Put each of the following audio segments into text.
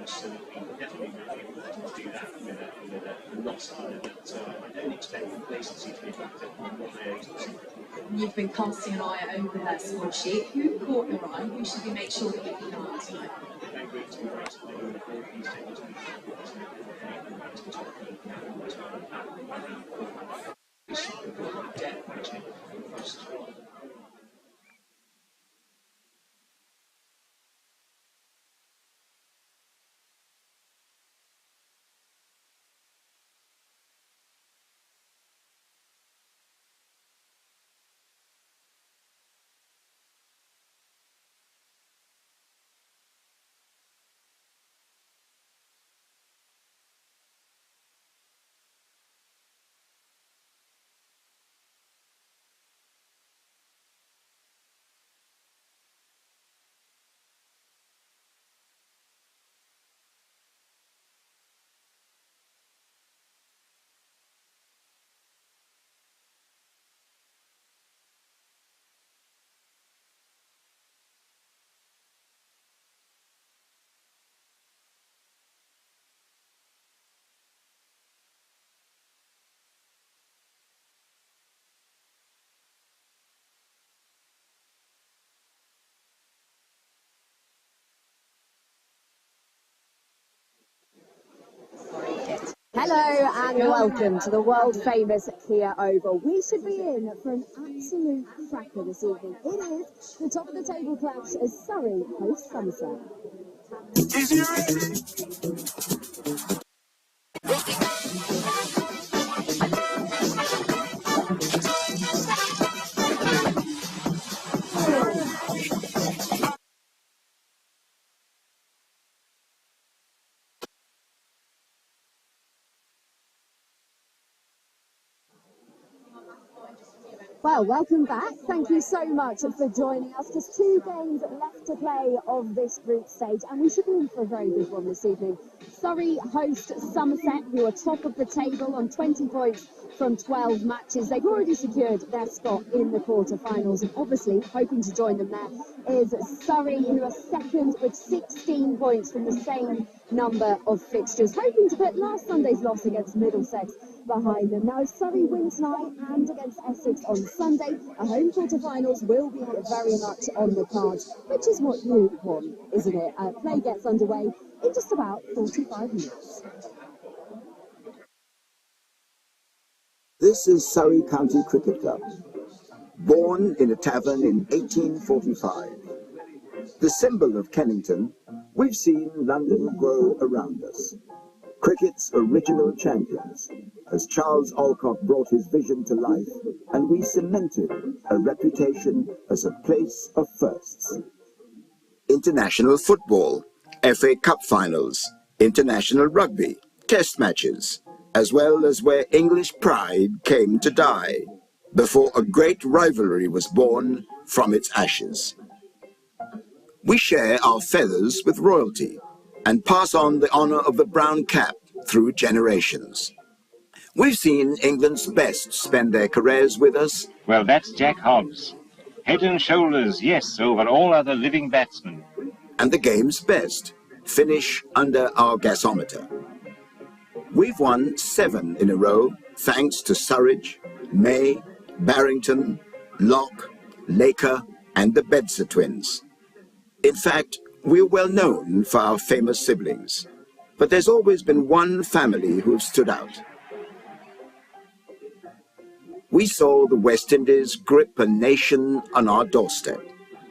match, so we definitely will be able to do that with a loss here. But I don't expect complacency to be a factor in what they agency. You've been casting an eye over that score sheet. Who caught your eye? Who should we make sure that we keep an eye on tonight? Very great to be right at the moment. He's taken to be back to the top of the depth actually across as well. Hello and welcome to the world famous Kia Oval. We should be in for an absolute cracker this evening. It is the top of the table clash as Surrey host Somerset. Is he ready? Well, welcome back. Thank you so much for joining us. Just 2 games left to play of this group stage, and we should be in for a very good one this evening. Surrey host Somerset, who are top of the table on 20 points from 12 matches. They've already secured their spot in the quarter-finals, and obviously hoping to join them there is Surrey, who are second with 16 points from the same number of fixtures, hoping to put last Sunday's loss against Middlesex behind them. Now, if Surrey win tonight and against Essex on Sunday, a home quarter-finals will be very much on the cards, which is what you want, isn't it? Play gets underway in just about 45 minutes. This is Surrey County Cricket Club, born in a tavern in 1845. The symbol of Kennington, we've seen London grow around us. Cricket's original champions, as Charles Alcott brought his vision to life, and we cemented a reputation as a place of firsts. International football, FA Cup finals, international rugby, test matches, as well as where English pride came to die, before a great rivalry was born from its ashes. We share our feathers with royalty, and pass on the honour of the brown cap through generations. We've seen England's best spend their careers with us. Well, that's Jack Hobbs. Head and shoulders, yes, over all other living batsmen. And the game's best finish under our gasometer. We've won 7 in a row, thanks to Surridge, May, Barrington, Locke, Laker, and the Bedser twins. In fact, we're well known for our famous siblings, but there's always been one family who've stood out. We saw the West Indies grip a nation on our doorstep,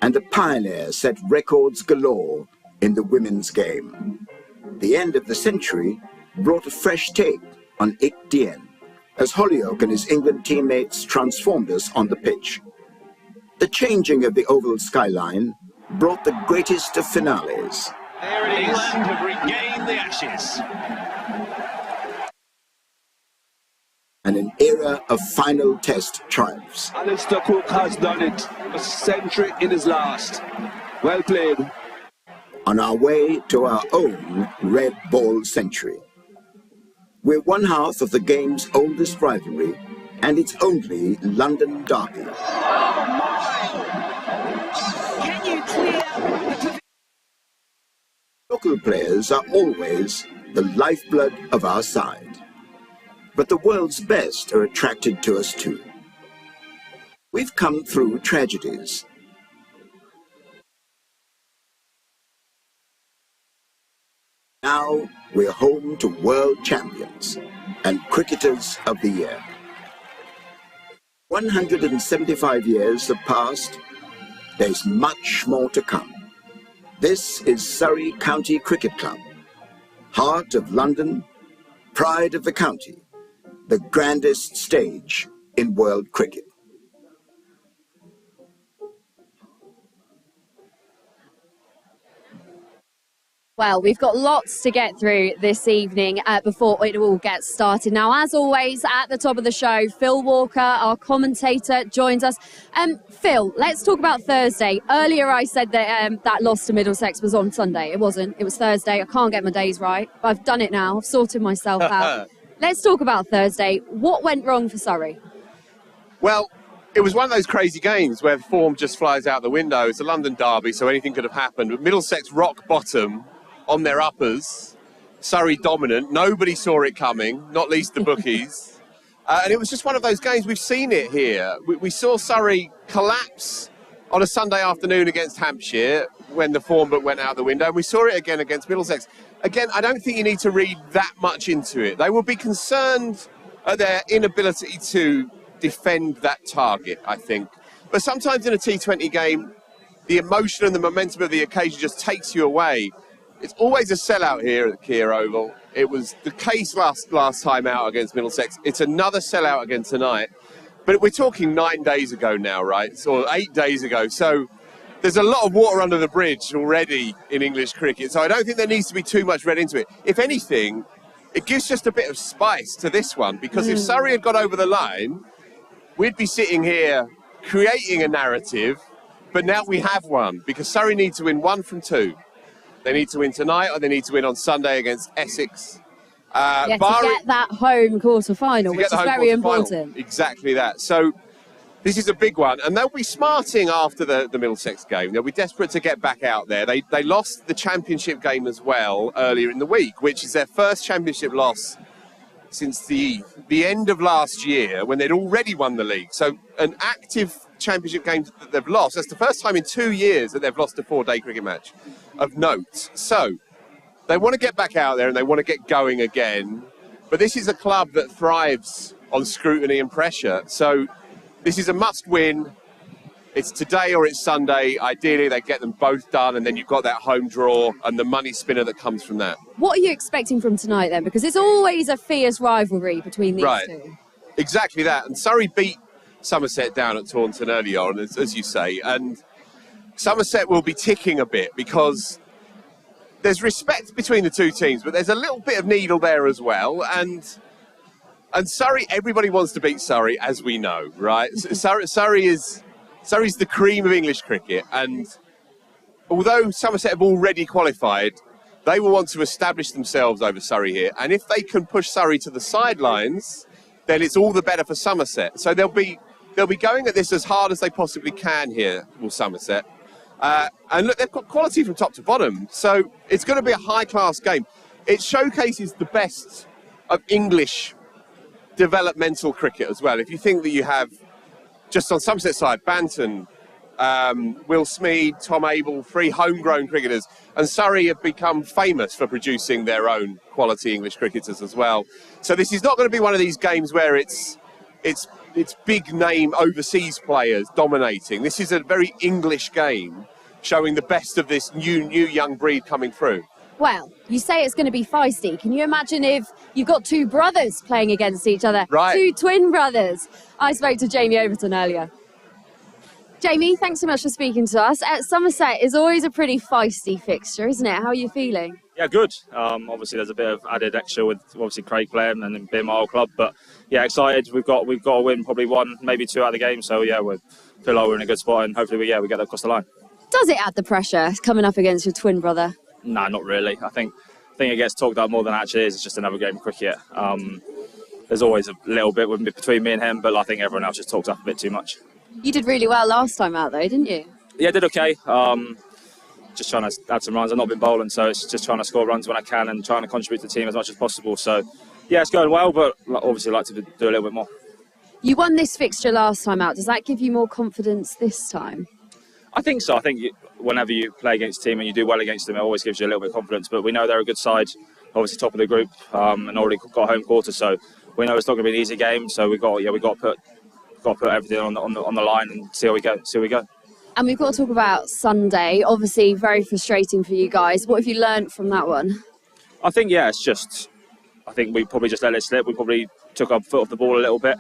and the pioneer set records galore in the women's game. The end of the century brought a fresh take on Ik Dien, as Holyoake and his England teammates transformed us on the pitch. The changing of the oval skyline brought the greatest of finales. There it is. England have regained the ashes. And an era of final test triumphs. Alistair Cook has done it. A century in his last. Well played. On our way to our own red ball century. We're one half of the game's oldest rivalry, and its only London derby. Local players are always the lifeblood of our side. But the world's best are attracted to us too. We've come through tragedies. Now we're home to world champions and cricketers of the year. 175 years have passed. There's much more to come. This is Surrey County Cricket Club, heart of London, pride of the county, the grandest stage in world cricket. Well, we've got lots to get through this evening before it all gets started. Now, as always, at the top of the show, Phil Walker, our commentator, joins us. Phil, let's talk about Thursday. Earlier I said that that loss to Middlesex was on Sunday. It wasn't. It was Thursday. I can't get my days right. But I've done it now. I've sorted myself out. Let's talk about Thursday. What went wrong for Surrey? Well, it was one of those crazy games where form just flies out the window. It's a London derby, so anything could have happened. But Middlesex rock bottom on their uppers, Surrey dominant. Nobody saw it coming, not least the bookies. And it was just one of those games. We've seen it here. We saw Surrey collapse on a Sunday afternoon against Hampshire when the form book went out the window. And we saw it again against Middlesex. Again, I don't think you need to read that much into it. They will be concerned at their inability to defend that target, I think. But sometimes in a T20 game, the emotion and the momentum of the occasion just takes you away. It's always a sellout here at the Kia Oval. It was the case last time out against Middlesex. It's another sellout again tonight. But we're talking 9 days ago now, right? Or 8 days ago. So there's a lot of water under the bridge already in English cricket. So I don't think there needs to be too much read into it. If anything, it gives just a bit of spice to this one. Because if Surrey had got over the line, we'd be sitting here creating a narrative. But now we have one. Because Surrey need to win 1 from 2. They need to win tonight, or they need to win on Sunday against Essex. To get that home quarter-final, which is very important. Exactly that. So this is a big one. And they'll be smarting after the Middlesex game. They'll be desperate to get back out there. They lost the championship game as well earlier in the week, which is their first championship loss since the end of last year, when they'd already won the league. So an active championship game that they've lost. That's the first time in 2 years that they've lost a 4-day cricket match of note. So they want to get back out there and they want to get going again. But this is a club that thrives on scrutiny and pressure. So this is a must win. It's today or it's Sunday. Ideally, they get them both done, and then you've got that home draw and the money spinner that comes from that. What are you expecting from tonight then? Because it's always a fierce rivalry between these two. Exactly that. And Surrey beat Somerset down at Taunton early on, as you say. And Somerset will be ticking a bit because there's respect between the two teams, but there's a little bit of needle there as well. And Surrey, everybody wants to beat Surrey, as we know, right? Surrey's the cream of English cricket, and although Somerset have already qualified, they will want to establish themselves over Surrey here. And if they can push Surrey to the sidelines, then it's all the better for Somerset. So they'll be going at this as hard as they possibly can here, will Somerset. And look, they've got quality from top to bottom, so it's going to be a high-class game. It showcases the best of English developmental cricket as well. If you think that you have, just on Somerset side, Banton, Will Smead, Tom Abel, 3 homegrown cricketers, and Surrey have become famous for producing their own quality English cricketers as well. So this is not going to be one of these games where it's big name overseas players dominating. This is a very English game, showing the best of this new young breed coming through. Well, you say it's going to be feisty. Can you imagine if you've got 2 brothers playing against each other? Right. 2 twin brothers. I spoke to Jamie Overton earlier. Jamie, thanks so much for speaking to us. Somerset is always a pretty feisty fixture, isn't it? How are you feeling? Yeah, good. Obviously, there's a bit of added extra with obviously Craig playing and being my old club. But yeah, excited. We've got to win probably 1, maybe 2 out of the game. So yeah, we feel like we're in a good spot, and hopefully we get that across the line. Does it add the pressure coming up against your twin brother? Nah, not really. I think it gets talked about more than it actually is. It's just another game of cricket. There's always a little bit between me and him, but I think everyone else just talks up a bit too much. You did really well last time out, though, didn't you? Yeah, I did okay. just trying to add some runs. I've not been bowling, so it's just trying to score runs when I can and trying to contribute to the team as much as possible. So, yeah, it's going well, but obviously I'd like to do a little bit more. You won this fixture last time out. Does that give you more confidence this time? I think so. I think whenever you play against a team and you do well against them, it always gives you a little bit of confidence. But we know they're a good side, obviously top of the group, and already got home quarter. So we know it's not going to be an easy game. So we got to put everything on the line and see how we go. And we've got to talk about Sunday. Obviously, very frustrating for you guys. What have you learnt from that one? I think I think we probably just let it slip. We probably took our foot off the ball a little bit.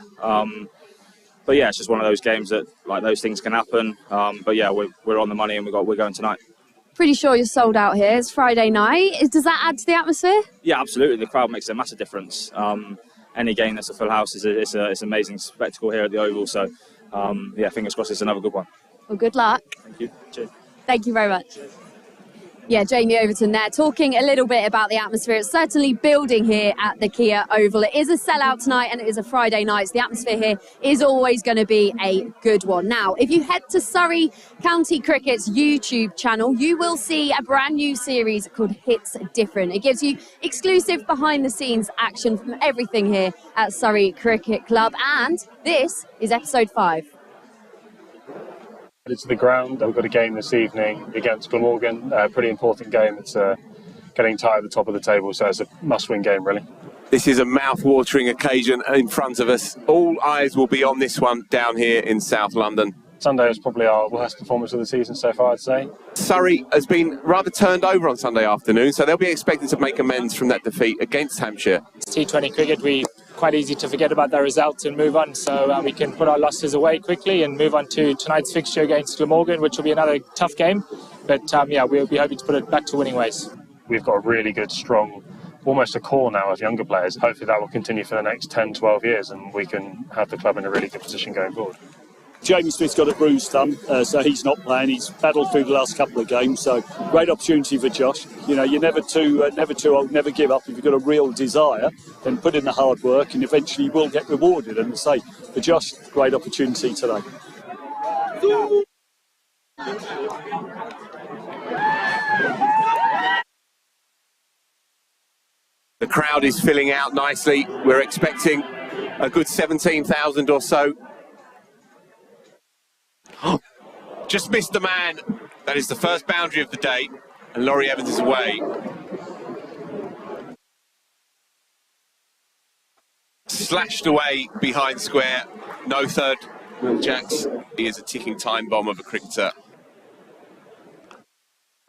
But yeah, it's just one of those games that like those things can happen. But yeah, we're on the money and we're going tonight. Pretty sure you're sold out here. It's Friday night. Does that add to the atmosphere? Yeah, absolutely. The crowd makes a massive difference. Any game that's a full house it's an amazing spectacle here at the Oval. So yeah, fingers crossed it's another good one. Well, good luck. Thank you. Cheers. Thank you very much. Yeah, Jamie Overton there, talking a little bit about the atmosphere. It's certainly building here at the Kia Oval. It is a sellout tonight and it is a Friday night, so the atmosphere here is always going to be a good one. Now, if you head to Surrey County Cricket's YouTube channel, you will see a brand new series called Hits Different. It gives you exclusive behind-the-scenes action from everything here at Surrey Cricket Club, and this is episode 5. It's the ground. We've got a game this evening against Glamorgan, a pretty important game. It's getting tight at the top of the table, so it's a must-win game, really. This is a mouth-watering occasion in front of us. All eyes will be on this one down here in South London. Sunday is probably our worst performance of the season so far, I'd say. Surrey has been rather turned over on Sunday afternoon, so they'll be expected to make amends from that defeat against Hampshire. T20 cricket, we quite easy to forget about the results and move on, so we can put our losses away quickly and move on to tonight's fixture against Glamorgan, which will be another tough game. But yeah, we'll be hoping to put it back to winning ways. We've got a really good, strong, almost a core now of younger players. Hopefully that will continue for the next 10, 12 years and we can have the club in a really good position going forward. Jamie Smith's got a bruised thumb, so he's not playing. He's battled through the last couple of games, so great opportunity for Josh. You know, you're never too old, never give up. If you've got a real desire, then put in the hard work and eventually you will get rewarded. And say, for Josh, great opportunity today. The crowd is filling out nicely. We're expecting a good 17,000 or so. Just missed the man. That is the first boundary of the day, and Laurie Evans is away. Slashed away behind square. No third. Will Jacks. He is a ticking time bomb of a cricketer.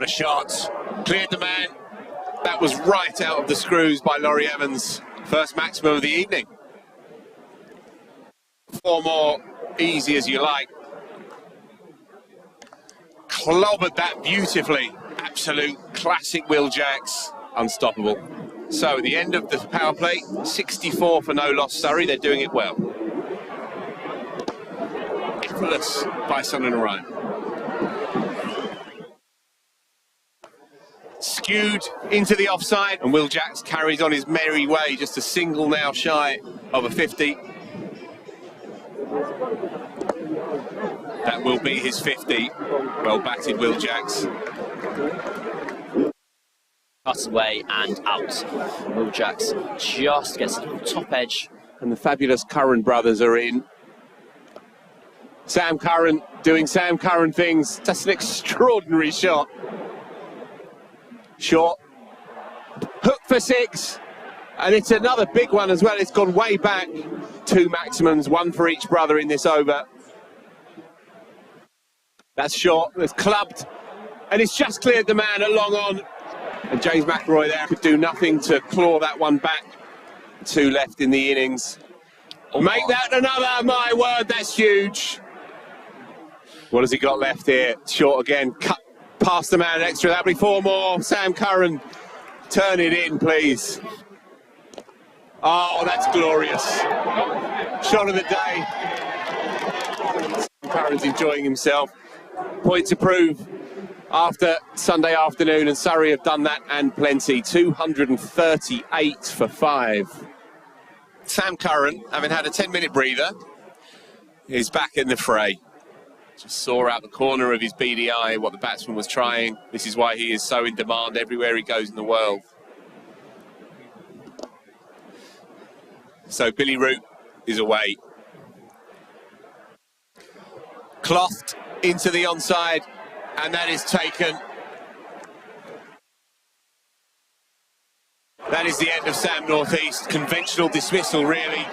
A shot. Cleared the man. That was right out of the screws by Laurie Evans. First maximum of the evening. 4 more, easy as you like. Clobbered that beautifully. Absolute classic Will Jacks. Unstoppable. So, at the end of the power play, 64 for no loss Surrey. They're doing it well. Effortless by Sunil Narine. Skewed into the offside, and Will Jacks carries on his merry way, just a single now shy of a 50. That will be his 50. Well batted, Will Jacks. Cut away and out. Will Jacks just gets to the top edge. And the fabulous Curran brothers are in. Sam Curran doing Sam Curran things. That's an extraordinary shot. Short. Hook for 6. And it's another big one as well. It's gone way back. 2 maximums, 1 for each brother in this over. That's short, it's clubbed, and it's just cleared the man at long on. And James McElroy there could do nothing to claw that one back. 2 left in the innings. Make that another, my word, that's huge. What has he got left here? Short again, cut past the man extra, that'll be 4 more. Sam Curran, turn it in, please. Oh, that's glorious. Shot of the day. Sam Curran's enjoying himself. Point to prove after Sunday afternoon, and Surrey have done that and plenty. 238 for 5. Sam Curran, having had a 10-minute breather, is back in the fray. Just saw out the corner of his beady eye what the batsman was trying. This is why he is so in demand everywhere he goes in the world. So Billy Root is away. Clothed into the onside, and that is taken. That is the end of Sam North East. Conventional dismissal, really.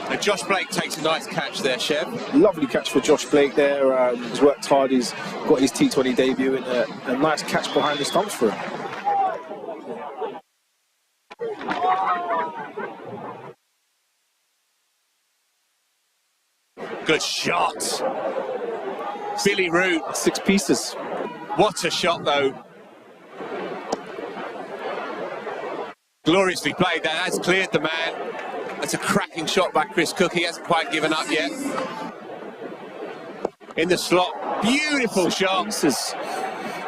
And Josh Blake takes a nice catch there, Chev. Lovely catch for Josh Blake there. He's worked hard. He's got his T20 debut and a nice catch behind the stumps for him. Good shot. Billy Root. 6 pieces. What a shot, though. Gloriously played that. That's cleared the man. That's a cracking shot by Chris Cook. He hasn't quite given up yet. In the slot. Beautiful shot.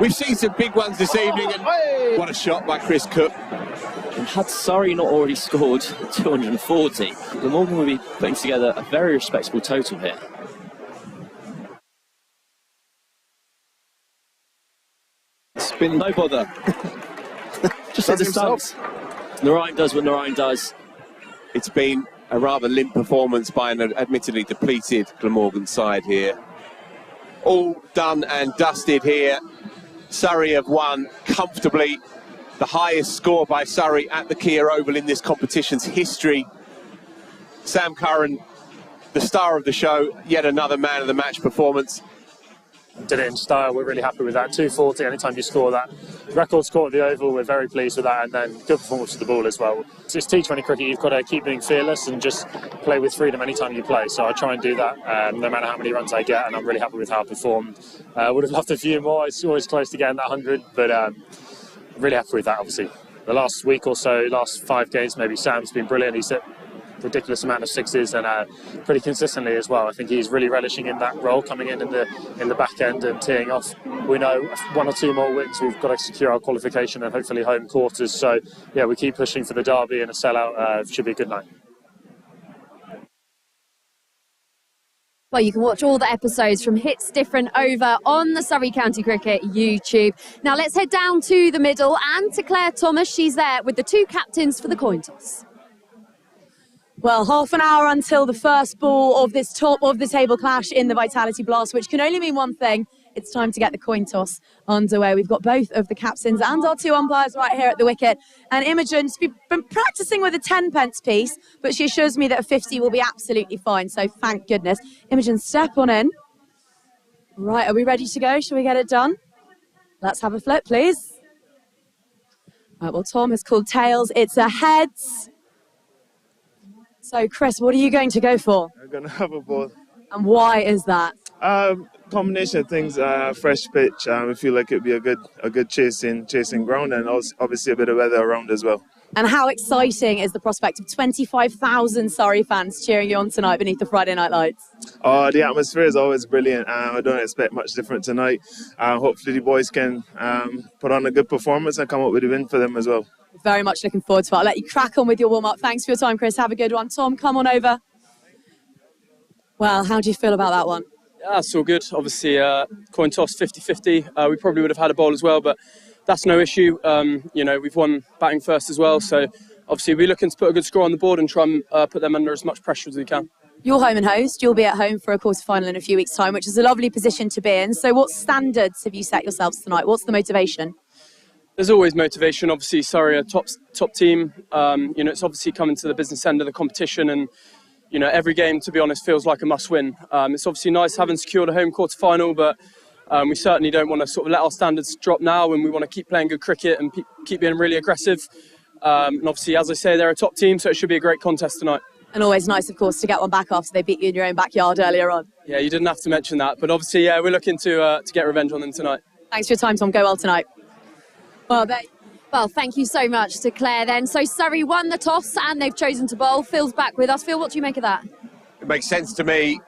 We've seen some big ones this evening, and what a shot by Chris Cook. And had Surrey not already scored 240, Glamorgan would be putting together a very respectable total here. Spinning. No bother. Just hit the stumps. Narine does what Narine does. It's been a rather limp performance by an admittedly depleted Glamorgan side here. All done and dusted here. Surrey have won comfortably. The highest score by Surrey at the Kia Oval in this competition's history. Sam Curran, the star of the show, yet another man of the match performance. Did it in style. We're really happy with that. 240, anytime you score that. Record score at the Oval, we're very pleased with that, and then good performance with the ball as well. It's T20 cricket, you've got to keep being fearless and just play with freedom anytime you play. So I try and do that no matter how many runs I get, and I'm really happy with how I performed. Would have loved a few more. It's always close to getting that 100, but really happy with that, obviously. The last week or so, last 5 games maybe, Sam's been brilliant. He's hit a ridiculous amount of sixes and pretty consistently as well. I think he's really relishing in that role, coming in the back end and teeing off. We know 1 or 2 more wins, we've got to secure our qualification and hopefully home quarters. So yeah, we keep pushing for the derby, and a sellout should be a good night. Well, you can watch all the episodes from Hits Different over on the Surrey County Cricket YouTube. Now let's head down to the middle and to Claire Thomas. She's there with the 2 captains for the coin toss. Well, half an hour until the first ball of this top of the table clash in the Vitality Blast, which can only mean one thing. It's time to get the coin toss underway. We've got both of the captains and our 2 umpires right here at the wicket. And Imogen's been practicing with a 10p piece, but she assures me that a 50 will be absolutely fine. So thank goodness. Imogen, step on in. Right, are we ready to go? Shall we get it done? Let's have a flip, please. Right, well, Tom has called tails. It's a heads. So, Chris, what are you going to go for? I'm going to have a ball. And why is that? Combination of things, fresh pitch. I feel like it'd be a good chasing ground, and also obviously a bit of weather around as well. And how exciting is the prospect of 25,000 Surrey fans cheering you on tonight beneath the Friday night lights? Oh, the atmosphere is always brilliant. I don't expect much different tonight. Hopefully the boys can put on a good performance and come up with a win for them as well. Very much looking forward to it. I'll let you crack on with your warm-up. Thanks for your time, Chris. Have a good one. Tom, come on over. Well, how do you feel about that one? Yeah, it's all good. Obviously, coin toss 50-50. We probably would have had a bowl as well, but that's no issue. We've won batting first as well, so obviously we're looking to put a good score on the board and try and put them under as much pressure as we can. You're home and host. You'll be at home for a quarter-final in a few weeks' time, which is a lovely position to be in. So what standards have you set yourselves tonight? What's the motivation? There's always motivation. Obviously, Surrey are top team. It's obviously coming to the business end of the competition, and every game, to be honest, feels like a must-win. It's obviously nice having secured a home quarter-final, but we certainly don't want to sort of let our standards drop now, and we want to keep playing good cricket and keep being really aggressive. And obviously, as I say, they're a top team, so it should be a great contest tonight. And always nice, of course, to get one back after they beat you in your own backyard earlier on. Yeah, you didn't have to mention that, but obviously, yeah, we're looking to get revenge on them tonight. Thanks for your time, Tom. Go well tonight. Well, thank you so much to Claire then. So Surrey won the toss and they've chosen to bowl. Phil's back with us. Phil, what do you make of that? It makes sense to me.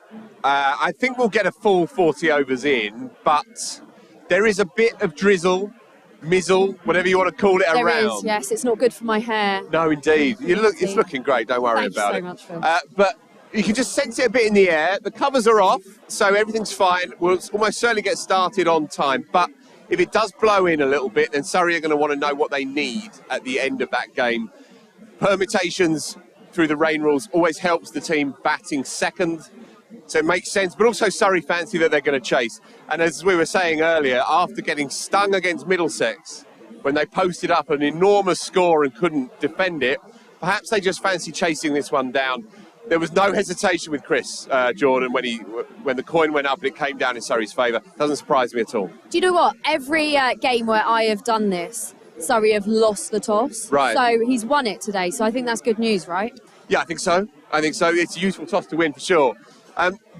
I think we'll get a full 40 overs in, but there is a bit of drizzle, mizzle, whatever you want to call it, There around. is, yes. It's not good for my hair. No, indeed. It's looking great. Don't worry about it. Thank you so much, Phil. But You can just sense it a bit in the air. The covers are off, so everything's fine. We'll almost certainly get started on time. But if it does blow in a little bit, then Surrey are going to want to know what they need at the end of that game. Permutations through the rain rules always helps the team batting second. So it makes sense, but also Surrey fancy that they're going to chase. And as we were saying earlier, after getting stung against Middlesex, when they posted up an enormous score and couldn't defend it, perhaps they just fancy chasing this one down. There was no hesitation with Chris Jordan when the coin went up and it came down in Surrey's favour. Doesn't surprise me at all. Do you know what? Every game where I have done this, Surrey have lost the toss. Right. So he's won it today. So I think that's good news, right? Yeah, I think so. It's a useful toss to win for sure.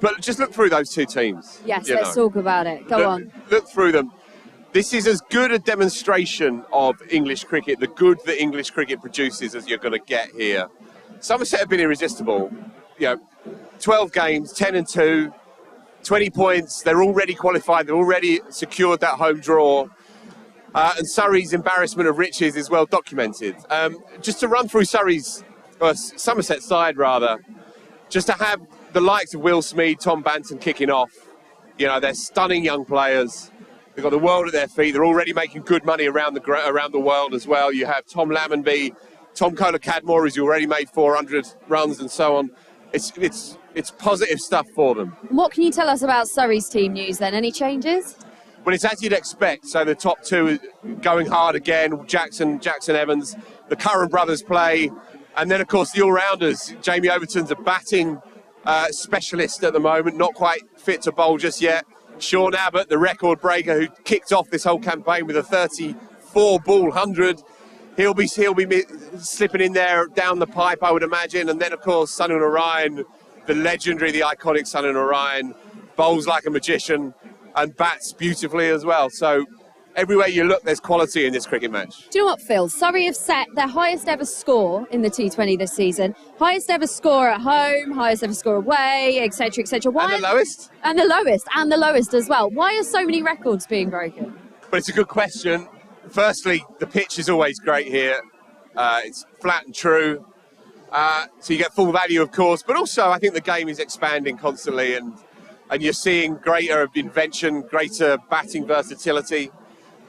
But just look through those two teams. Yes, let's talk about it. Go on. Look through them. This is as good a demonstration of English cricket, the good that English cricket produces, as you're going to get here. Somerset have been irresistible. 12 games, 10-2, 20 points. They're already qualified. They've already secured that home draw. And Surrey's embarrassment of riches is well documented. Just to run through Somerset's side, rather, just to have the likes of Will Smead, Tom Banton kicking off. They're stunning young players. They've got the world at their feet. They're already making good money around the world as well. You have Tom Lammonby, Tom Kohler-Cadmore, who's already made 400 runs and so on. It's positive stuff for them. What can you tell us about Surrey's team news then? Any changes? Well, it's as you'd expect. So the top two going hard again, Jackson Evans, the Curran brothers play, and then, of course, the all-rounders. Jamie Overton's a batting specialist at the moment, not quite fit to bowl just yet. Sean Abbott, the record breaker who kicked off this whole campaign with a 34-ball 100. He'll be slipping in there down the pipe, I would imagine. And then, of course, Sunil Narine, the legendary, the iconic Sunil Narine, bowls like a magician and bats beautifully as well. So everywhere you look, there's quality in this cricket match. Do you know what, Phil? Surrey have set their highest ever score in the T20 this season. Highest ever score at home, highest ever score away, etc., etc. And the lowest? And the lowest as well. Why are so many records being broken? But it's a good question. Firstly, the pitch is always great here. It's flat and true. So you get full value, of course. But also, I think the game is expanding constantly and you're seeing greater invention, greater batting versatility.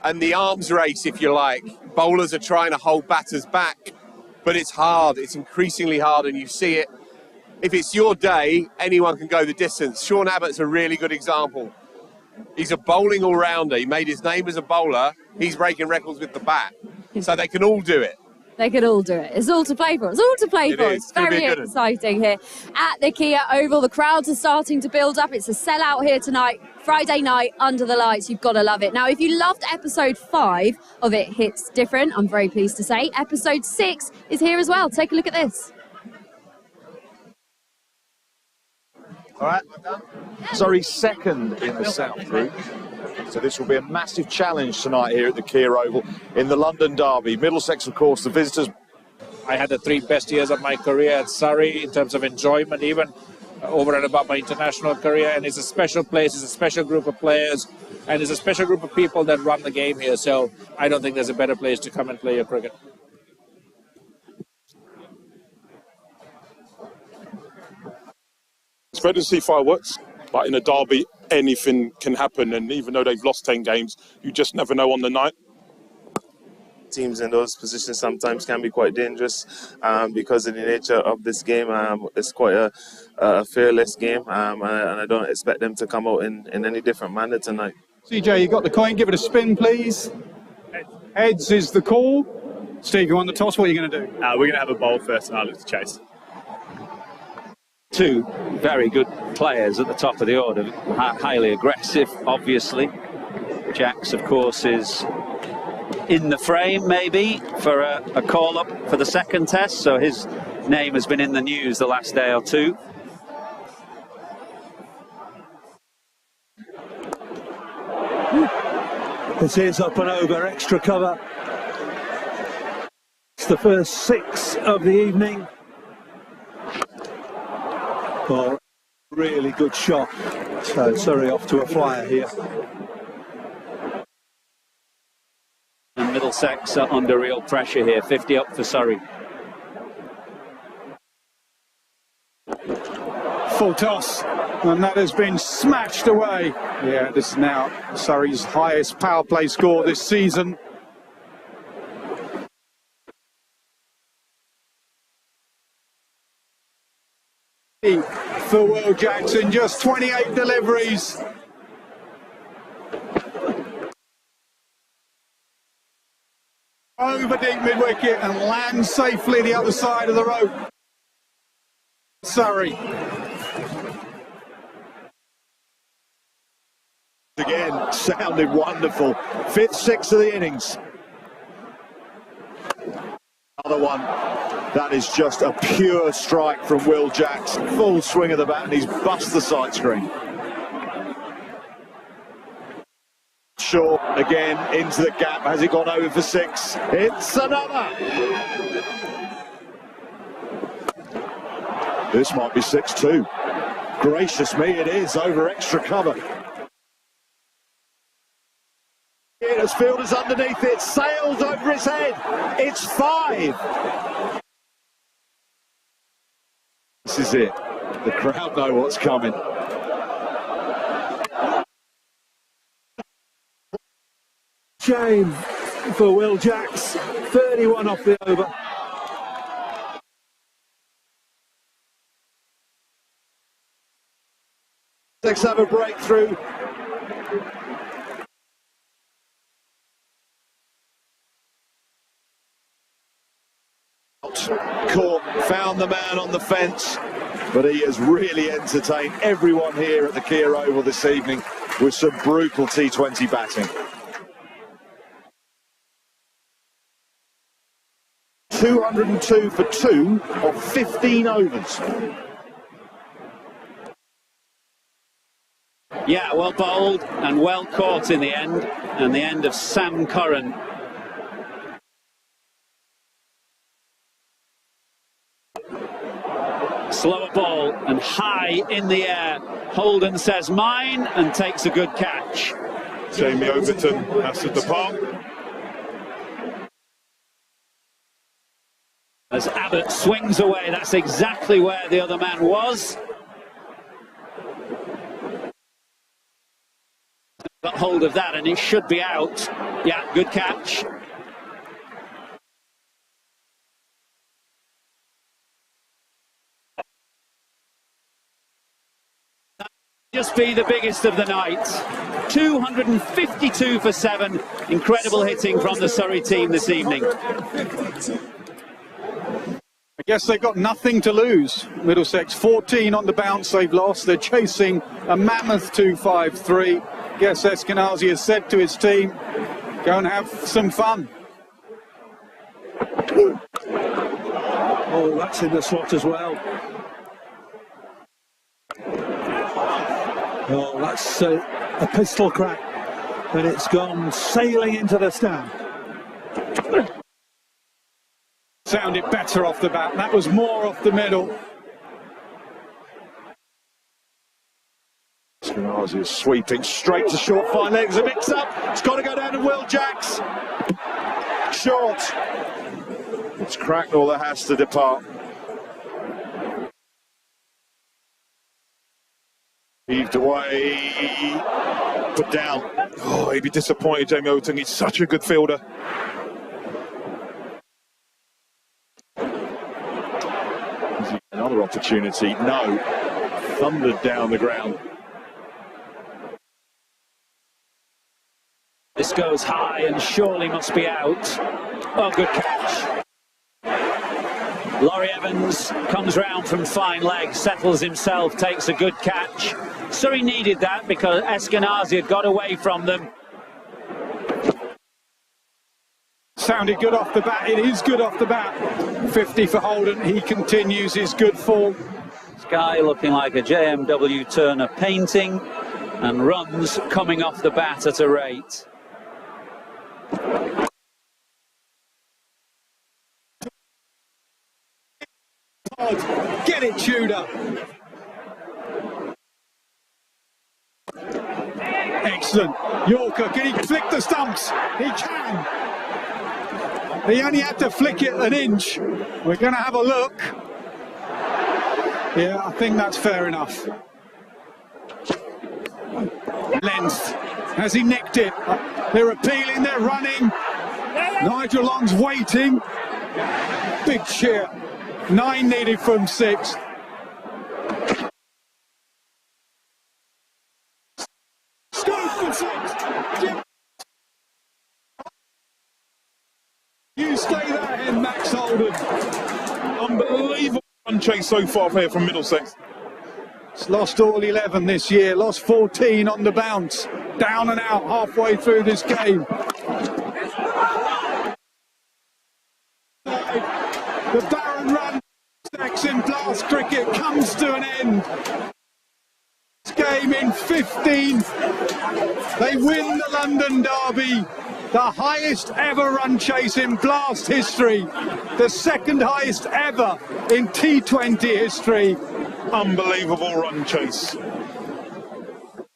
And the arms race, if you like. Bowlers are trying to hold batters back, but it's hard. It's increasingly hard, and you see it. If it's your day, anyone can go the distance. Sean Abbott's a really good example. He's a bowling all-rounder. He made his name as a bowler. He's breaking records with the bat. So they can all do it. They could all do it. It's all to play for. It's all to play for. It's very exciting here at the Kia Oval. The crowds are starting to build up. It's a sellout here tonight, Friday night, under the lights. You've got to love it. Now, if you loved episode 5 of It Hits Different, I'm very pleased to say, episode 6 is here as well. Take a look at this. All right, Surrey second in the South Group. So this will be a massive challenge tonight here at the Kia Oval in the London Derby. Middlesex, of course, the visitors. I had the 3 best years of my career at Surrey in terms of enjoyment, even over and above my international career. And it's a special place, it's a special group of players, and it's a special group of people that run the game here. So I don't think there's a better place to come and play your cricket. Expect to see fireworks, but in a derby, anything can happen. And even though they've lost 10 games, you just never know on the night. Teams in those positions sometimes can be quite dangerous because of the nature of this game. It's quite a fearless game, and I don't expect them to come out in any different manner tonight. CJ, you got the coin, give it a spin, please. Heads is the call. Steve, you want the toss? What are you going to do? We're going to have a bowl first, and I'll look to chase. 2 very good players at the top of the order, highly aggressive, obviously. Jacks, of course, is in the frame, maybe, for a call-up for the second test, so his name has been in the news the last day or two. It is up and over, extra cover. It's the first 6 of the evening. Oh, really good shot. So Surrey off to a flyer here. And Middlesex are under real pressure here. 50 up for Surrey. Full toss, and that has been smashed away. Yeah, this is now Surrey's highest power play score this season. For Will Jackson, just 28 deliveries. Over deep mid-wicket and lands safely the other side of the rope. Surrey. Again, sounded wonderful. 5th, 6th of the innings. Another one. That is just a pure strike from Will Jackson. Full swing of the bat and he's bust the side screen. Shaw again into the gap. Has it gone over for 6? It's another. This might be 6-2. Gracious me, it is over extra cover. As fielders underneath it, sails over his head. It's 5. This is it. The crowd know what's coming. Shame for Will Jacks. 31 off the over. Let's have a breakthrough. Caught, found the man on the fence, but he has really entertained everyone here at the Kia Oval this evening with some brutal T20 batting. 202 for 2 of 15 overs. Yeah, well bowled and well caught in the end, and the end of Sam Curran. Slower ball and high in the air. Holden says mine and takes a good catch. Jamie Overton has to depart. As Abbott swings away, that's exactly where the other man was. Got hold of that and it should be out. Yeah, good catch. Just be the biggest of the night. 252 for 7. Incredible hitting from the Surrey team this evening. I guess they've got nothing to lose. Middlesex 14 on the bounce they've lost. They're chasing a mammoth 253. Guess Eskenazi has said to his team, go and have some fun. Oh, that's in the slot as well. Oh, that's a pistol crack, and it's gone sailing into the stand. Sounded better off the bat. That was more off the middle. Eskenazi is sweeping straight to short, fine legs, a mix-up. It's got to go down to Will Jacks. Short. It's Cracknell that has to depart. Heaved away, put down. Oh, he'd be disappointed, Jamie Overton. He's such a good fielder. Another opportunity, no. Thundered down the ground. This goes high and surely must be out. Oh, good catch. Laurie Evans comes round from fine leg, settles himself, takes a good catch. Surrey needed that because Eskenazi had got away from them. Sounded good off the bat. It is good off the bat. 50 for Holden. He continues his good form. Sky looking like a JMW Turner painting, and runs coming off the bat at a rate. Get it, Tudor. Excellent. Yorker, can he flick the stumps? He can. He only had to flick it an inch. We're going to have a look. Yeah, I think that's fair enough. Length. Has he nicked it? They're appealing, they're running. Nigel Long's waiting. Big cheer. 9 needed from 6. Goes for 6. You stay there in Max Holden. Unbelievable run chase so far here from Middlesex. It's lost all 11 this year, lost 14 on the bounce. Down and out halfway through this game. The barren run in Blast cricket comes to an end. This game in 15. They win the London Derby. The highest ever run chase in Blast history. The second highest ever in T20 history. Unbelievable run chase.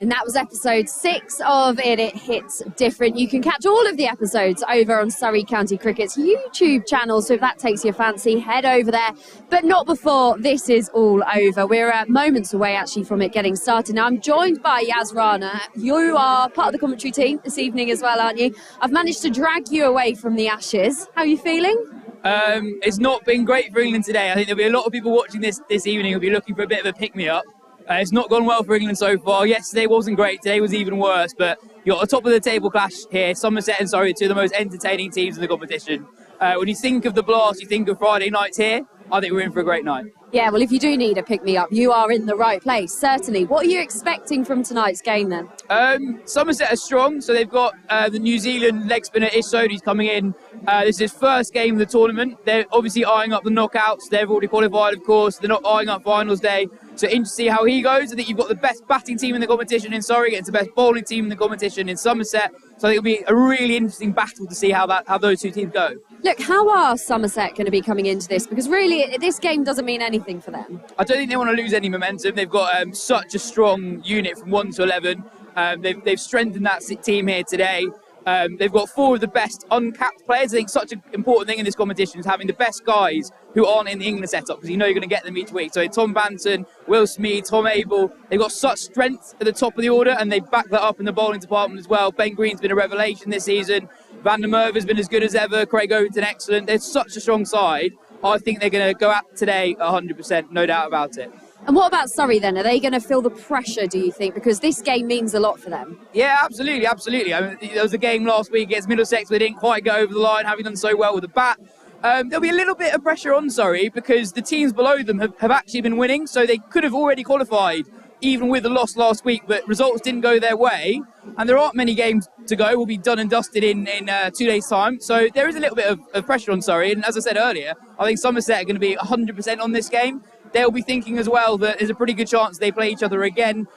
And that was episode 6 of It Hits Different. You can catch all of the episodes over on Surrey County Cricket's YouTube channel. So if that takes your fancy, head over there. But not before this is all over. We're moments away actually from it getting started. Now I'm joined by Yas Rana. You are part of the commentary team this evening as well, aren't you? I've managed to drag you away from the Ashes. How are you feeling? It's not been great for England today. I think there'll be a lot of people watching this evening who'll be looking for a bit of a pick-me-up. It's not gone well for England so far. Yesterday wasn't great, today was even worse, but you're at the top of the table clash here. Somerset and Surrey, two of the most entertaining teams in the competition. When you think of the Blast, you think of Friday nights here, I think we're in for a great night. Yeah, well, if you do need a pick-me-up, you are in the right place, certainly. What are you expecting from tonight's game then? Somerset are strong, so they've got the New Zealand leg spinner Ish Sodhi's coming in. This is his first game of the tournament. They're obviously eyeing up the knockouts. They've already qualified, of course. They're not eyeing up finals day. So interesting to see how he goes. I think you've got the best batting team in the competition in Surrey against the best bowling team in the competition in Somerset. So I think it'll be a really interesting battle to see how those two teams go. Look, how are Somerset going to be coming into this? Because really, this game doesn't mean anything for them. I don't think they want to lose any momentum. They've got such a strong unit from 1 to 11. They've strengthened that team here today. They've got 4 of the best uncapped players. I think such an important thing in this competition is having the best guys who aren't in the England setup, because you know you're going to get them each week. So Tom Banton, Will Smead, Tom Abel, they've got such strength at the top of the order, and they back that up in the bowling department as well. Ben Green's been a revelation this season. Van der Merwe has been as good as ever. Craig Overton, excellent. They're such a strong side. I think they're going to go out today 100%, no doubt about it. And what about Surrey then? Are they going to feel the pressure, do you think? Because this game means a lot for them. Yeah, absolutely. I mean, there was a game last week against Middlesex where they didn't quite go over the line, having done so well with the bat. There'll be a little bit of pressure on Surrey because the teams below them have actually been winning, so they could have already qualified even with the loss last week, but results didn't go their way. And there aren't many games to go. We'll be done and dusted in 2 days' time. So there is a little bit of pressure on Surrey. And as I said earlier, I think Somerset are going to be 100% on this game. They'll be thinking as well that there's a pretty good chance they play each other again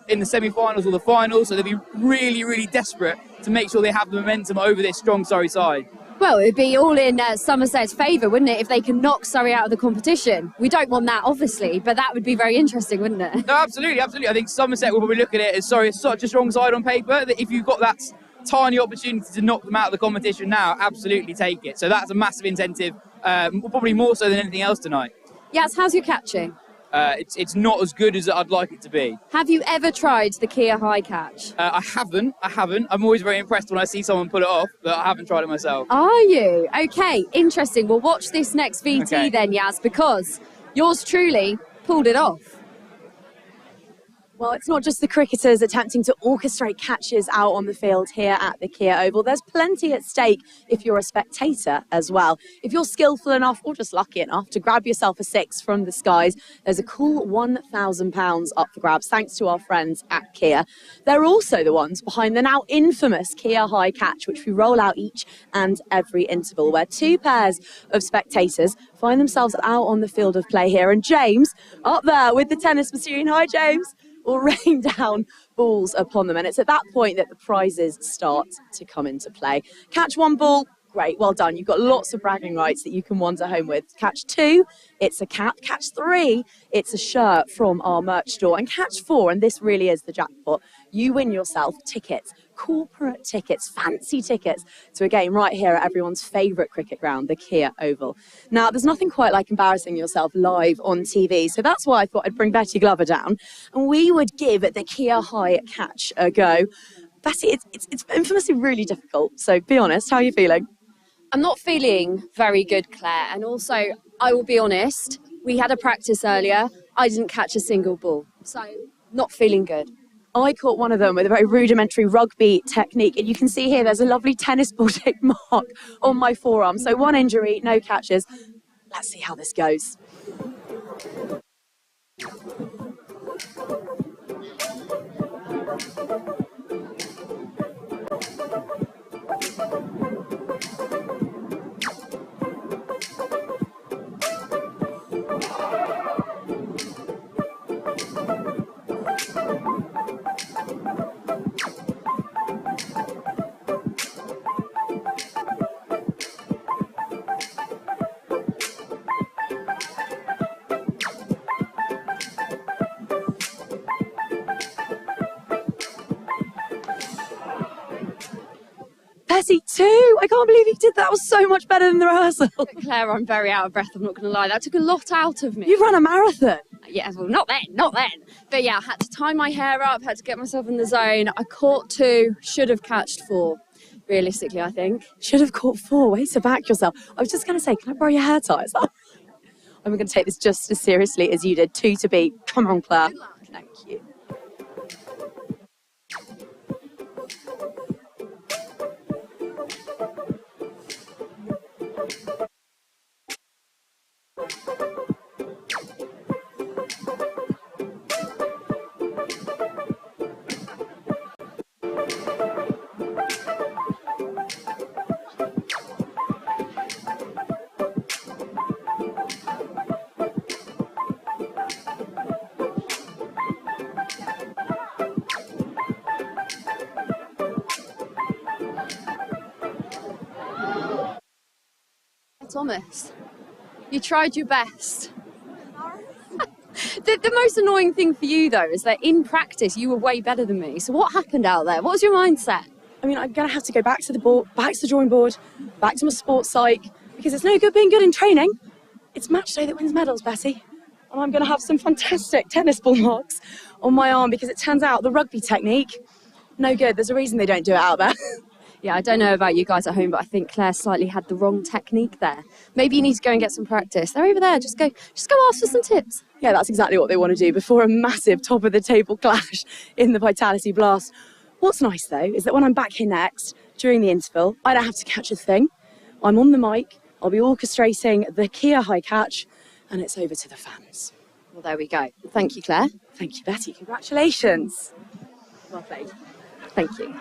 in the semi-finals or the finals. So they'll be really, really desperate to make sure they have the momentum over this strong Surrey side. Well, it would be all in Somerset's favour, wouldn't it, if they can knock Surrey out of the competition? We don't want that, obviously, but that would be very interesting, wouldn't it? No, absolutely. I think Somerset will probably look at it as Surrey is such a strong side on paper that if you've got that tiny opportunity to knock them out of the competition now, absolutely take it. So that's a massive incentive, probably more so than anything else tonight. Yes, how's your catching? It's not as good as I'd like it to be. Have you ever tried the Kia high catch? I haven't. I'm always very impressed when I see someone pull it off, but I haven't tried it myself. Are you? Okay, interesting. Well, watch this next VT then, Yas, because yours truly pulled it off. Well, it's not just the cricketers attempting to orchestrate catches out on the field here at the Kia Oval. There's plenty at stake if you're a spectator as well. If you're skillful enough or just lucky enough to grab yourself a 6 from the skies, there's a cool £1,000 up for grabs thanks to our friends at Kia. They're also the ones behind the now infamous Kia High Catch, which we roll out each and every interval, where 2 pairs of spectators find themselves out on the field of play here. And James, up there with the tennis machine. Hi, James. Will rain down balls upon them. And it's at that point that the prizes start to come into play. Catch 1 ball, great, well done. You've got lots of bragging rights that you can wander home with. Catch 2, it's a cap. Catch 3, it's a shirt from our merch store. And catch 4, and this really is the jackpot, you win yourself tickets corporate tickets, fancy tickets to a game right here at everyone's favourite cricket ground, the Kia Oval. Now, there's nothing quite like embarrassing yourself live on TV, so that's why I thought I'd bring Betty Glover down and we would give the Kia High catch a go. Betty, it's infamously really difficult, so be honest, how are you feeling? I'm not feeling very good, Claire, and also, I will be honest, we had a practice earlier, I didn't catch a single ball, so not feeling good. I caught one of them with a very rudimentary rugby technique, and you can see here there's a lovely tennis ball shaped mark on my forearm, so one injury, no catches. Let's see how this goes. Betty, 2! I can't believe you did that. That was so much better than the rehearsal. Claire, I'm very out of breath, I'm not going to lie. That took a lot out of me. You ran a marathon. Yeah, well, not then. But yeah, I had to tie my hair up, had to get myself in the zone. I caught 2, should have catched 4, realistically, I think. Should have caught 4. Way to back yourself. I was just going to say, can I borrow your hair ties? I'm going to take this just as seriously as you did. 2 to beat. Come on, Claire. Thank you. Thomas, you tried your best. The most annoying thing for you, though, is that in practice you were way better than me. So what happened out there? What was your mindset? I mean, I'm going to have to go back to the board, back to the drawing board, back to my sports psych, because it's no good being good in training. It's match day that wins medals, Betty. And I'm going to have some fantastic tennis ball marks on my arm because it turns out the rugby technique, no good. There's a reason they don't do it out there. Yeah, I don't know about you guys at home, but I think Claire slightly had the wrong technique there. Maybe you need to go and get some practice. They're over there. Just go ask for some tips. Yeah, that's exactly what they want to do before a massive top-of-the-table clash in the Vitality Blast. What's nice, though, is that when I'm back here next, during the interval, I don't have to catch a thing. I'm on the mic, I'll be orchestrating the Kia High catch, and it's over to the fans. Well, there we go. Thank you, Claire. Thank you, Betty. Congratulations. Well played. Thank you.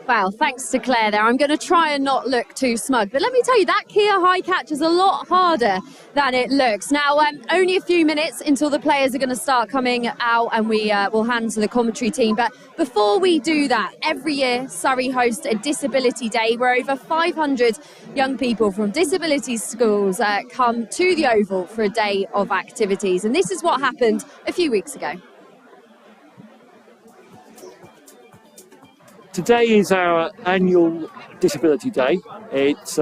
Well, thanks to Claire there. I'm going to try and not look too smug. But let me tell you, that Kia High catch is a lot harder than it looks. Now, only a few minutes until the players are going to start coming out and we will hand to the commentary team. But before we do that, every year Surrey hosts a Disability Day where over 500 young people from disability schools come to the Oval for a day of activities. And this is what happened a few weeks ago. Today is our annual Disability Day. It's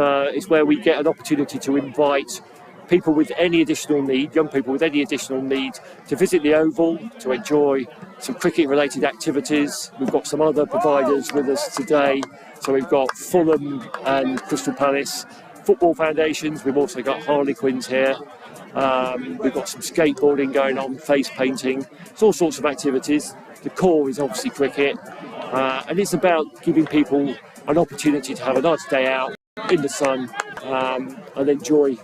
where we get an opportunity to invite people with any additional need, young people with any additional need, to visit the Oval, to enjoy some cricket-related activities. We've got some other providers with us today. So we've got Fulham and Crystal Palace football foundations. We've also got Harlequins here. We've got some skateboarding going on, face painting. It's all sorts of activities. The core is obviously cricket. And it's about giving people an opportunity to have a nice day out in the sun and enjoy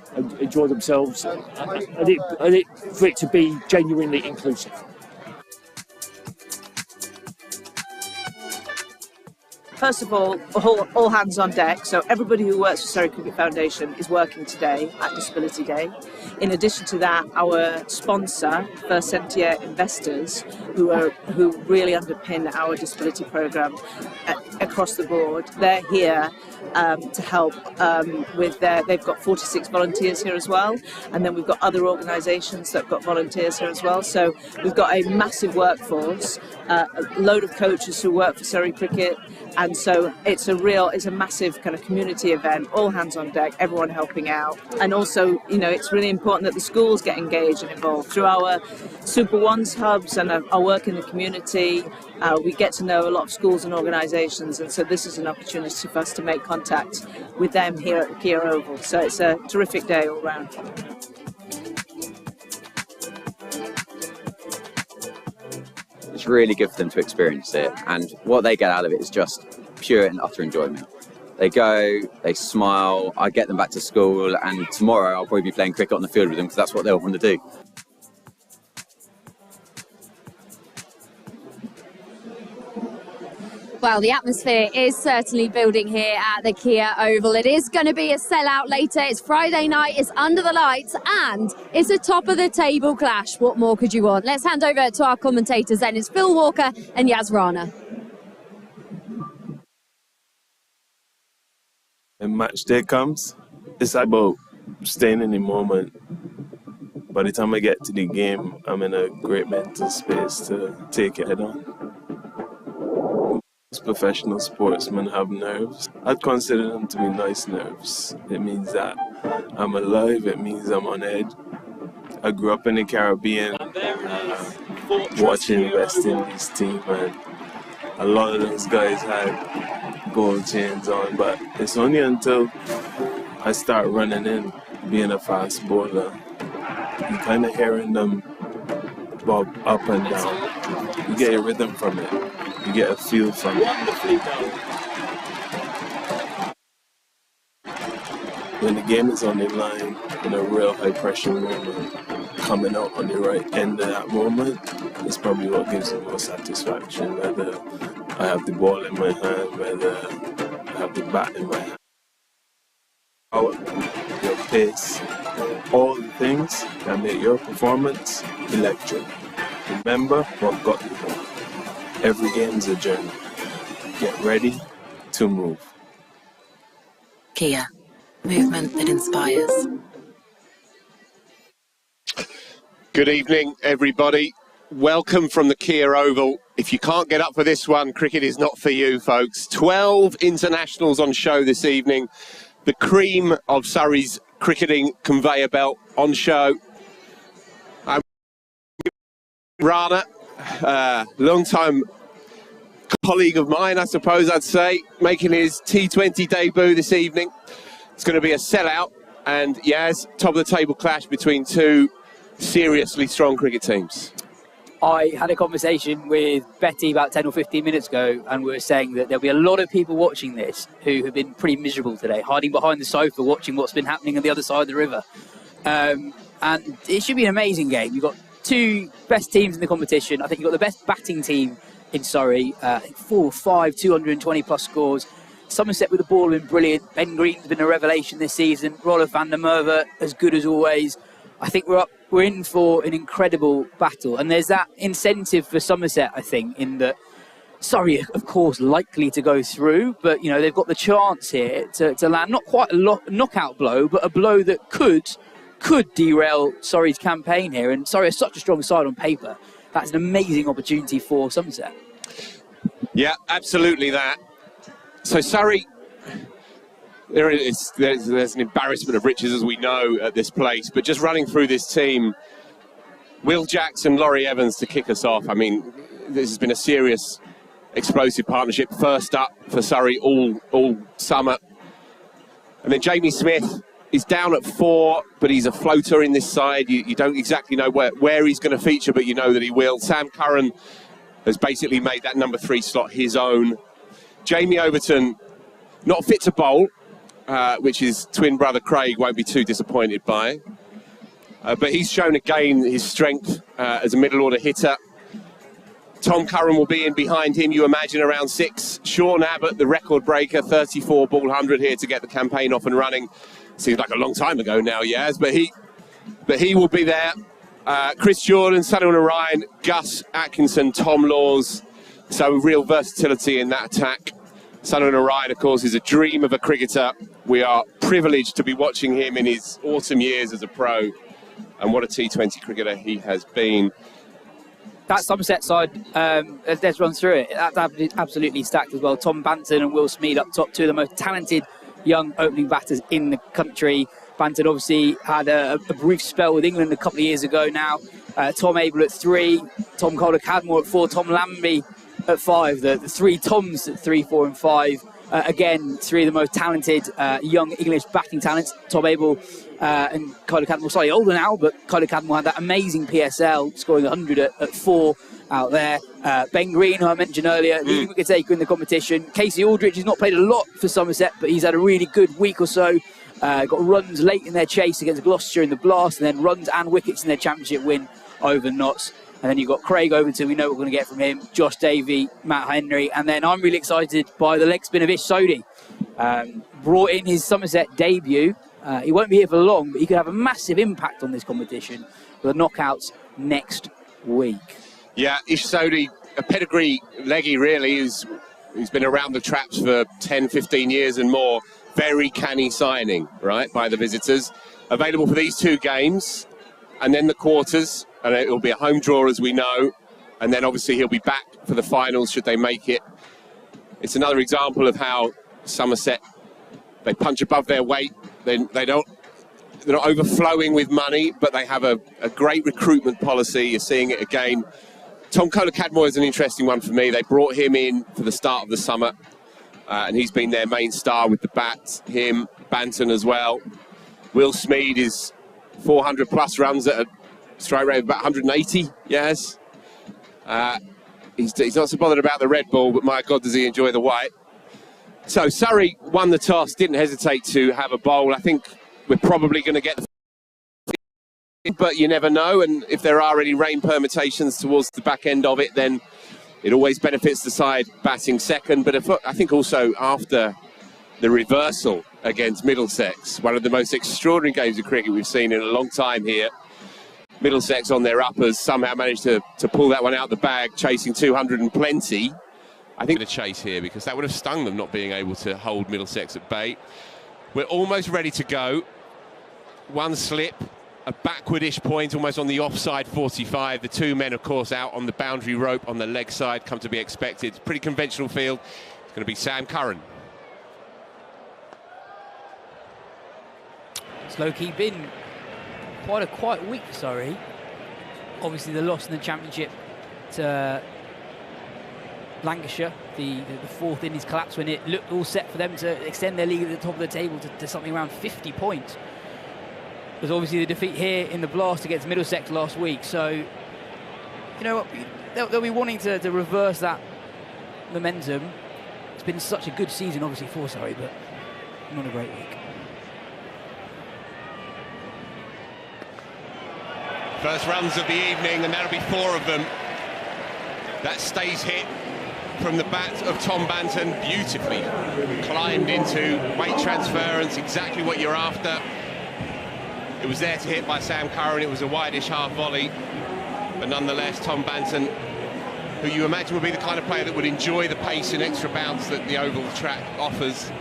themselves, and for it to be genuinely inclusive. First of all hands on deck. So everybody who works for Surrey Cricket Foundation is working today at Disability Day. In addition to that, our sponsor, First Sentier Investors, who really underpin our disability programme across the board, they're here to help with they've got 46 volunteers here as well, and then we've got other organisations that have got volunteers here as well. So we've got a massive workforce, a load of coaches who work for Surrey Cricket, And so it's a massive kind of community event, all hands on deck, everyone helping out. And also, it's really important that the schools get engaged and involved. Through our Super Ones hubs and our work in the community, we get to know a lot of schools and organisations. And so this is an opportunity for us to make contact with them here at the Kia Oval. So it's a terrific day all round. It's really good for them to experience it, and what they get out of it is just pure and utter enjoyment. They go, they smile, I get them back to school, and tomorrow I'll probably be playing cricket on the field with them because that's what they'll want to do. Well, the atmosphere is certainly building here at the Kia Oval. It is going to be a sellout later. It's Friday night, it's under the lights, and it's a top-of-the-table clash. What more could you want? Let's hand over to our commentators then. It's Phil Walker and Yas Rana. When match day comes, it's about staying in the moment. By the time I get to the game, I'm in a great mental space to take it head on. Professional sportsmen have nerves. I'd consider them to be nice nerves. It means that I'm alive, it means I'm on edge. I grew up in the Caribbean, watching West Indies team, and a lot of those guys had gold chains on, but it's only until I start running in, being a fast bowler, you kind of hearing them bob up and down. You get a rhythm from it. You get a feel from it. When the game is on the line in a real high pressure moment, coming out on the right end of that moment is probably what gives me more satisfaction. Whether I have the ball in my hand, whether I have the bat in my hand. Power, your pace, all the things that make your performance electric. Remember what got you there. Every game's a journey. Get ready to move. Kia, movement that inspires. Good evening, everybody. Welcome from the Kia Oval. If you can't get up for this one, cricket is not for you, folks. 12 internationals on show this evening. The cream of Surrey's cricketing conveyor belt on show. I'm Rana. Long-time colleague of mine, I suppose I'd say, making his T20 debut this evening. It's going to be a sellout, and Yas, top-of-the-table clash between two seriously strong cricket teams. I had a conversation with Betty about 10 or 15 minutes ago, and we were saying that there'll be a lot of people watching this who have been pretty miserable today, hiding behind the sofa, watching what's been happening on the other side of the river. And it should be an amazing game. You've got two best teams in the competition. I think you've got the best batting team in Surrey. 4 or 5, 220 plus scores. Somerset with the ball have been brilliant. Ben Green's been a revelation this season. Rolf van der Merwe as good as always. I think we're in for an incredible battle, and there's that incentive for Somerset, I think, in that Surrey, of course, likely to go through, but they've got the chance here to land not quite a knockout blow, but a blow that could derail Surrey's campaign here. And Surrey is such a strong side on paper. That's an amazing opportunity for Somerset. Yeah, absolutely that. So Surrey, there's an embarrassment of riches, as we know, at this place. But just running through this team, Will Jackson, Laurie Evans to kick us off. I mean, this has been a serious, explosive partnership. First up for Surrey all summer. And then Jamie Smith. He's down at 4, but he's a floater in this side. You don't exactly know where he's going to feature, but you know that he will. Sam Curran has basically made that number 3 slot his own. Jamie Overton, not fit to bowl, which his twin brother Craig won't be too disappointed by. But he's shown again his strength as a middle order hitter. Tom Curran will be in behind him, you imagine, around 6. Sean Abbott, the record breaker, 34 ball 100 here to get the campaign off and running. Seems like a long time ago now, Yas, but he will be there. Chris Jordan, Sunil Narine, Gus Atkinson, Tom Laws. So real versatility in that attack. Sunil Narine, of course, is a dream of a cricketer. We are privileged to be watching him in his autumn years as a pro. And what a T20 cricketer he has been. That Somerset side, let's run through it. That's absolutely stacked as well. Tom Banton and Will Smead up top, two of the most talented young opening batters in the country. Banton obviously had a brief spell with England a couple of years ago now. Tom Abel at 3, Tom Calder-Cadmore at 4, Tom Lambie at 5. The three Toms at 3, 4 and 5. Again, three of the most talented young English batting talents. Tom Abel and Calder-Cadmore, slightly older now, but Calder-Cadmore had that amazing PSL, scoring 100 at 4 out there. Ben Green, who I mentioned earlier, leading wicket taker in the competition. Casey Aldridge has not played a lot for Somerset, but he's had a really good week or so. Got runs late in their chase against Gloucester in the Blast, and then runs and wickets in their championship win over Notts. And then you've got Craig Overton, we know what we're going to get from him, Josh Davey, Matt Henry, and then I'm really excited by the leg spin of Ish Sodhi. Brought in his Somerset debut. He won't be here for long, but he could have a massive impact on this competition for the knockouts next week. Yeah, Ish Sodhi, a pedigree leggy really, who's been around the traps for 10, 15 years and more. Very canny signing, right, by the visitors. Available for these 2 games, and then the quarters, and it'll be a home draw as we know, and then obviously he'll be back for the finals should they make it. It's another example of how Somerset, they punch above their weight. They're not overflowing with money, but they have a great recruitment policy. You're seeing it again. Tom Calder-Cadmore is an interesting one for me. They brought him in for the start of the summer, and he's been their main star with the bat. Him, Banton as well. Will Smead is 400 plus runs at a strike rate of about 180, yes. He's not so bothered about the red ball, but my God, does he enjoy the white. So Surrey won the toss, didn't hesitate to have a bowl. I think we're probably going to get the... But you never know, and if there are any rain permutations towards the back end of it, then it always benefits the side batting second. But I think also after the reversal against Middlesex, one of the most extraordinary games of cricket we've seen in a long time here, Middlesex on their uppers somehow managed to pull that one out the bag, chasing 200 and plenty. I think a chase here because that would have stung them not being able to hold Middlesex at bay. We're almost ready to go. One slip, a backward-ish point, almost on the offside 45. The 2 men, of course, out on the boundary rope on the leg side, come to be expected. Pretty conventional field. It's going to be Sam Curran. Slow keep in. Quite a quiet week for Surrey. Obviously the loss in the championship to Lancashire, the 4th innings collapse when it looked all set for them to extend their lead at the top of the table to something around 50 points. There's obviously the defeat here in the Blast against Middlesex last week, so you know what, they'll be wanting to reverse that momentum. It's been such a good season obviously for Surrey, but not a great week. First runs of the evening, and that'll be 4 of them. That stays hit from the bat of Tom Banton, beautifully climbed into weight transference, exactly what you're after. It was there to hit by Sam Curran. It was a wide-ish half volley, but nonetheless, Tom Banton, who you imagine would be the kind of player that would enjoy the pace and extra bounce that the oval track offers.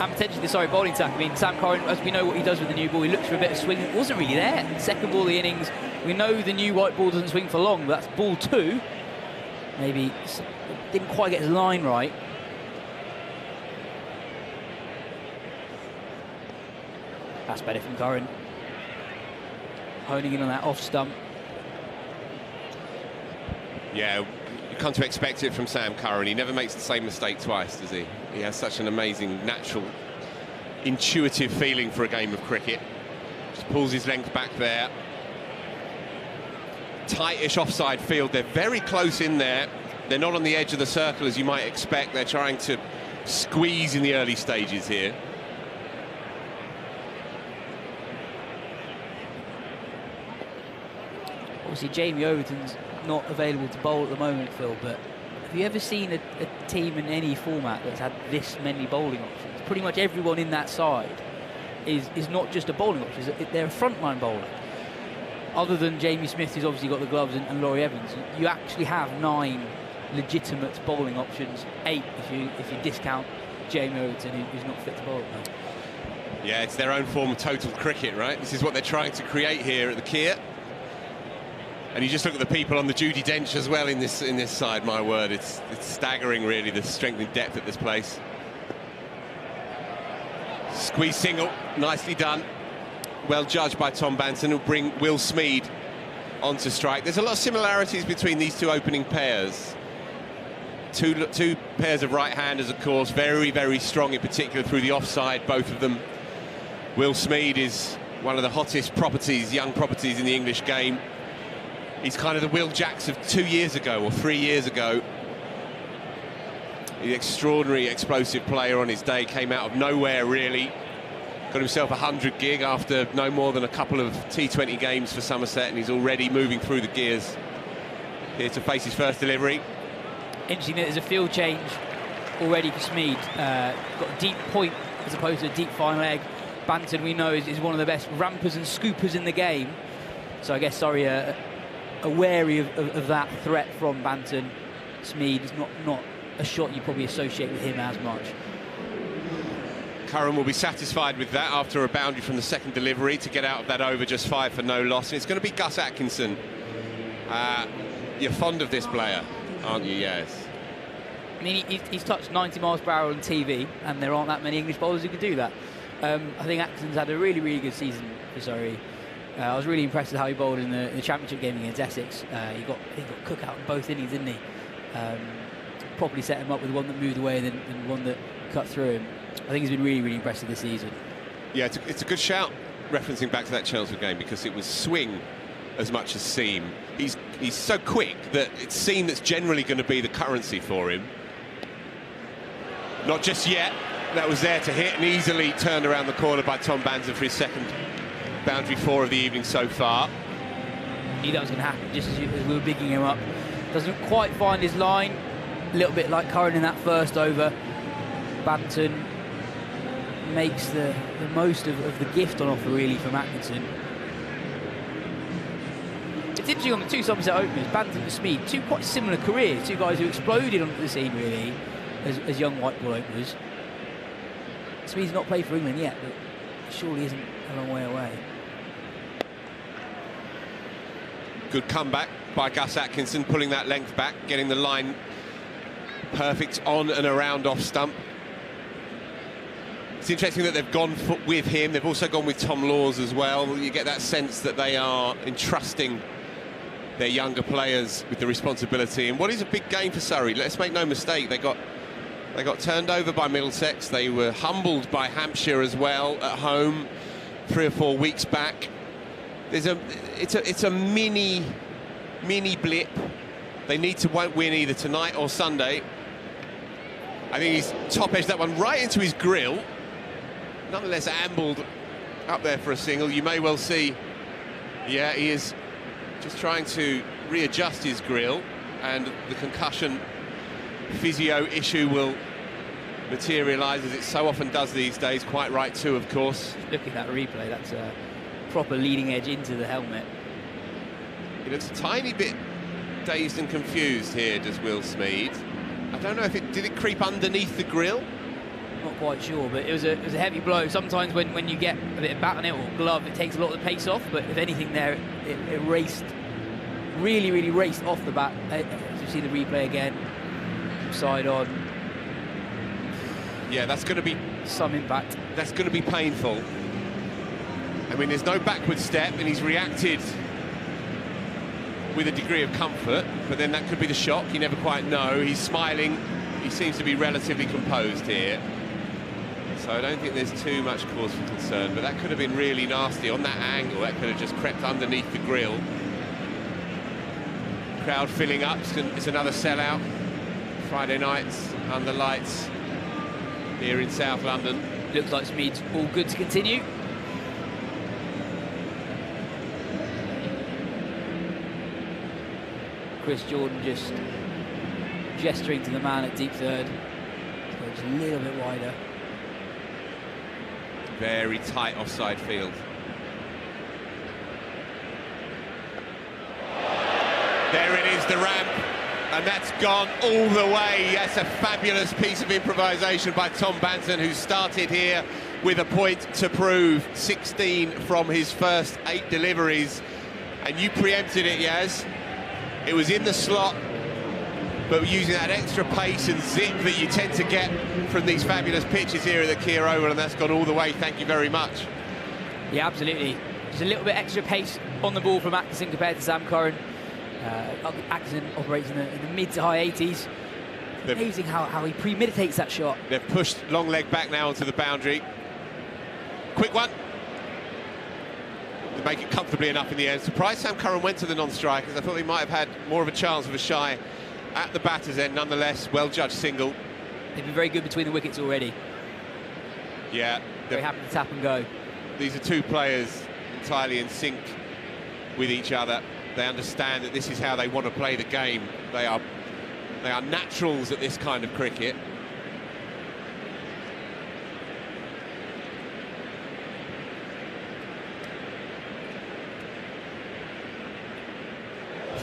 And potentially the bowling attack. I mean, Sam Curran, as we know what he does with the new ball, he looks for a bit of swing. It wasn't really there. Second ball of the innings. We know the new white ball doesn't swing for long, but that's ball 2. Maybe didn't quite get his line right. That's better from Curran. Honing in on that off stump. Yeah, you come to expect it from Sam Curran. He never makes the same mistake twice, does he? He has such an amazing, natural, intuitive feeling for a game of cricket. Just pulls his length back there. Tightish offside field. They're very close in there. They're not on the edge of the circle as you might expect. They're trying to squeeze in the early stages here. Obviously, Jamie Overton's not available to bowl at the moment, Phil, but have you ever seen a team in any format that's had this many bowling options? Pretty much everyone in that side is not just a bowling option, they're a frontline bowler. Other than Jamie Smith, who's obviously got the gloves, and Laurie Evans, you actually have 9 legitimate bowling options, 8 if you discount Jamie Overton, who's not fit to bowl at the moment. Yeah, it's their own form of total cricket, right? This is what they're trying to create here at the Kia. And you just look at the people on the Judy Dench as well in this side. My word, it's staggering, really, the strength and depth at this place. Squeeze single, nicely done. Well judged by Tom Banton, who'll bring Will Smeed onto strike. There's a lot of similarities between these two opening pairs. Two pairs of right-handers, of course, very, very strong, in particular through the offside, both of them. Will Smeed is one of the hottest properties, young properties in the English game. He's kind of the Will Jacks of 2 years ago or 3 years ago. The extraordinary explosive player on his day, came out of nowhere, really. Got himself 100 gig after no more than a couple of T20 games for Somerset, and he's already moving through the gears. Here to face his first delivery. Interesting that there's a field change already for Smeed. Got a deep point as opposed to a deep fine leg. Banton, we know, is one of the best rampers and scoopers in the game. So I guess, sorry, are wary of that threat from Banton. Smeed is not a shot you probably associate with him as much. Curran will be satisfied with that after a boundary from the second delivery to get out of that over, just 5 for no loss. And it's going to be Gus Atkinson. You're fond of this player, aren't you? Yes. I mean, he's touched 90 miles per hour on TV, and there aren't that many English bowlers who can do that. I think Atkinson's had a really, really good season for Surrey. I was really impressed with how he bowled in the championship game against Essex. He got cook out in both innings, didn't he? Properly set him up with one that moved away and then one that cut through him. I think he's been really, really impressive this season. Yeah, it's a good shout, referencing back to that Chelmsford game, because it was swing as much as seam. He's so quick that it's seam that's generally going to be the currency for him. Not just yet. That was there to hit and easily turned around the corner by Tom Banton for his second boundary 4 of the evening so far. Knew that was going to happen just as we were bigging him up. Doesn't quite find his line. A little bit like Curran in that first over. Banton makes the most of the gift on offer, really, from Atkinson. It's interesting on the two Somerset openers, Banton and Smeed, two quite similar careers, two guys who exploded onto the scene, really, as young white ball openers. Smeed's not played for England yet, but surely isn't a long way away. Good comeback by Gus Atkinson, pulling that length back, getting the line perfect on and around off stump. It's interesting that they've gone with him. They've also gone with Tom Laws as well. You get that sense that they are entrusting their younger players with the responsibility. And what is a big game for Surrey? Let's make no mistake, they got turned over by Middlesex. They were humbled by Hampshire as well at home 3 or 4 weeks back. It's a mini blip. They need to win either tonight or Sunday. I think he's top-edged that one right into his grill. Nonetheless, ambled up there for a single. You may well see, yeah, he is just trying to readjust his grill, and the concussion physio issue will materialise, as it so often does these days. Quite right too, of course. Look at that replay. That's a proper leading edge into the helmet. He looks a tiny bit dazed and confused here, does Will Smeed. I don't know if did it creep underneath the grill? Not quite sure, but it was a heavy blow. Sometimes when you get a bit of bat on it or glove, it takes a lot of the pace off, but if anything there, it raced, really raced off the bat. As you see the replay again, side on. Yeah, that's going to be some impact. That's going to be painful. I mean, there's no backward step, and he's reacted with a degree of comfort, but then that could be the shock. You never quite know. He's smiling. He seems to be relatively composed here. So I don't think there's too much cause for concern, but that could have been really nasty on that angle. That could have just crept underneath the grill. Crowd filling up. It's another sellout. Friday nights under lights here in South London. Looks like Smeed's all good to continue. Chris Jordan just gesturing to the man at deep third. So just a little bit wider. Very tight offside field. There it is, the ramp, and that's gone all the way. That's a fabulous piece of improvisation by Tom Banton, who started here with a point to prove. 16 from his first 8 deliveries. And you preempted it, Yas. It was in the slot, but using that extra pace and zip that you tend to get from these fabulous pitches here at the Kia Oval, and that's gone all the way. Thank you very much. Yeah, absolutely. Just a little bit extra pace on the ball from Atkinson compared to Sam Curran. Atkinson operates in the mid to high 80s. Amazing how he premeditates that shot. They've pushed long leg back now onto the boundary. Quick one. To make it comfortably enough in the end. Surprised Sam Curran went to the non-strikers. I thought he might have had more of a chance of a shy at the batter's end. Nonetheless, well-judged single. They've been very good between the wickets already. Yeah. Very happy to tap and go. These are two players entirely in sync with each other. They understand that this is how they want to play the game. They are naturals at this kind of cricket.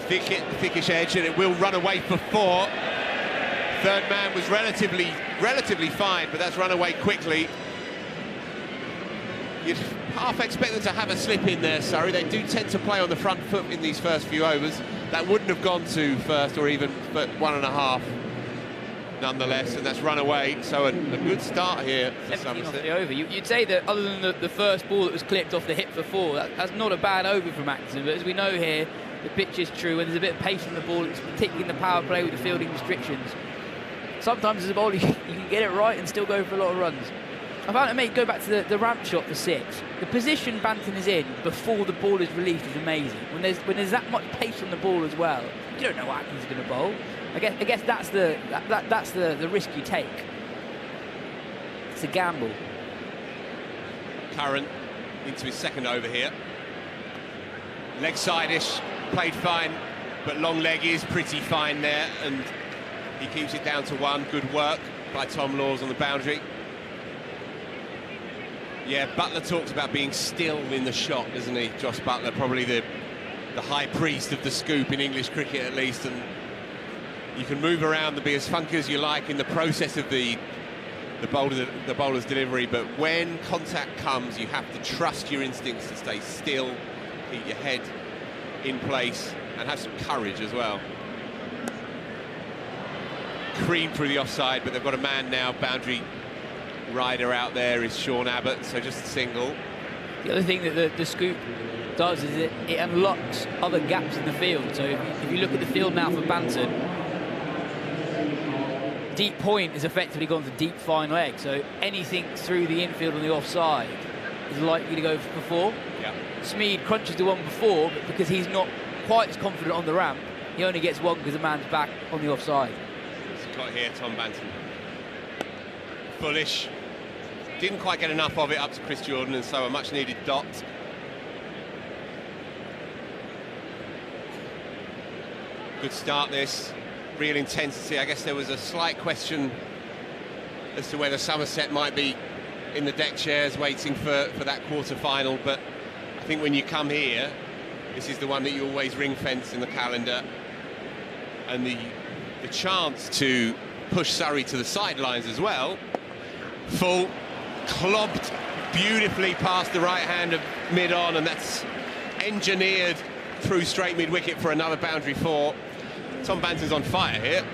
Thickish edge, and it will run away for 4. Third man was relatively fine, but that's run away quickly. You'd half expect them to have a slip in there, Surrey. They do tend to play on the front foot in these first few overs. That wouldn't have gone to first or even but 1.5 nonetheless, and that's run away. So a good start here for Somerset. Off the over. You'd say that other than the first ball that was clipped off the hip for 4, that's not a bad over from Atkinson, but as we know here, the pitch is true, and there's a bit of pace on the ball, it's particularly in the power play with the fielding restrictions. Sometimes as a bowler, you can get it right and still go for a lot of runs. I found it, mate, go back to the ramp shot for 6. The position Banton is in before the ball is released is amazing. When there's that much pace on the ball as well, you don't know what Atkins is going to bowl. I guess that's the risk you take. It's a gamble. Curran into his second over here. Leg side-ish, played fine, but long leg is pretty fine there, and he keeps it down to 1. Good work by Tom Laws on the boundary. Yeah, Butler talks about being still in the shot, doesn't he? Josh Butler, probably the high priest of the scoop in English cricket at least, and you can move around and be as funky as you like in the process of the bowler's delivery, but when contact comes, you have to trust your instincts to stay still, keep your head in place, and have some courage as well. Cream through the offside, but they've got a man now, boundary rider out there is Sean Abbott, so just a single. The other thing that the scoop does is it unlocks other gaps in the field. So if you look at the field now for Banton, deep point is effectively gone to deep fine leg, so anything through the infield on the offside is likely to go for 4. Yeah. Smead crunches the one before, but because he's not quite as confident on the ramp, he only gets 1 because the man's back on the offside. It's got here, Tom Banton. Bullish. Didn't quite get enough of it up to Chris Jordan, and so a much needed dot. Good start this. Real intensity. I guess there was a slight question as to whether Somerset might be in the deck chairs waiting for that quarter-final, but I think when you come here, this is the one that you always ring-fence in the calendar, and the chance to push Surrey to the sidelines as well. Full, clobbed beautifully past the right hand of mid-on, and that's engineered through straight mid-wicket for another boundary 4. Tom Banton's on fire here.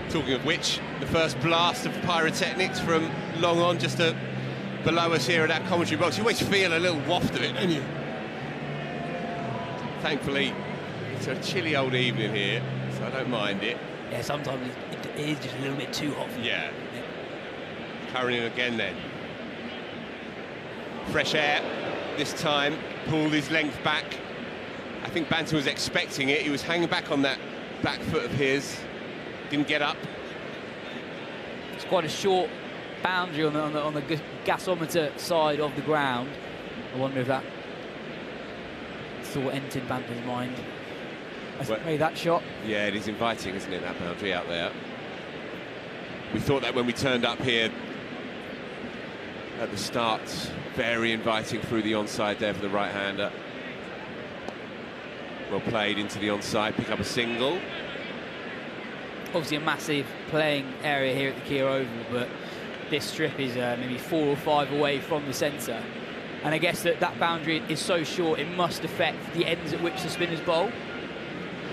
Talking of which, the first blast of pyrotechnics from long on, just below us here at our commentary box. You always feel a little waft of it, don't you? Thankfully, it's a chilly old evening here, so I don't mind it. Yeah, sometimes it is just a little bit too hot. Yeah. Curran again then. Fresh air this time, pulled his length back. I think Banton was expecting it. He was hanging back on that back foot of his. Didn't get up. It's quite a short boundary on the gasometer side of the ground. I wonder if that thought entered Banton's mind as he made that shot. Yeah, it is inviting, isn't it, that boundary out there? We thought that when we turned up here at the start. Very inviting through the onside there for the right-hander. Well played into the onside, pick up a single. Obviously a massive playing area here at the Kia Oval, but this strip is maybe 4 or 5 away from the centre. And I guess that boundary is so short, it must affect the ends at which the spinners bowl.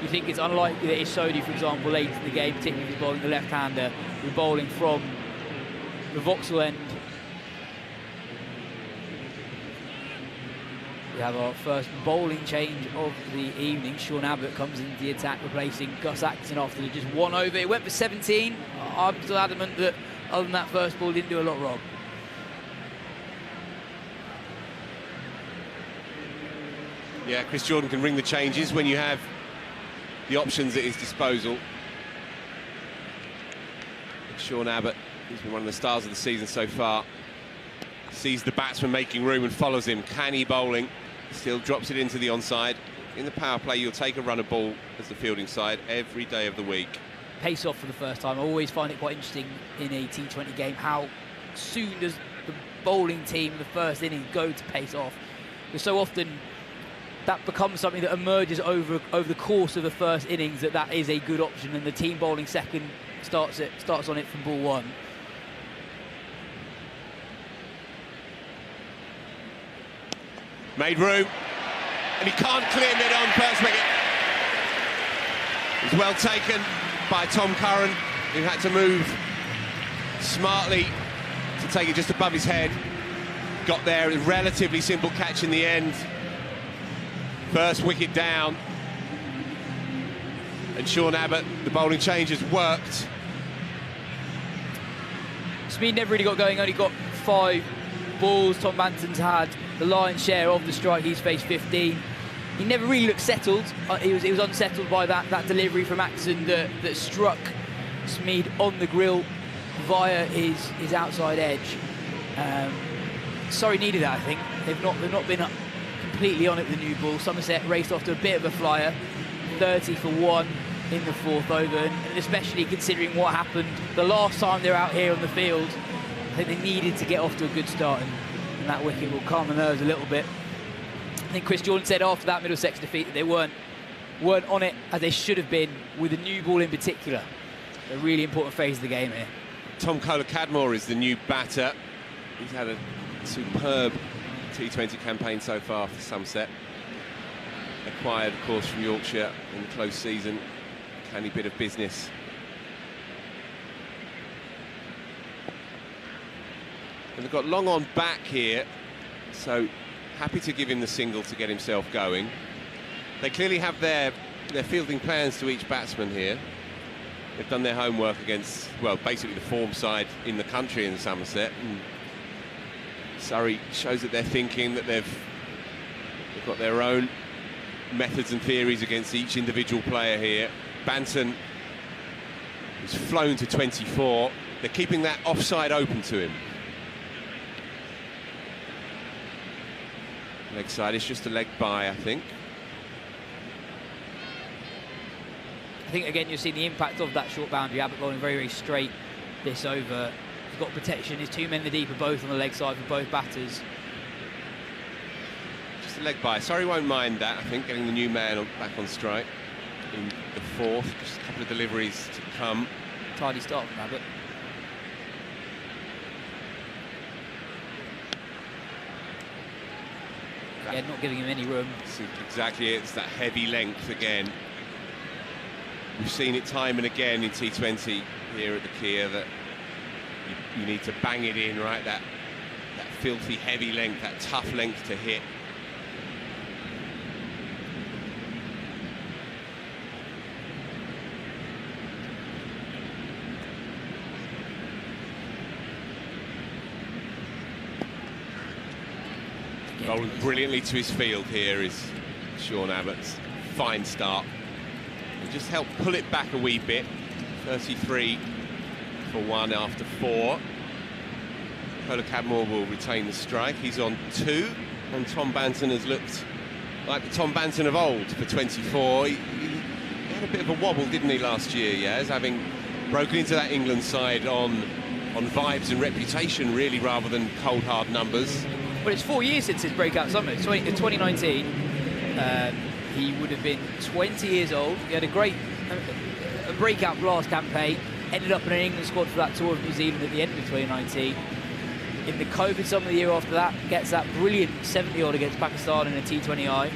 You think it's unlikely that Isodi, for example, late in the game, particularly if he's bowling the left-hander, we're bowling from the Vauxhall end. We have our first bowling change of the evening. Sean Abbott comes into the attack, replacing Gus Atkinson after just one over. It went for 17. I'm still adamant that other than that first ball, didn't do a lot wrong. Yeah, Chris Jordan can ring the changes when you have the options at his disposal. Sean Abbott, who's been one of the stars of the season so far, sees the batsman making room and follows him. Canny bowling, still drops it into the onside. In the power play, you'll take a runner ball as the fielding side every day of the week. Pace off for the first time. I always find it quite interesting in a T20 game how soon does the bowling team, the first inning, go to pace off. Because so often that becomes something that emerges over the course of the first innings, that is a good option, and the team bowling second starts on it from ball one. Made room, and he can't clear mid-on first wicket. It's well taken by Tom Curran, who had to move smartly to take it just above his head. Got there, a relatively simple catch in the end. First wicket down. And Sean Abbott, the bowling change has worked. Smead never really got going, only got 5 balls. Tom Banton's had the lion's share of the strike. He's faced 15. He never really looked settled. He was unsettled by that delivery from Atkinson that struck Smead on the grill via his outside edge. Surrey needed that, I think. They've not been completely on it with the new ball. Somerset raced off to a bit of a flyer, 30 for 1 in the 4th over, and especially considering what happened the last time they were out here on the field, I think they needed to get off to a good start, and that wicket will calm the nerves a little bit. I think Chris Jordan said after that Middlesex defeat that they weren't on it as they should have been, with the new ball in particular. A really important phase of the game here. Tom Kohler-Cadmore is the new batter. He's had a superb T20 campaign so far for Somerset. Acquired, of course, from Yorkshire in the close season. Canny bit of business. And they've got Long on back here, so happy to give him the single to get himself going. They clearly have their fielding plans to each batsman here. They've done their homework against, well, basically the form side in the country in Somerset. And Surrey shows that they're thinking that they've got their own methods and theories against each individual player here. Banton is flown to 24. They're keeping that offside open to him. Leg side, it's just a leg by, I think. I think, again, you're seeing the impact of that short boundary. Abbott bowling very, very straight this over. He's got protection. His 2 men in the deep are both on the leg side for both batters. Just a leg by. Surrey won't mind that, I think, getting the new man back on strike in the 4th. Just a couple of deliveries to come. Tidy start from Abbott. Yeah, not giving him any room. Exactly, it's that heavy length again. We've seen it time and again in T20 here at the Kia that you need to bang it in, right? That filthy heavy length, that tough length to hit. Bowling brilliantly to his field here is Sean Abbott's fine start. He just helped pull it back a wee bit. 33 for 1 after 4. Kohler-Cadmore will retain the strike. He's on 2, and Tom Banton has looked like the Tom Banton of old for 24. He had a bit of a wobble, didn't he, last year, Yas, having broken into that England side on vibes and reputation, really, rather than cold, hard numbers. Well, it's 4 years since his breakout summer. In 2019, he would have been 20 years old. He had a breakout blast campaign, ended up in an England squad for that tour of New Zealand at the end of 2019. in the COVID summer the year after that, gets that brilliant 70-odd against Pakistan in a T20I.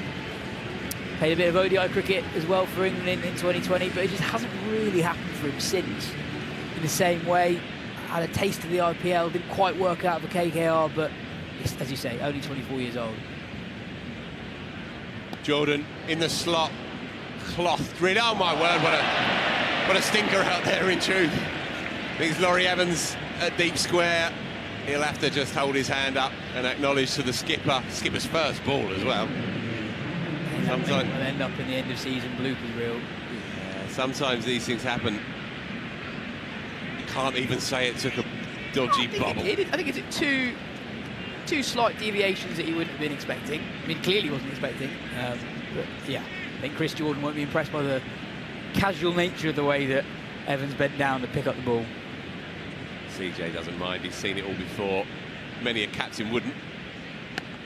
Played a bit of ODI cricket as well for England in 2020, but it just hasn't really happened for him since. In the same way, had a taste of the IPL, didn't quite work out for KKR, but as you say, only 24 years old. Jordan in the slot, clothed really. Oh my word, what a stinker out there in truth. I think it's Laurie Evans at deep square. He'll have to just hold his hand up and acknowledge to the skipper's first ball as well. Sometimes will end up in the end of season bloopers reel. Yeah, sometimes these things happen. You can't even say it took a dodgy bobble. I think it's two slight deviations that he wouldn't have been expecting. I mean, clearly wasn't expecting. But yeah, I think Chris Jordan won't be impressed by the casual nature of the way that Evans bent down to pick up the ball. CJ doesn't mind, he's seen it all before. Many a captain wouldn't.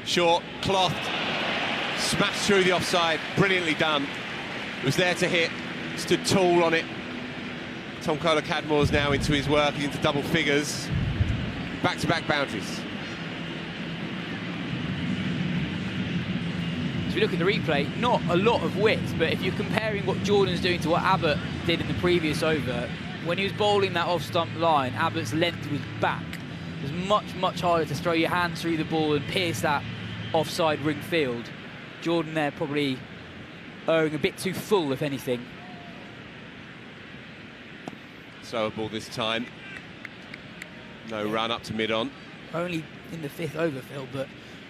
Short, clothed, smashed through the offside, brilliantly done. Was there to hit, stood tall on it. Tom Kohler-Cadmore's now into his work, he's into double figures. Back-to-back boundaries. As we look at the replay, not a lot of width, but if you're comparing what Jordan's doing to what Abbott did in the previous over, when he was bowling that off-stump line, Abbott's length was back. It was much, much harder to throw your hands through the ball and pierce that offside ring field. Jordan there probably erring a bit too full, if anything. Slower ball this time. No run up to mid-on. Only in the 5th over, Phil, but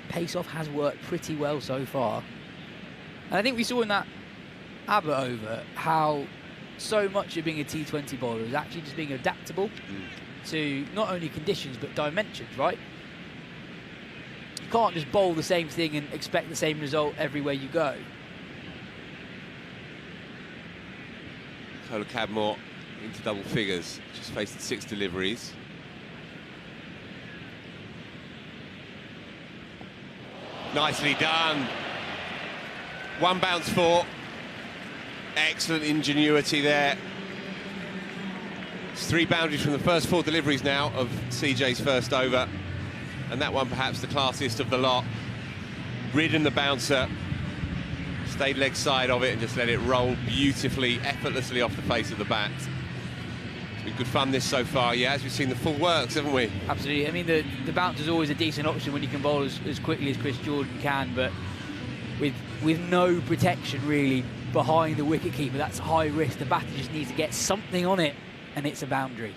pace-off has worked pretty well so far. And I think we saw in that Abbott over how so much of being a T20 bowler is actually just being adaptable to not only conditions but dimensions, right? You can't just bowl the same thing and expect the same result everywhere you go. Kohler-Cadmore into double figures, just faced 6 deliveries. Nicely done. 1 bounce 4. Excellent ingenuity there. It's 3 boundaries from the first 4 deliveries now of CJ's first over. And that one perhaps the classiest of the lot. Ridden the bouncer, stayed leg side of it and just let it roll beautifully, effortlessly off the face of the bat. It's been good fun this so far, yeah, as we've seen the full works, haven't we? Absolutely. I mean, the bounce is always a decent option when you can bowl as quickly as Chris Jordan can, but with no protection really behind the wicketkeeper, that's high risk. The batter just needs to get something on it, and it's a boundary.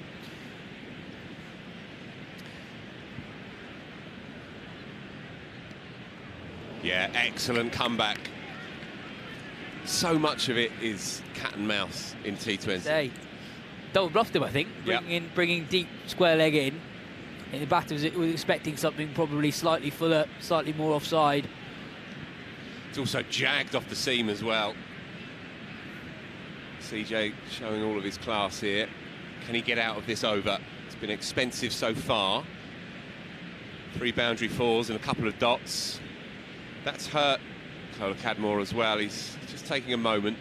Yeah, excellent comeback. So much of it is cat and mouse in T20. They double bluffed him, I think, bringing deep square leg in. And the batter was expecting something probably slightly fuller, slightly more offside. It's also jagged off the seam as well. CJ showing all of his class here. Can he get out of this over? It's been expensive so far. 3 boundary 4s and a couple of dots. That's hurt Kohler-Cadmore as well. He's just taking a moment.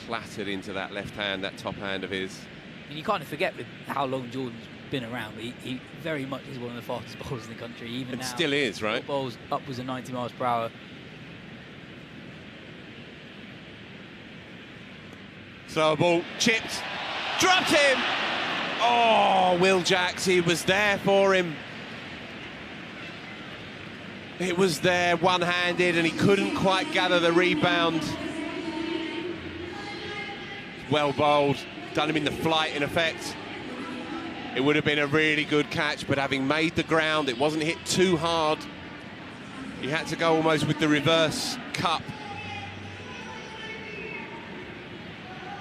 Clattered into that left hand, that top hand of his. And you kind of forget with how long Jordan's been around, but he very much is one of the fastest bowlers in the country, even and now. Still is, right? Bowls upwards of 90 miles per hour. Slower ball, chipped, dropped him! Oh, Will Jacks, he was there for him. It was there, one-handed, and he couldn't quite gather the rebound. Well bowled, done him in the flight, in effect. It would have been a really good catch, but having made the ground, it wasn't hit too hard. He had to go almost with the reverse cup.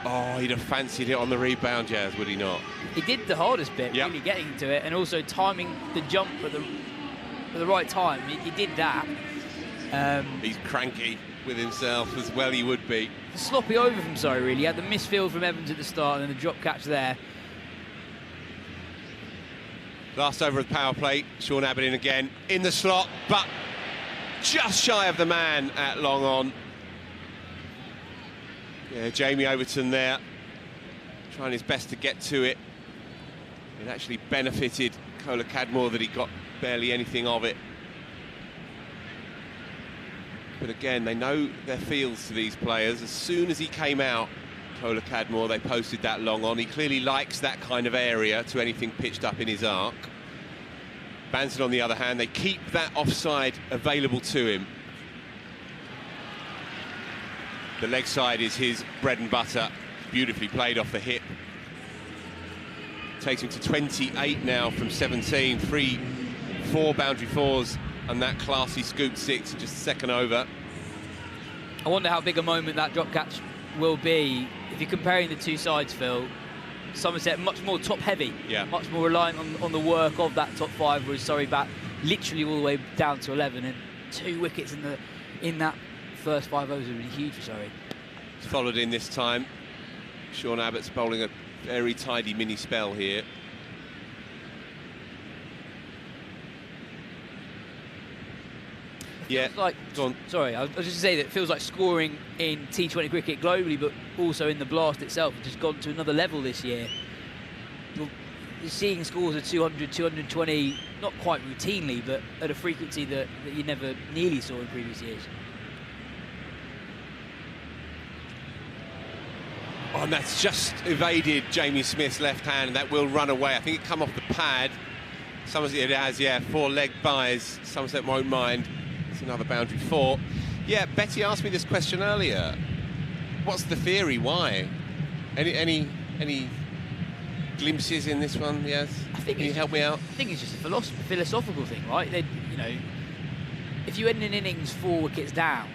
Oh, he'd have fancied it on the rebound, Jazz, would he not? He did the hardest bit, really getting to it, and also timing the jump at the right time. He did that. He's cranky with himself, as well he would be. Sloppy over from Surrey, really. He had the misfield from Evans at the start and then the drop catch there. Last over of the power play, Sean Abbott in again, in the slot, but just shy of the man at long on. Yeah, Jamie Overton there, trying his best to get to it. It actually benefited Kola Cadmore that he got barely anything of it. But again, they know their fields to these players. As soon as he came out, Kola Cadmore, they posted that long on. He clearly likes that kind of area to anything pitched up in his arc. Banton, on the other hand, they keep that offside available to him. The leg side is his bread and butter. Beautifully played off the hip. Takes him to 28 now from 17. 4 boundary fours and that classy scoop 6 just a second over. I wonder how big a moment that drop catch will be. If you're comparing the two sides, Phil, Somerset much more top heavy, much more reliant on the work of that top 5, whereas Surrey bat literally all the way down to 11, and 2 wickets in that first 5 overs would be huge for Surrey. It's followed in this time. Sean Abbott's bowling a very tidy mini spell here. Yeah, like, sorry, I was just going to say that it feels like scoring in T20 cricket globally, but also in the Blast itself, has just gone to another level this year. You're seeing scores of 200, 220, not quite routinely, but at a frequency that you never nearly saw in previous years. Oh, and that's just evaded Jamie Smith's left hand, and that will run away. I think it come off the pad. Somerset has, 4 leg buys. Somerset won't mind. It's another boundary 4. Yeah, Betty asked me this question earlier. What's the theory? Why? Any glimpses in this one? Yes. Can you help me out? I think it's just a philosophical thing, right? If you end an innings 4 wickets down,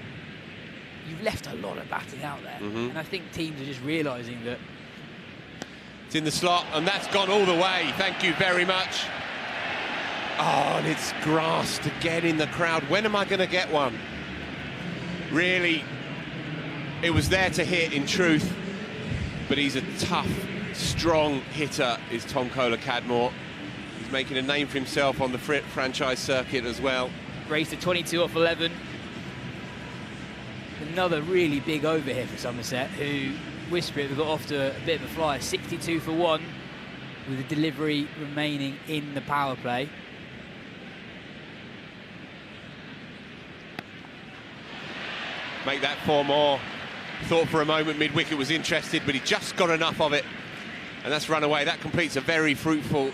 you've left a lot of batting out there, and I think teams are just realising that. It's in the slot, and that's gone all the way. Thank you very much. Oh, and it's grasped again in the crowd. When am I going to get one? Really, it was there to hit in truth, but he's a tough, strong hitter, is Tom Kola Cadmore. He's making a name for himself on the franchise circuit as well. Raced to 22 off 11. Another really big over here for Somerset, who, whisper it, we got off to a bit of a flyer. 62 for 1, with a delivery remaining in the power play. Make that 4 more. Thought for a moment mid-wicket was interested, but he just got enough of it, and that's run away. That completes a very fruitful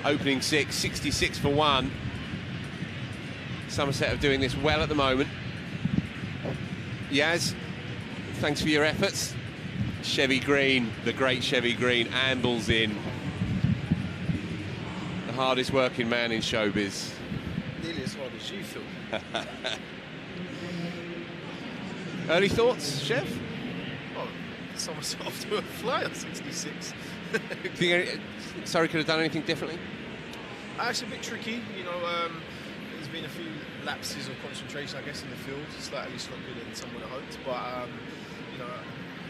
opening 6, 66 for 1. Somerset are doing this well at the moment. Yas, thanks for your efforts. Chevy Green, the great Chevy Green, ambles in. The hardest working man in showbiz. Nearly as hard as you, Phil. Early thoughts, Chev? Oh, Somerset off to a flyer, 66. Think Surrey could have done anything differently? It's a bit tricky, there's been a few lapses of concentration, I guess, in the field, slightly sloppier than some would have hoped, but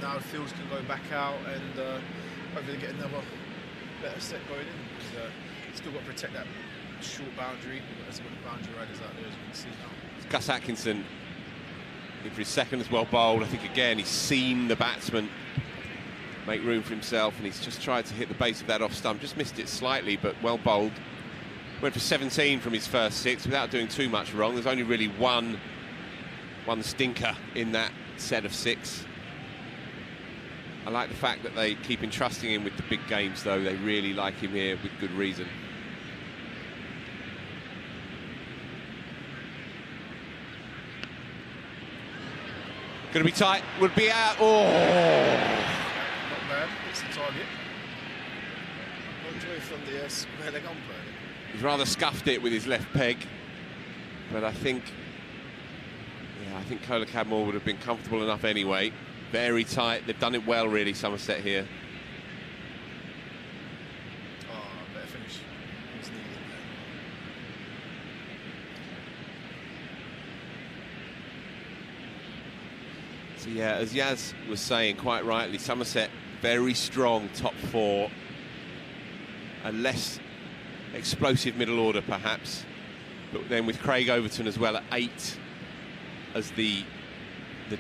now the fields can go back out and hopefully get another better set going in. Still got to protect that short boundary. There's got the boundary riders out there, as you can see now. Gus Atkinson in for his second as well bowled. I think again he's seen the batsman make room for himself, and he's just tried to hit the base of that off stump. Just missed it slightly, but well bowled. Went for 17 from his first 6 without doing too much wrong. There's only really one stinker in that set of 6. I like the fact that they keep entrusting him with the big games, though. They really like him here with good reason. Going to be tight, would be out. Oh! Not bad, it's the target. No joy from the square leg umpire. He's rather scuffed it with his left peg, but I think Kola Cadmore would have been comfortable enough anyway. Very tight, they've done it well really, Somerset here. Oh, better finish. It was needed. So yeah, as Yas was saying quite rightly, Somerset very strong top 4, a less explosive middle order perhaps, but then with Craig Overton as well at 8 as the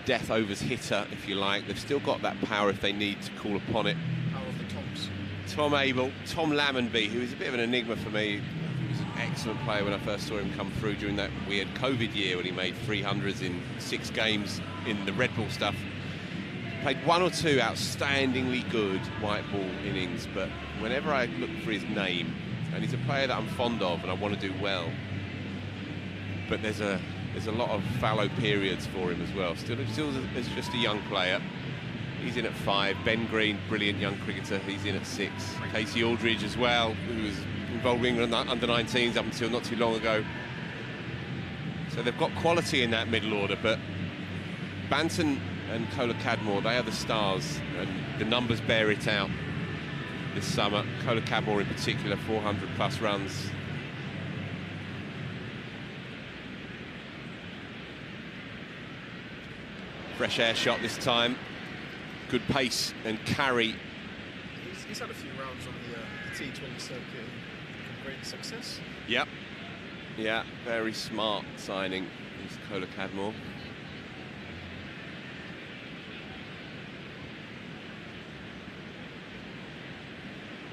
death overs hitter, if you like. They've still got that power if they need to call upon it. Power of the tops. Tom Abel, Tom Lammonby, who is a bit of an enigma for me. He was an excellent player when I first saw him come through during that weird COVID year when he made 300s in 6 games in the red ball stuff. Played 1 or 2 outstandingly good white ball innings, but whenever I look for his name, and he's a player that I'm fond of and I want to do well, but there's a lot of fallow periods for him as well. Still as just a young player. He's in at 5. Ben Green, brilliant young cricketer, he's in at 6. Casey Aldridge as well, who was involved with England under-19s up until not too long ago. So they've got quality in that middle order, but Banton and Kola Cadmore, they are the stars, and the numbers bear it out this summer. Kola Cadmore in particular, 400 plus runs. Fresh air shot this time. Good pace and carry. He's had a few rounds on the T20 circuit and great success. Yep. Yeah, very smart signing, is Kola Cadmore.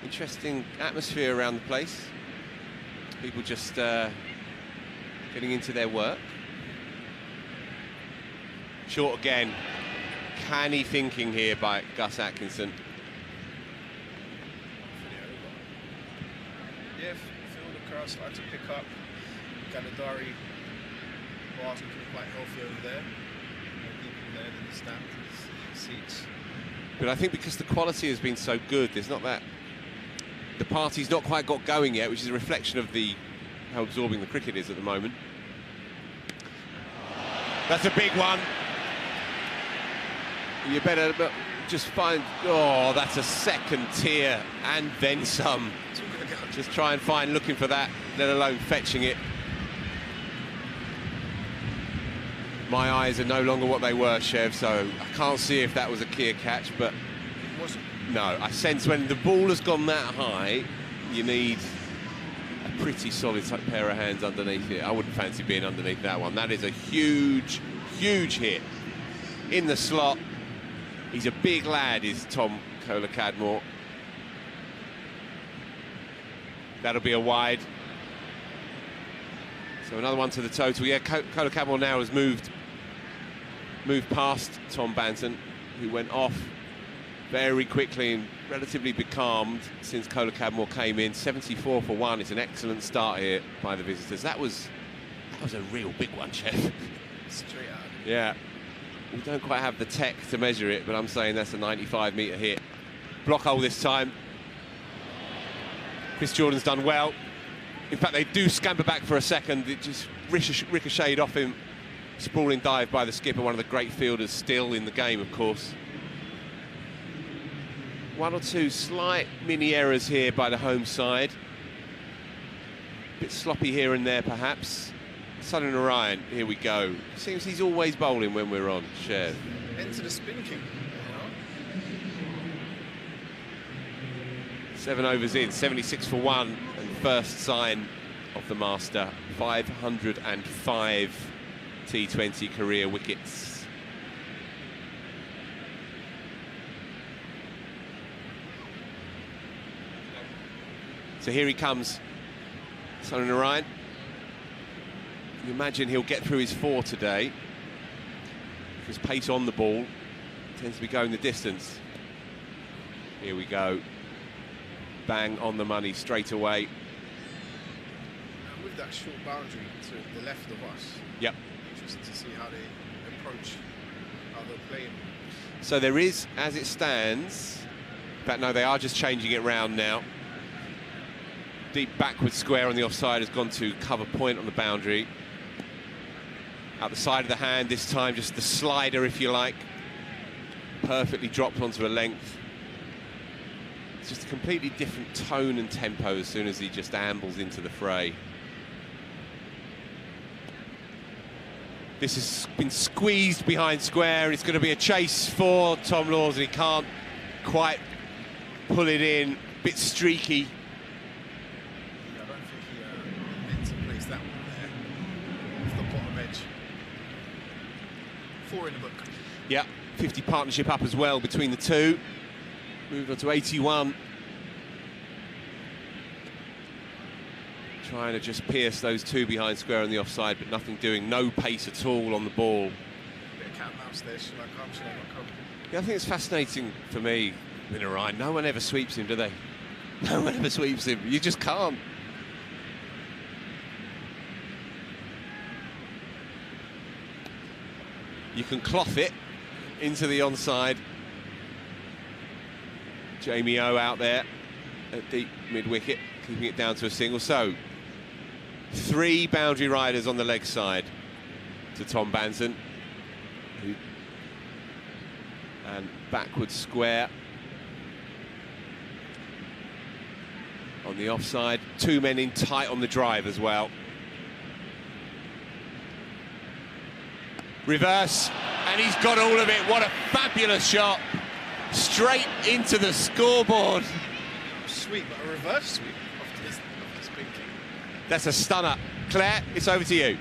Interesting atmosphere around the place. People just getting into their work. Short again. Canny thinking here by Gus Atkinson. Yeah, feel the crowd starting to pick up. Galadari, Barnes looking quite healthy over there. More people there than the stand, seats. But I think because the quality has been so good, there's not that. The party's not quite got going yet, which is a reflection of how absorbing the cricket is at the moment. That's a big one. You better just find... Oh, that's a second tier and then some. Just try and find looking for that, let alone fetching it. My eyes are no longer what they were, Chev, so I can't see if that was a clear catch, but... It wasn't. No, I sense when the ball has gone that high, you need a pretty solid pair of hands underneath it. I wouldn't fancy being underneath that one. That is a huge, huge hit. In the slot. He's a big lad, is Tom Kola Cadmore. That'll be a wide. So another one to the total. Yeah, Kola Cadmore now has moved past Tom Banton, who went off very quickly and relatively becalmed since Kola Cadmore came in. 74 for 1. It's an excellent start here by the visitors. That was a real big one, Chef. Straight out. Yeah. We don't quite have the tech to measure it, but I'm saying that's a 95-metre hit. Block hole this time. Chris Jordan's done well. In fact, they do scamper back for a second. It just ricocheted off him. Sprawling dive by the skipper, one of the great fielders still in the game, of course. 1 or 2 slight mini errors here by the home side. Bit sloppy here and there, perhaps. Sunil Narine, here we go. Seems he's always bowling when we're on, Chev. Enter the spin king. 7 overs in, 76 for 1, and first sign of the master. 505 T20 career wickets. So here he comes, Sunil Narine. You imagine he'll get through his 4 today, because pace on the ball tends to be going the distance. Here we go. Bang on the money straight away. And with that short boundary to the left of us. Yep. Interesting to see how they approach, how they're playing. So there is, as it stands, but no, they are just changing it round now. Deep backward square on the offside has gone to cover point on the boundary. Out the side of the hand this time, just the slider, if you like. Perfectly dropped onto a length. It's just a completely different tone and tempo as soon as he just ambles into the fray. This has been squeezed behind square. It's going to be a chase for Tom Laws, and he can't quite pull it in. Bit streaky. Yeah, I don't think he meant to place that one there. Off the bottom edge. 4 in the book. Yeah, 50 partnership up as well between the two. Moved on to 81 trying to just pierce those two behind square on the offside, but nothing doing. No pace at all on the ball. Cat mouse there. Should I come? Should I not come? Yeah, I think it's fascinating for me, Narine. No one ever sweeps him, do they? No one ever sweeps him. You just can't. You can cloth it into the onside. Jamie O out there at deep mid-wicket, keeping it down to a single. So, 3 boundary riders on the leg side to Tom Banton. And backward square on the offside. 2 men in tight on the drive as well. Reverse, and he's got all of it. What a fabulous shot. Straight into the scoreboard. Sweep, but a reverse sweep off this pinking. That's a stunner. Claire, it's over to you.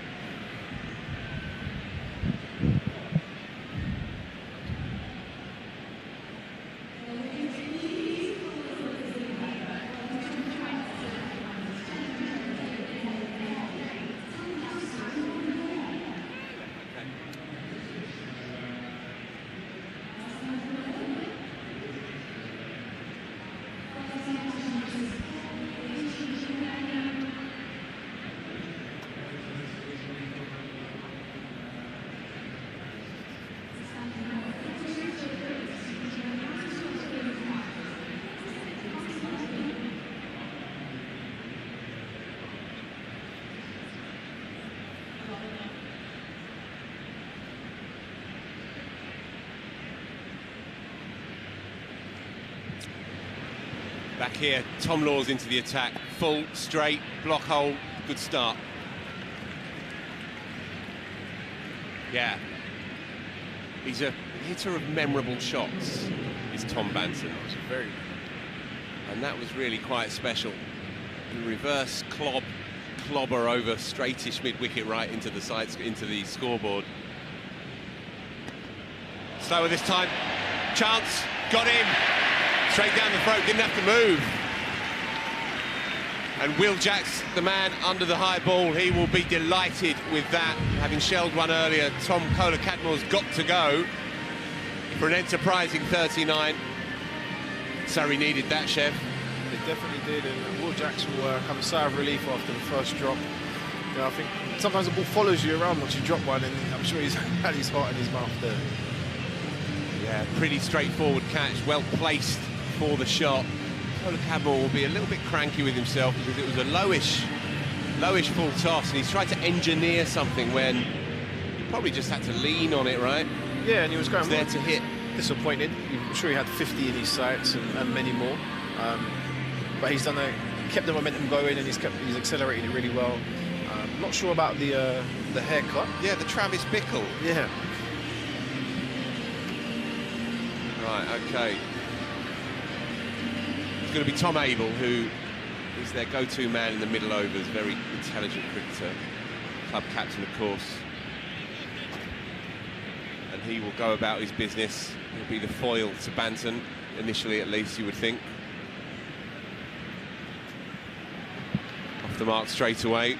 Back here, Tom Laws into the attack. Full, straight, block hole, good start. Yeah. He's a hitter of memorable shots, is Tom Banton. Very. And that was really quite special. The reverse clobber over straightish mid-wicket right into the sides, into the scoreboard. Slower this time. Chance, got him. Straight down the throat, didn't have to move. And Will Jacks, the man under the high ball, he will be delighted with that. Having shelled one earlier, Tom Kohler-Cadmore's got to go for an enterprising 39. Surrey needed that, Chev. They definitely did, and Will Jacks will have a sigh of relief after the first drop. You know, I think sometimes the ball follows you around once you drop one, and I'm sure he's had his heart in his mouth there. Yeah, pretty straightforward catch, well placed for the shot. Kohler-Cadmore will be a little bit cranky with himself because it was a lowish full toss, and he's tried to engineer something when he probably just had to lean on it, right? Yeah, and he was going there to hit. Disappointed. I'm sure he had 50 in his sights and many more. But he's kept the momentum going, and he's accelerated it really well. Not sure about the haircut. Yeah, the Travis Bickle. Yeah. Right, okay. It's going to be Tom Abel, who is their go-to man in the middle overs, very intelligent cricketer, club captain, of course. And he will go about his business. He'll be the foil to Banton, initially at least, you would think. Off the mark straight away.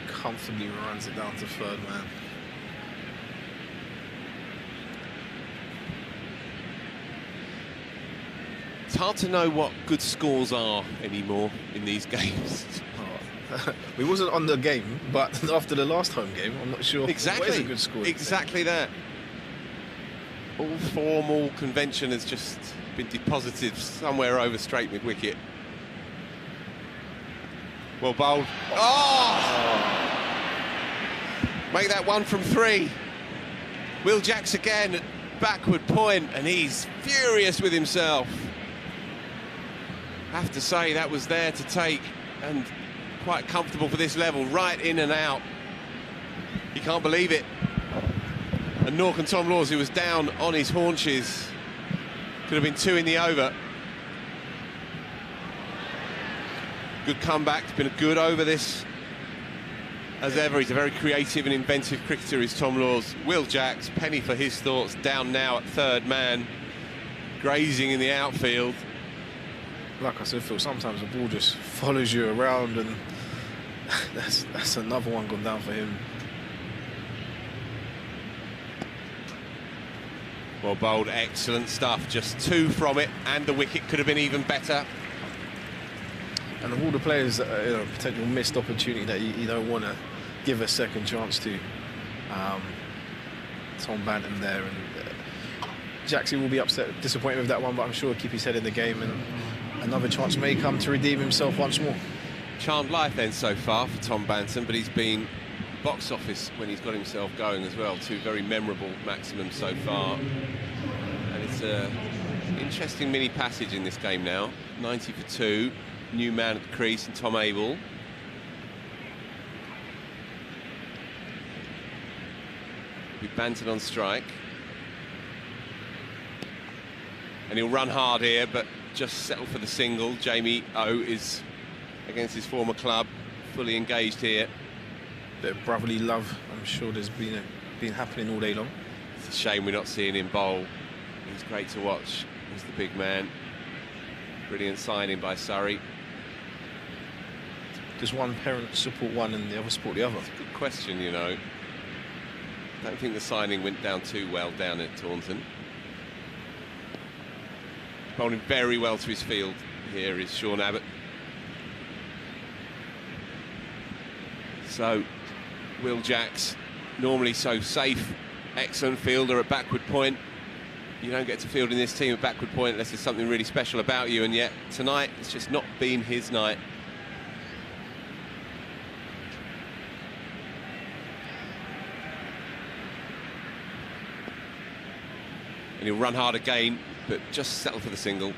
Comfortably runs it down to third man. It's hard to know what good scores are anymore in these games. We wasn't on the game, but after the last home game, I'm not sure exactly what is a good score. Exactly that. All form, all convention has just been deposited somewhere over straight mid-wicket. Well bowled. Oh! Make that 1 from 3. Will Jacks again at backward point, and he's furious with himself. I have to say that was there to take, and quite comfortable for this level, right in and out. He can't believe it. And nor can Tom Laws, who was down on his haunches. Could have been 2 in the over. Good comeback, it's been a good over this. As ever, he's a very creative and inventive cricketer, is Tom Laws. Will Jacks, penny for his thoughts, down now at third man, grazing in the outfield. like I said, Phil, sometimes the ball just follows you around, and that's another one gone down for him. Well bowled, excellent stuff. Just 2 from it, and the wicket could have been even better. And of all the players that potential missed opportunity that you don't want to give a second chance to, Tom Banton there, and Jackson will be upset, disappointed with that one, but I'm sure he'll keep his head in the game, and another chance may come to redeem himself once more. Charmed life then so far for Tom Banton, but he's been box office when he's got himself going as well. 2 very memorable maximums so far, and it's an interesting mini passage in this game now. 90 for 2, new man at the crease, and Tom Abel. Be Banton on strike, and he'll run hard here, but just settle for the single. Jamie O is against his former club, fully engaged here. Bit of brotherly love, I'm sure there's been happening all day long. It's a shame we're not seeing him bowl. He's great to watch. He's the big man. Brilliant signing by Surrey. Does one parent support one and the other support the other? It's a good question, you know. Don't think the signing went down too well down at Taunton. Bowling very well to his field here is Sean Abbott. So Will Jacks, normally so safe, excellent fielder at backward point. You don't get to field in this team at backward point unless there's something really special about you, and yet tonight it's just not been his night. And he'll run hard again, but just settle for the single.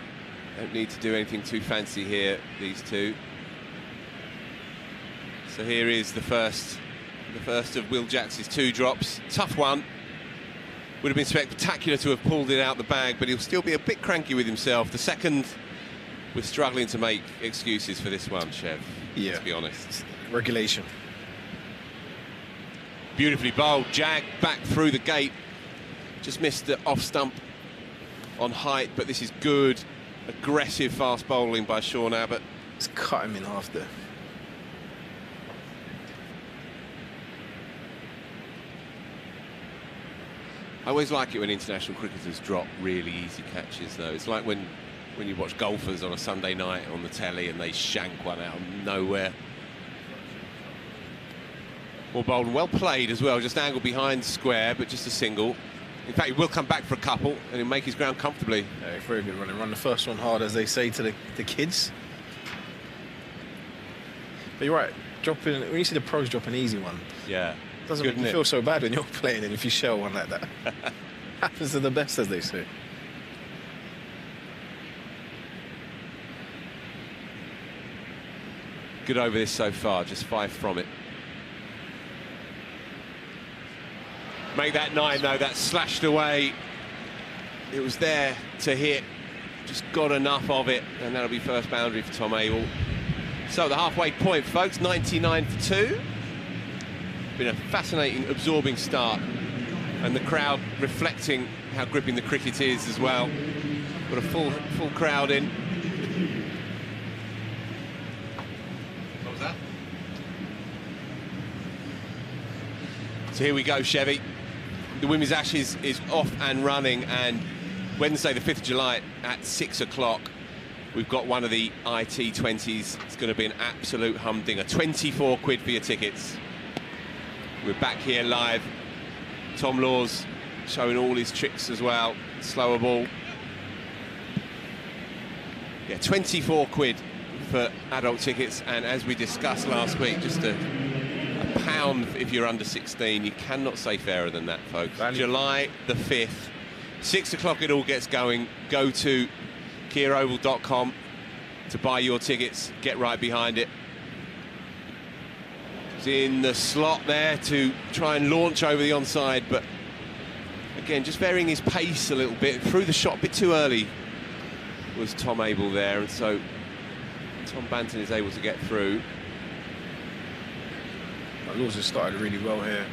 Don't need to do anything too fancy here, these two. So here is the first of Will Jacks' 2 drops. Tough one. Would have been spectacular to have pulled it out the bag, but he'll still be a bit cranky with himself. The second, we're struggling to make excuses for this one, Chev. Yeah. To be honest. Regulation. Beautifully bowled. Jag back through the gate. Just missed the off stump on height, but this is good, aggressive fast bowling by Sean Abbott. It's cut him in half there. I always like it when international cricketers drop really easy catches, though. It's like when you watch golfers on a Sunday night on the telly and they shank one out of nowhere. Well bowled and well played as well, just angled behind square, but just a single. In fact, he will come back for a couple and he'll make his ground comfortably. Yeah, very good running. Run the first one hard, as they say to the kids. But you're right, dropping, when you see the pros drop an easy one, yeah, doesn't make you feel so bad when you're playing it if you shell one like that. Happens to the best, as they say. Good over this so far, just 5 from it. Make that 9 though, that slashed away. It was there to hit, just got enough of it, and that'll be first boundary for Tom Abel. So the halfway point, folks, 99 for 2. Been a fascinating, absorbing start, and the crowd reflecting how gripping the cricket is as well. Got a full crowd in. What was that? So here we go, Chevy. The Women's Ashes is off and running, and Wednesday the 5th of July at 6 o'clock we've got one of the IT20s. It's going to be an absolute humdinger. 24 quid for your tickets. We're back here live. Tom Laws showing all his tricks as well. Slower ball. Yeah, 24 quid for adult tickets, and as we discussed last week, just a £1 if you're under 16. You cannot say fairer than that, folks. July the 5th, 6 o'clock it all gets going. Go to KiaOval.com to buy your tickets. Get right behind it. He's in the slot there to try and launch over the onside, but again, just varying his pace a little bit. Threw the shot a bit too early was Tom Abel there, and so Tom Banton is able to get through. Laws has started really well here.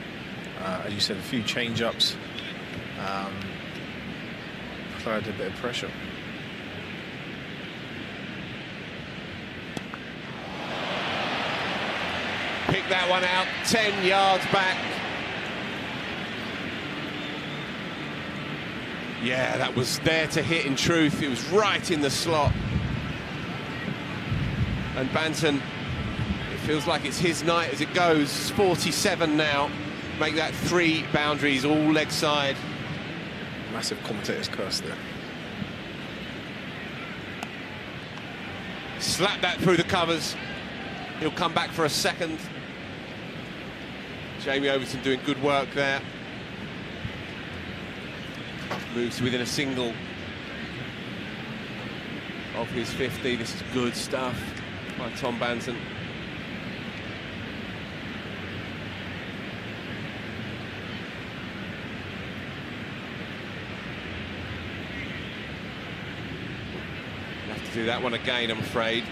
As you said, a few change-ups. Applied a bit of pressure. picked that one out 10 yards back. Yeah, that was there to hit in truth. It was right in the slot. And Banton, it feels like it's his night as it goes. 47 now. Make that 3 boundaries, all leg side. Massive commentator's curse there. Slap that through the covers. He'll come back for a second. Jamie Overton doing good work there. Moves to within a single of his 50. This is good stuff by Tom Banton. We'll have to do that one again, I'm afraid.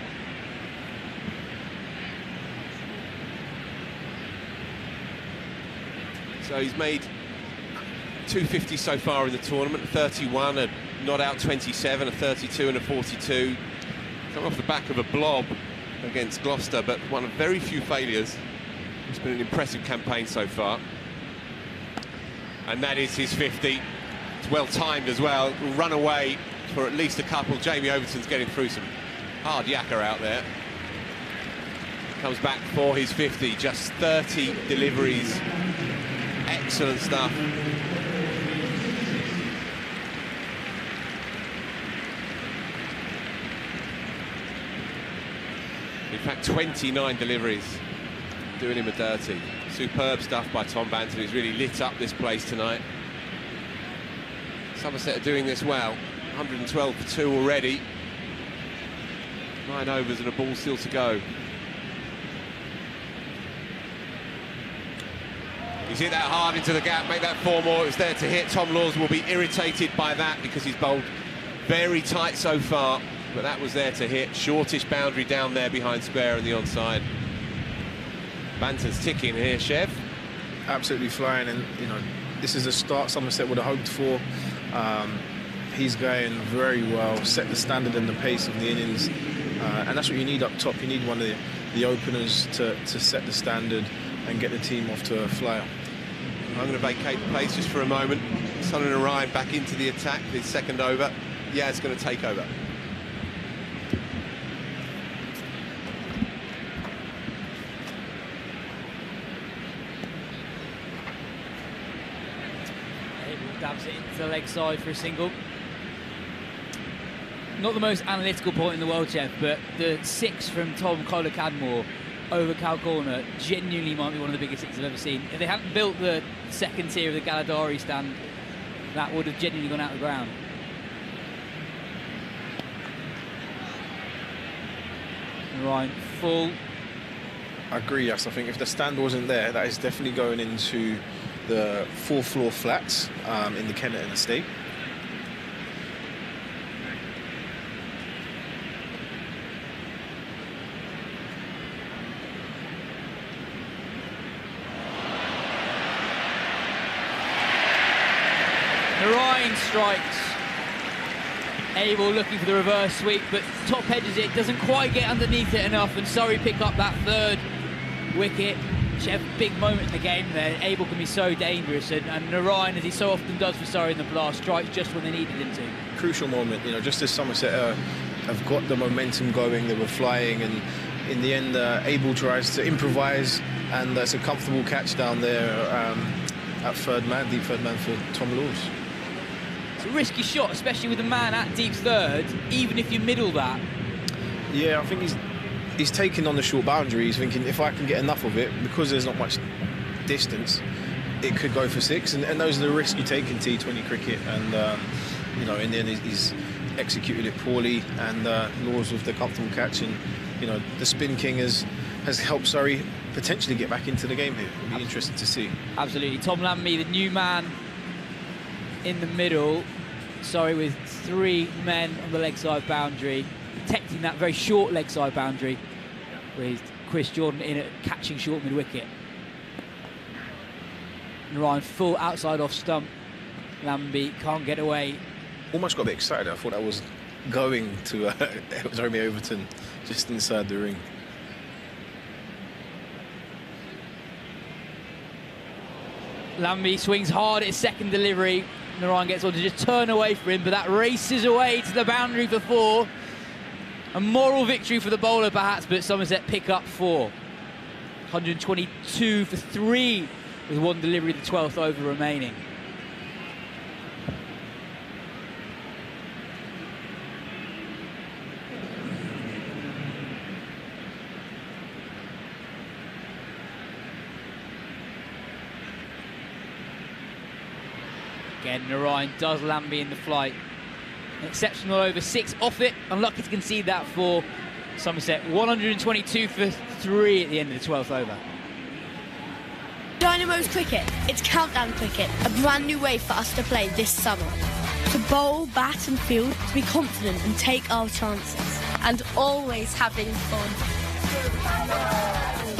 So he's made 250 so far in the tournament, 31, a not out 27, a 32 and a 42. Coming off the back of a blob against Gloucester, but one of very few failures. It's been an impressive campaign so far. And that is his 50. It's well timed as well. Will run away for at least a couple. Jamie Overton's getting through some hard yakka out there. Comes back for his 50, just 30 deliveries. Excellent stuff. In fact, 29 deliveries, doing him a dirty. Superb stuff by Tom Banton, who's really lit up this place tonight. Somerset are doing this well. 112 for 2 already. 9 overs and a ball still to go. He's hit that hard into the gap, make that 4 more. It was there to hit. Tom Laws will be irritated by that because he's bowled very tight so far. But that was there to hit. Shortish boundary down there behind square and the onside. Banton's ticking here, Chev. Absolutely flying, and you know, this is a start Somerset would have hoped for. He's going very well, set the standard and the pace of the innings, and that's what you need up top. You need one of the openers to set the standard and get the team off to a flyer. I'm going to vacate the place just for a moment. Sunil Narine back into the attack, his second over. Yas going to take over. Dabs it into the leg side for a single. Not the most analytical point in the world, Jeff, but the 6 from Tom Cadmore over Cal Corner genuinely might be one of the biggest 6s I've ever seen. If they hadn't built the second tier of the Galadari stand, that would have genuinely gone out of the ground. Right, full. I agree, yes. I think if the stand wasn't there, that is definitely going into the 4th floor flats in the Kennington estate. Narine strikes. Abel looking for the reverse sweep, but top edges it, doesn't quite get underneath it enough, and Surrey pick up that 3rd wicket. Chev, big moment in the game there. Abel can be so dangerous, and Narine, as he so often does for Surrey in the blast, strikes just when they needed him to. Crucial moment, you know, just as Somerset have got the momentum going, they were flying, and in the end, Abel tries to improvise, and it's a comfortable catch down there at deep third man for Tom Laws. It's a risky shot, especially with a man at deep third, even if you middle that. Yeah, I think he's taking on the short boundary. He's thinking, if I can get enough of it, because there's not much distance, it could go for 6, and those are the risks you take in T20 cricket. And you know, in the end, he's executed it poorly, and Laws with the comfortable catch, and you know, the spin king has helped Surrey potentially get back into the game here. It'll be interesting to see. Absolutely. Tom Lambie, the new man in the middle, Surrey with 3 men on the leg side boundary, protecting that very short leg side boundary, with Chris Jordan in at catching short mid wicket. Narine full outside off stump. Lambie can't get away. Almost got a bit excited. I thought that was going to Jamie Overton just inside the ring. Lambie swings hard at his second delivery. Narine gets on to just turn away for him, but that races away to the boundary for 4. A moral victory for the bowler perhaps, but Somerset pick up 4. 122 for 3 with 1 delivery, the 12th over remaining. Again, Narine does Lambie in the flight. An exceptional over 6 off it. Unlucky to concede that for Somerset. 122 for 3 at the end of the 12th over. Dynamo's cricket. It's countdown cricket, a brand new way for us to play this summer. To bowl, bat and field, to be confident and take our chances. And always having fun.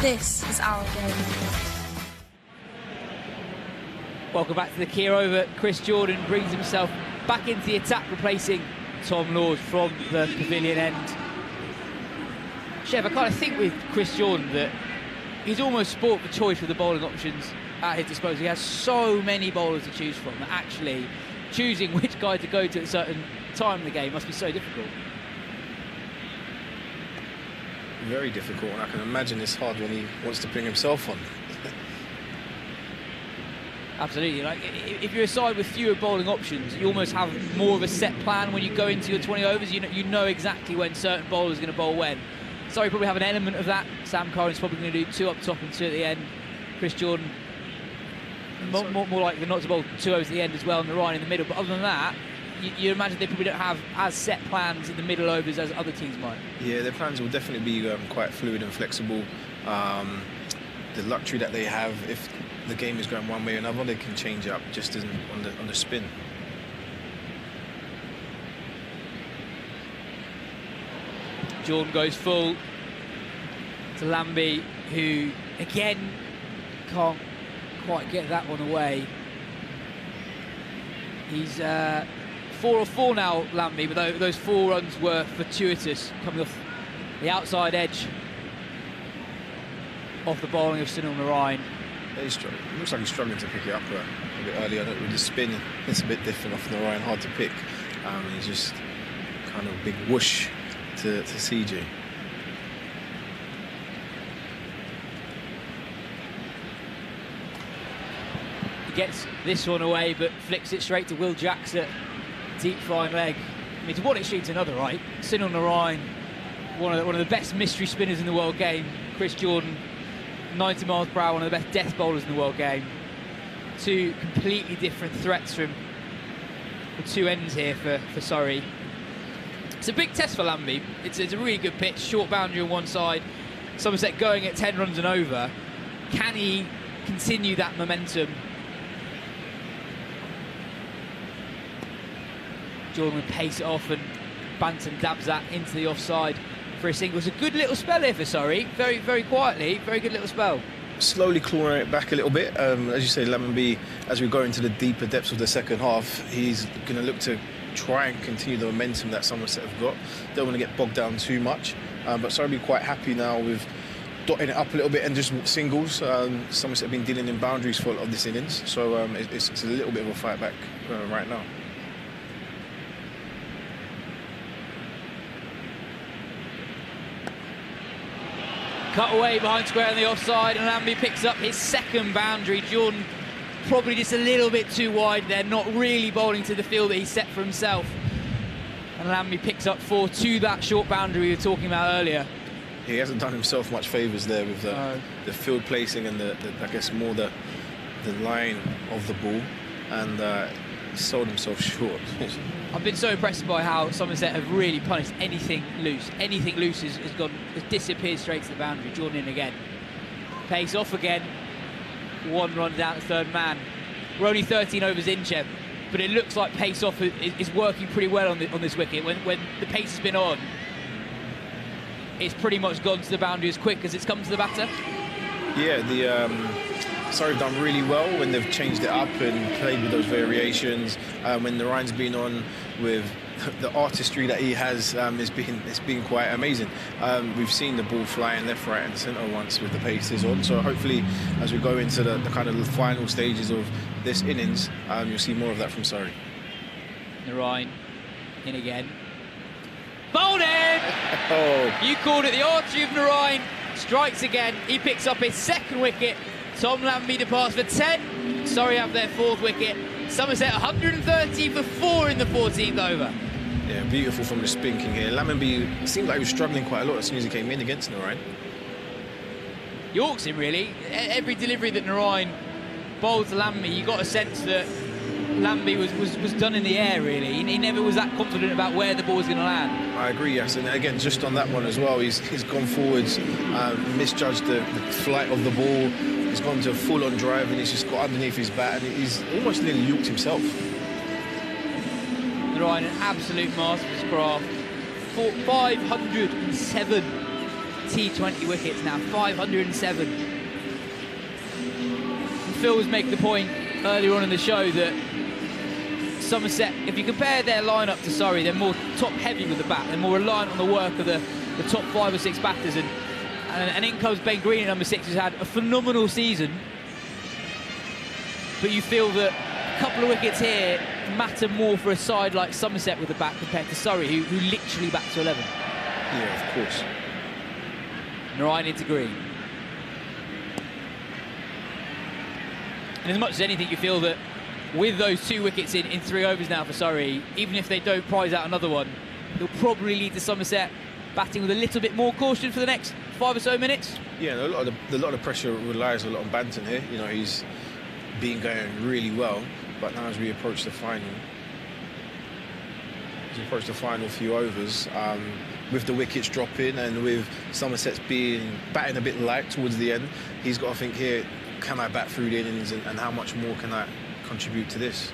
This is our game. Welcome back to the Kia Over. Chris Jordan brings himself back into the attack, replacing Tom Lord from the pavilion end. Chev, I kind of think with Chris Jordan that he's almost sport for choice with the bowling options at his disposal. He has so many bowlers to choose from that actually choosing which guy to go to at a certain time in the game must be so difficult. Very difficult, and I can imagine it's hard when he wants to bring himself on. Absolutely. Like, if you're a side with fewer bowling options, you almost have more of a set plan when you go into your 20 overs. You know exactly when certain bowlers are going to bowl when. Sorry, probably have an element of that. Sam Curran's probably going to do 2 up top and 2 at the end. Chris Jordan, more likely than not to bowl 2 overs at the end as well, and Narine in the middle. But other than that, you imagine they probably don't have as set plans in the middle overs as other teams might. Yeah, their plans will definitely be quite fluid and flexible. The luxury that they have, if the game is going one way or another, they can change up just on the spin. Jordan goes full to Lambie, who again can't quite get that one away. He's 4 of 4 now, Lambie, but those 4 runs were fortuitous, coming off the outside edge off the bowling of Sunil Narine. It looks like he's struggling to pick it up a bit earlier. With the spin, it's a bit different off Narine, hard to pick. He's just kind of a big whoosh to CJ. He gets this one away, but flicks it straight to Will Jacks at deep flying leg. I mean, to one extreme to another, right? Sunil Narine, one of the best mystery spinners in the world game. Chris Jordan, 90 miles per hour, one of the best death bowlers in the world game. 2 completely different threats from the 2 ends here for Surrey. It's a big test for Lambie. It's a really good pitch, short boundary on one side. Somerset going at 10 runs and over. Can he continue that momentum? Jordan would pace it off, and Banton dabs that into the offside for a single. It's a good little spell here for Surrey. Very, very quietly, very good little spell. Slowly clawing it back a little bit. As you say, Lambie, as we go into the deeper depths of the second half, he's going to look to try and continue the momentum that Somerset have got. Don't want to get bogged down too much, but Surrey quite happy now with dotting it up a little bit and just singles. Somerset have been dealing in boundaries for a lot of this innings, so it's a little bit of a fight back right now. Cut away behind square on the offside, and Lambie picks up his second boundary. Jordan probably just a little bit too wide there, not really bowling to the field that he set for himself. And Lambie picks up 4 to that short boundary we were talking about earlier. He hasn't done himself much favours there with the field placing and I guess more the line of the ball, and sold himself short. I've been so impressed by how Somerset have really punished anything loose. Anything loose has disappeared straight to the boundary. Jordan in again. Pace off again. 1 run down to third man. We're only 13 overs in, Chev, but it looks like pace off is working pretty well on this wicket. When the pace has been on, it's pretty much gone to the boundary as quick as it's come to the batter. Yeah, Surrey have done really well when they've changed it up and played with those variations. When Narine's been on with the artistry that he has it's been quite amazing. We've seen the ball flying left, right and centre once with the paces on, so hopefully as we go into the kind of the final stages of this innings, you'll see more of that from Surrey. Narine in again. Bowled in! Oh. You called it, the archery of Narine strikes again. He picks up his second wicket. Tom Lambie departs for 10. Surrey have their fourth wicket. Somerset 130 for 4 in the 14th over. Yeah, beautiful from the spin king here. Lambie seemed like he was struggling quite a lot as soon as he came in against Narine. Yorks him really. Every delivery that Narine bowled to Lambie, you got a sense that Lambie was done in the air really. He never was that confident about where the ball was going to land. I agree, yes, and again just on that one as well, he's gone forwards, misjudged the flight of the ball. He's gone to full-on drive and he's just got underneath his bat and he's almost nearly yorked himself. Narine, an absolute master's craft. 507 T20 wickets now, 507. And Phil was making the point earlier on in the show that Somerset, if you compare their lineup to Surrey, they're more top-heavy with the bat. They're more reliant on the work of the top 5 or 6 batters. And in comes Ben Green at number 6, who's had a phenomenal season. But you feel that a couple of wickets here matter more for a side like Somerset with the bat compared to Surrey, who literally bats to 11. Yeah, of course. Narine into Green. And as much as anything, you feel that with those 2 wickets in 3 overs now for Surrey, even if they don't prize out another one, it'll probably lead to Somerset batting with a little bit more caution for the next 5 or so minutes. Yeah, a lot of the pressure relies a lot on Banton here. You know, he's been going really well, but now as we approach the final, few overs, with the wickets dropping and with Somerset's batting a bit light towards the end, he's got to think here, can I bat through the innings and how much more can I contribute to this?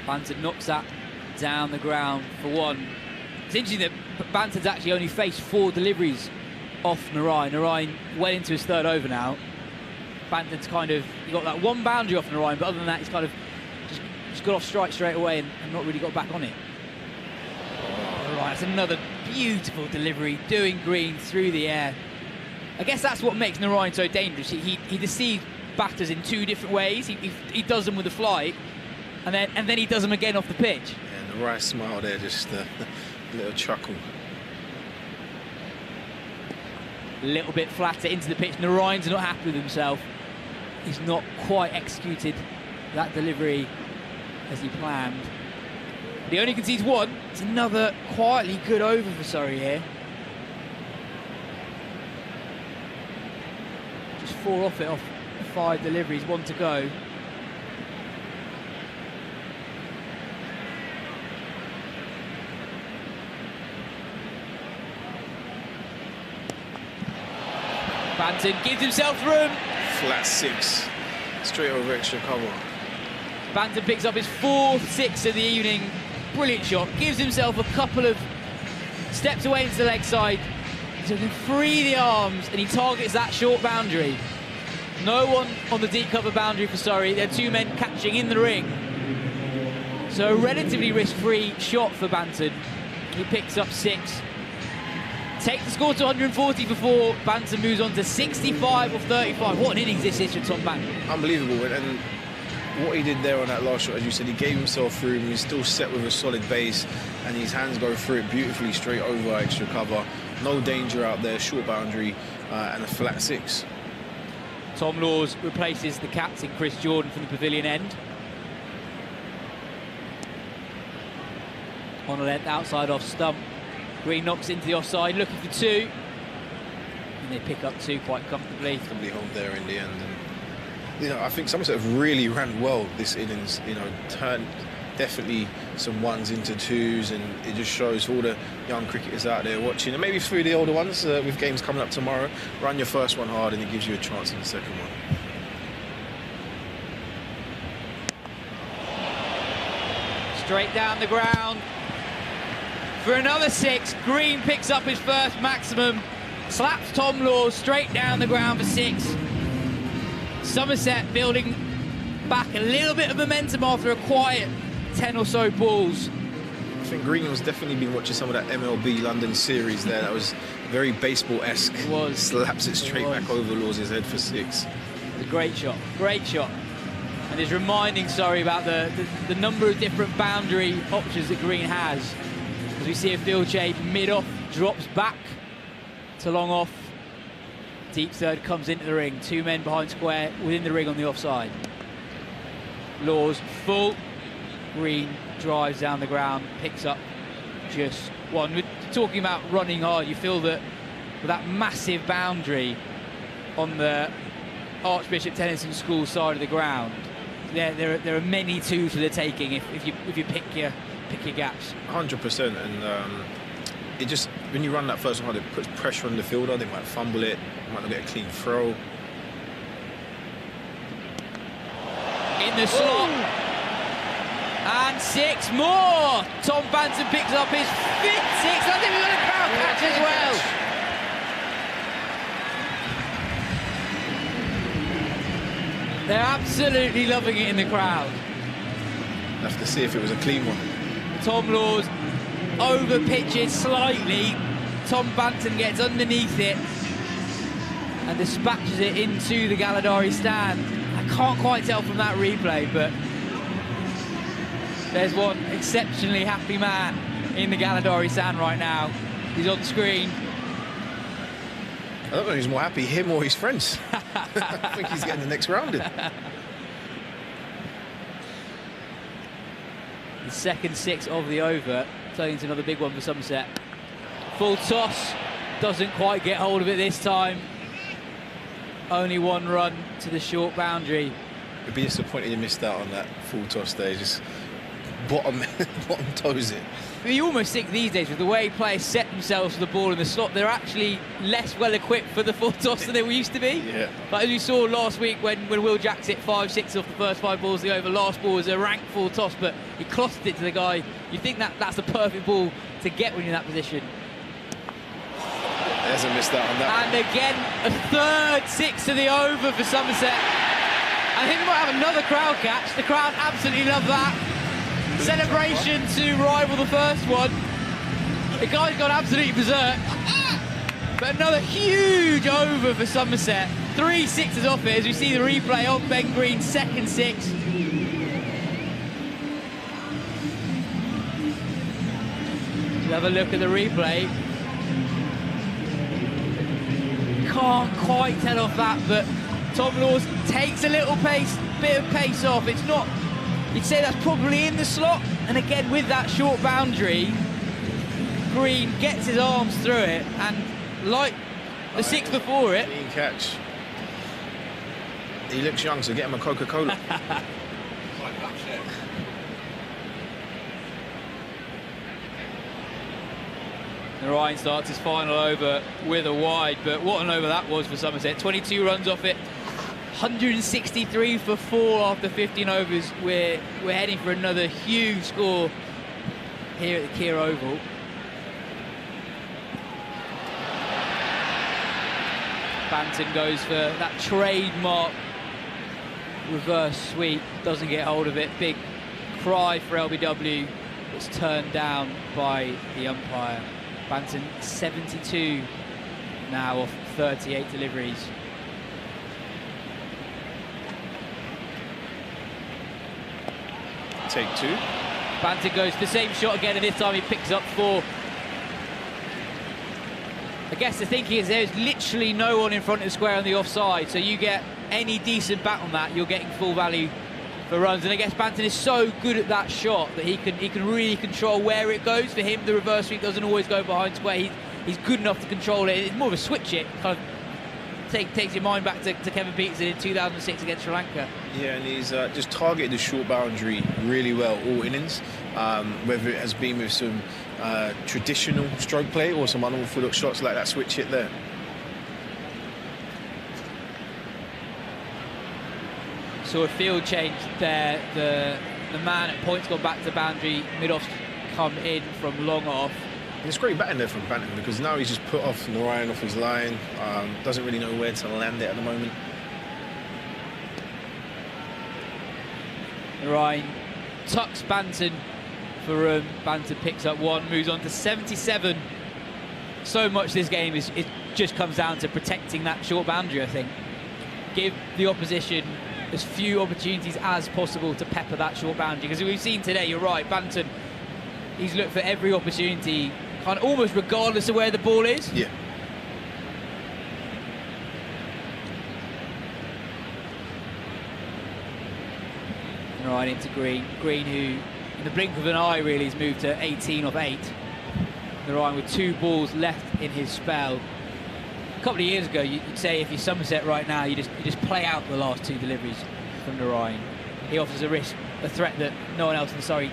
Banton knocks that down the ground for 1. It's interesting that Banton's actually only faced 4 deliveries off Narine. Narine well into his 3rd over now. Banton's he got that 1 boundary off Narine, but other than that, he's kind of just got off strike straight away and not really got back on it. Right, it's another beautiful delivery, doing Green through the air. I guess that's what makes Narine so dangerous. He deceives batters in 2 different ways. He does them with a flight, and then he does them again off the pitch. Yeah, and the right smile there, just a little chuckle. A little bit flatter into the pitch. Narine's not happy with himself. He's not quite executed that delivery as he planned. But he only concedes 1. It's another quietly good over for Surrey here. Just 4 off it, off 5 deliveries, 1 to go. Banton gives himself room. Flat 6, straight over extra cover. Banton picks up his 4th 6 of the evening. Brilliant shot, gives himself a couple of steps away into the leg side, so he can free the arms, and he targets that short boundary. No one on the deep cover boundary for Surrey. There are 2 men catching in the ring. So a relatively risk-free shot for Banton. He picks up 6. Take the score to 140 for 4. Banton moves on to 65 of 35. What an innings this is for Tom Banton. Unbelievable, and what he did there on that last shot, as you said, he gave himself room. He's still set with a solid base, and his hands go through it beautifully straight over extra cover. No danger out there, short boundary, and a flat 6. Tom Laws replaces the captain, Chris Jordan, from the pavilion end. On a length outside off stump. Green knocks into the offside, looking for 2. And they pick up 2 quite comfortably. Comfortably home there in the end. And, you know, I think Somerset have really ran well this innings. You know, turned definitely some 1s into 2s, and it just shows for all the young cricketers out there watching, and maybe through the older ones with games coming up tomorrow. Run your first one hard, and it gives you a chance in the second one. Straight down the ground. For another 6, Green picks up his first maximum, slaps Tom Laws straight down the ground for 6. Somerset building back a little bit of momentum after a quiet 10 or so balls. I think Green was definitely been watching some of that MLB London series there. That was very baseball-esque. It was. Slaps it straight back over Lawes' head for 6. It was a great shot, great shot. And is reminding Surrey about the number of different boundary options that Green has. As we see a field change, mid-off, drops back to long off. Deep third comes into the ring. 2 men behind square, within the ring on the offside. Lawes full. Green drives down the ground, picks up just 1. We're talking about running hard. You feel that with that massive boundary on the Archbishop Tennyson School side of the ground, there are many 2s for the taking if you pick your gaps. 100%, and it just, when you run that first one, it puts pressure on the fielder. They might fumble it, might not get a clean throw. In the slot. And 6 more. Tom Banton picks up his 5th 6. I think we've got a crowd catch as well. They're absolutely loving it in the crowd. Have to see if it was a clean one. Tom Lawes over pitches slightly. Tom Banton gets underneath it and dispatches it into the Galladari stand. I can't quite tell from that replay, but there's one exceptionally happy man in the Galladari stand right now. He's on screen. I don't know who's more happy, him or his friends. I think he's getting the next round in. The second 6 of the over, turning into another big one for Somerset. Full toss, doesn't quite get hold of it this time. Only 1 run to the short boundary. It'd be disappointed you missed out on that full toss there. Just bottom toes it. You almost think these days, with the way players set themselves for the ball in the slot, they're actually less well equipped for the full toss than they used to be. Yeah. But as we saw last week when Will Jacks hit 5-6 off the first 5 balls of the over, last ball was a rank full toss, but he closed it to the guy. You think that's the perfect ball to get when you're in that position. He hasn't missed out on that. And again, a third 6 to the over for Somerset. I think we might have another crowd catch. The crowd absolutely love that. Celebration to rival the first one. The guy's gone absolutely berserk. But another huge over for Somerset. 3 6s off it as we see the replay of Ben Green's second 6. We'll have a look at the replay. Can't quite tell off that, but Tom Lawes takes a little bit of pace off. It's not, you'd say that's probably in the slot, and again with that short boundary, Green gets his arms through it, and like the 6 before it, clean catch. He looks young, so get him a Coca-Cola. Narine starts his final over with a wide, but what an over that was for Somerset. 22 runs off it, 163 for 4 after 15 overs. We're heading for another huge score here at the Kia Oval. Banton goes for that trademark reverse sweep, doesn't get hold of it. Big cry for LBW. It's turned down by the umpire. Banton 72 now off 38 deliveries. Take 2. Banton goes for the same shot again, and this time he picks up 4. I guess the thinking is there's literally no one in front of the square on the offside, so you get any decent bat on that, you're getting full value for runs. And I guess Banton is so good at that shot that he can really control where it goes. For him, the reverse sweep doesn't always go behind square. He's good enough to control it. It's more of a switch it, kind of takes your mind back to Kevin Peterson in 2006 against Sri Lanka. Yeah, and he's just targeted the short boundary really well all innings, whether it has been with some traditional stroke play or some unorthodox shots like that switch hit there. So a field change there. The man at points gone back to boundary, mid-off's come in from long off. And it's great batting there from Banton, because now he's just put off Narine off his line, doesn't really know where to land it at the moment. Narine tucks Banton for room. Banton picks up 1, moves on to 77. So much this game it just comes down to protecting that short boundary, I think. Give the opposition as few opportunities as possible to pepper that short boundary, because we've seen today, you're right, Banton, he's looked for every opportunity, kind of almost regardless of where the ball is. Yeah. Right into Green. Green, who in the blink of an eye really has moved to 18 of 8. Narine with 2 balls left in his spell. A couple of years ago, you'd say if you're Somerset right now, you just play out the last 2 deliveries from Narine. He offers a threat that no one else in the Surrey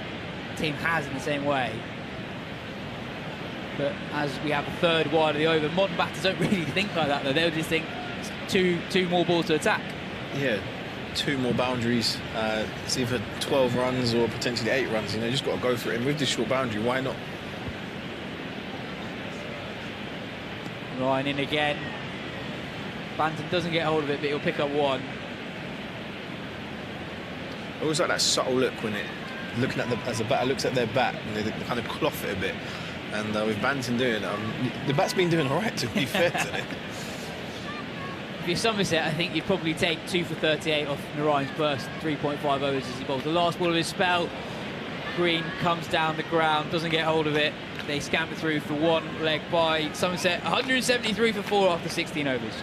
team has in the same way. But as we have a third wide of the over, modern batters don't really think like that, though. They'll just think two more balls to attack. Yeah, 2 more boundaries. It's either 12 runs or potentially 8 runs. You just got to go for it. And with this short boundary, why not? Ryan in again. Banton doesn't get hold of it, but he'll pick up 1. I always like that subtle look when looking at as a batter looks at their bat, and they kind of cloth it a bit. And with Banton doing it, the bat's been doing all right, to be fair to it. If you're Somerset, I think you'd probably take 2 for 38 off Narine's first 3.5 overs as he bowls the last ball of his spell. Green comes down the ground, doesn't get hold of it. They scamper through for 1 leg by Somerset. 173 for 4 after 16 overs.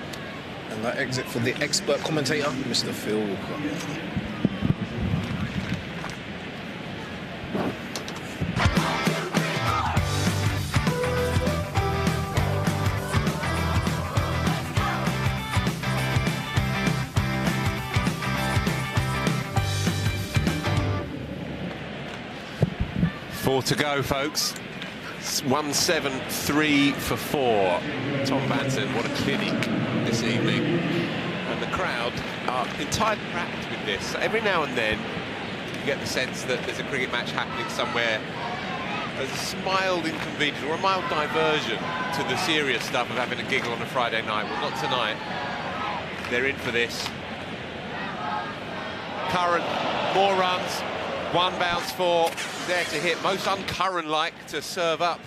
And that exit for the expert commentator, Mr. Phil Walker. Four to go, folks. 173 for 4. Tom Banton, what a clinic this evening. And the crowd are entirely wrapped with this. Every now and then, you get the sense that there's a cricket match happening somewhere. There's a mild inconvenience or a mild diversion to the serious stuff of having a giggle on a Friday night. Well, not tonight. They're in for this. Curran, more runs. 1 bounce for, there to hit, most un-Curran-like to serve up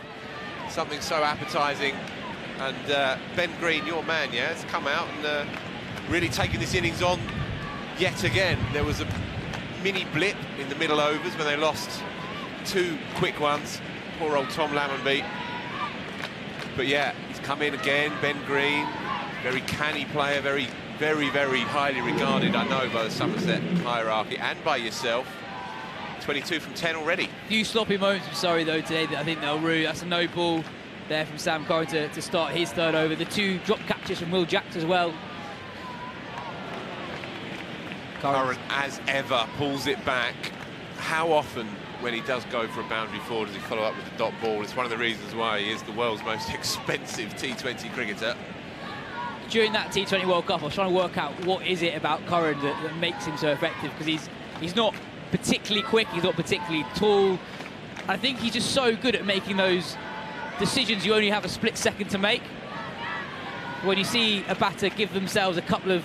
something so appetising. And Ben Green, your man, yeah, has come out and really taken this innings on yet again. There was a mini blip in the middle overs when they lost 2 quick ones. Poor old Tom Lammonby. But yeah, he's come in again, Ben Green. Very canny player, very, very highly regarded, I know, by the Somerset hierarchy and by yourself. 22 from 10 already. A few sloppy moments from Surrey though today that I think they'll rue. That's a no ball there from Sam Curran to start his third over. The 2 drop catches from Will Jacks as well. Curran, as ever, pulls it back. How often, when he does go for a boundary four, does he follow up with the dot ball? It's one of the reasons why he is the world's most expensive T20 cricketer. During that T20 World Cup, I was trying to work out what is it about Curran that makes him so effective, because he's not particularly quick, he's not particularly tall. I think he's just so good at making those decisions you only have a split second to make. When you see a batter give themselves a couple of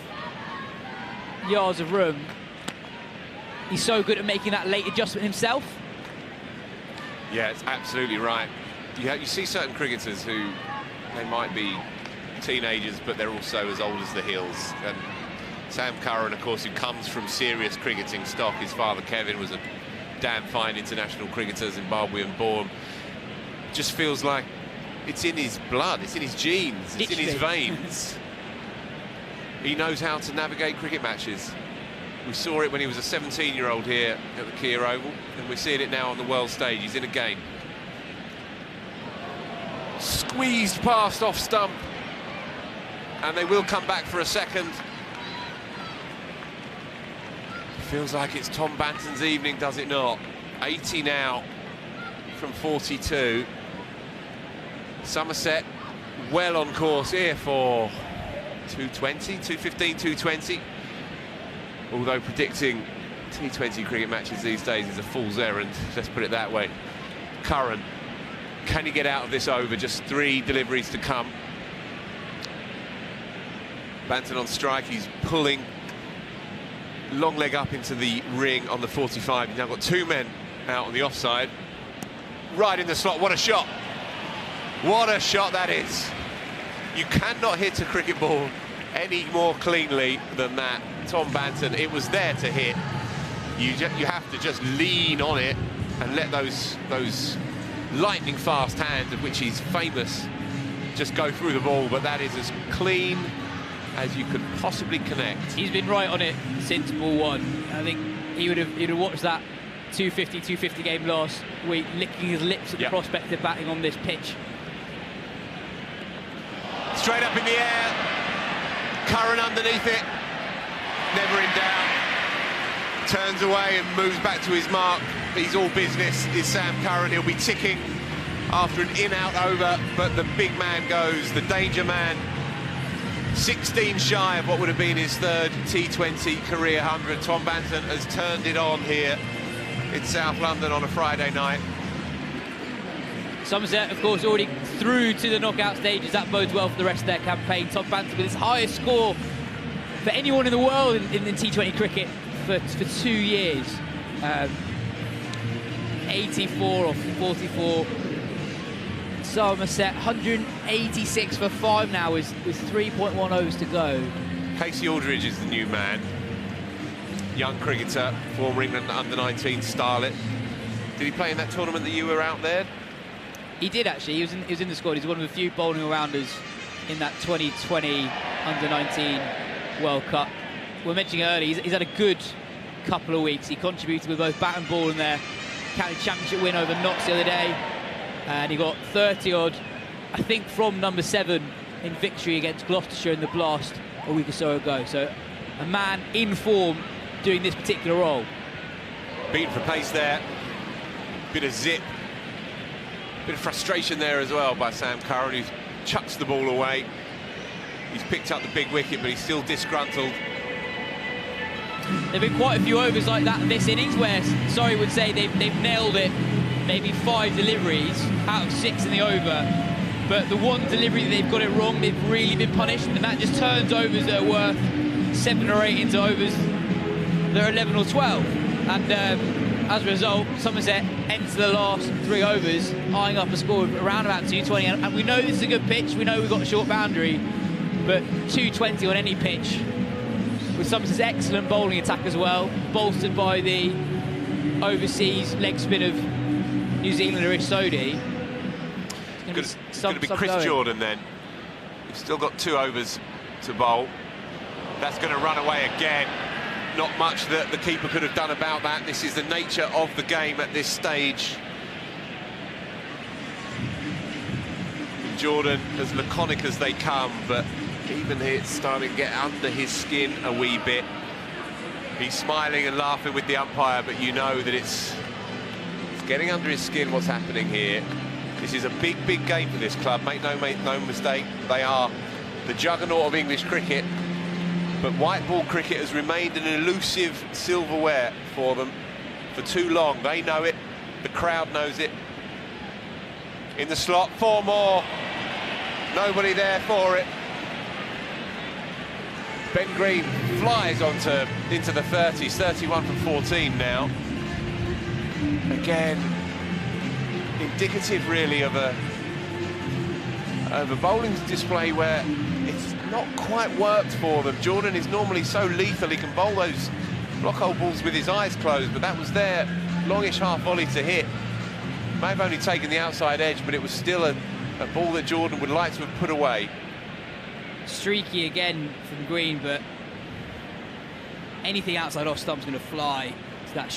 yards of room, he's so good at making that late adjustment himself. Yeah, it's absolutely right. You see certain cricketers who, they might be teenagers, but they're also as old as the hills. And Sam Curran, of course, who comes from serious cricketing stock. His father, Kevin, was a damn fine international cricketer, Zimbabwean born. Just feels like it's in his blood, it's in his genes, it's in his veins. He knows how to navigate cricket matches. We saw it when he was a 17-year-old here at the Kia Oval, and we're seeing it now on the world stage. He's in a game. Squeezed past off stump, and they will come back for a second. Feels like it's Tom Banton's evening, does it not? 80 now from 42. Somerset well on course here for 220, 215, 220. Although predicting T20 cricket matches these days is a fool's errand, let's put it that way. Curran, can he get out of this over? Just 3 deliveries to come. Banton on strike, he's pulling long leg up into the ring on the 45. You've now got 2 men out on the offside. Right in the slot, what a shot. What a shot that is. You cannot hit a cricket ball any more cleanly than that. Tom Banton, it was there to hit. You have to just lean on it and let those lightning fast hands, of which he's famous, just go through the ball. But that is as clean as you could possibly connect. He's been right on it since ball 1. I think he'd have watched that 250 game last week, licking his lips at the prospect of batting on this pitch. Straight up in the air, Curran underneath it, never in doubt. Turns away and moves back to his mark. He's all business, is Sam Curran. He'll be ticking after an in-out over, but the big man goes, the danger man. 16 shy of what would have been his 3rd T20 career 100. Tom Banton has turned it on here in South London on a Friday night. Somerset, of course, already through to the knockout stages. That bodes well for the rest of their campaign. Tom Banton with his highest score for anyone in the world in T20 cricket for 2 years. 84 off 44. Somerset 186 for 5 now with 3.1 overs to go. Casey Aldridge is the new man. Young cricketer, former England under-19 starlet. Did he play in that tournament that you were out there? He did, actually. He was in the squad. He's one of the few bowling all-rounders in that 2020 under-19 World Cup. We were mentioning earlier, he's had a good couple of weeks. He contributed with both bat and ball in their county championship win over Notts the other day. And he got 30-odd, I think, from number 7 in victory against Gloucestershire in the Blast a week or so ago. So a man in form doing this particular role. Beaten for pace there. Bit of zip. Bit of frustration there as well by Sam Curran, who chucks the ball away. He's picked up the big wicket, but he's still disgruntled. There've been quite a few overs like that in this innings where Surrey would say they've nailed it. Maybe 5 deliveries out of 6 in the over. But the one delivery that they've got it wrong, they've really been punished. And that just turns overs that are worth 7 or 8 into overs that are 11 or 12. And as a result, Somerset enter the last 3 overs, eyeing up a score of around about 220. And we know this is a good pitch. We know we've got a short boundary. But 220 on any pitch, with Somerset's excellent bowling attack as well, bolstered by the overseas leg spin of New Zealander Sodhi. It's going to be Chris Jordan then. We've still got 2 overs to bowl. That's going to run away again. Not much that the keeper could have done about that. This is the nature of the game at this stage. Jordan, as laconic as they come, but even it's starting to get under his skin a wee bit. He's smiling and laughing with the umpire, but you know that it's getting under his skin what's happening here. This is a big, big game for this club. Make no mistake, they are the juggernaut of English cricket. But white ball cricket has remained an elusive silverware for them for too long. They know it, the crowd knows it. In the slot, 4 more. Nobody there for it. Ben Green flies into the 30s, 31 from 14 now. Again, indicative really of a bowling display where it's not quite worked for them. Jordan is normally so lethal, he can bowl those block hole balls with his eyes closed, but that was their longish half volley to hit. May have only taken the outside edge, but it was still a ball that Jordan would like to have put away. Streaky again from Green, but anything outside off stump's going to fly to that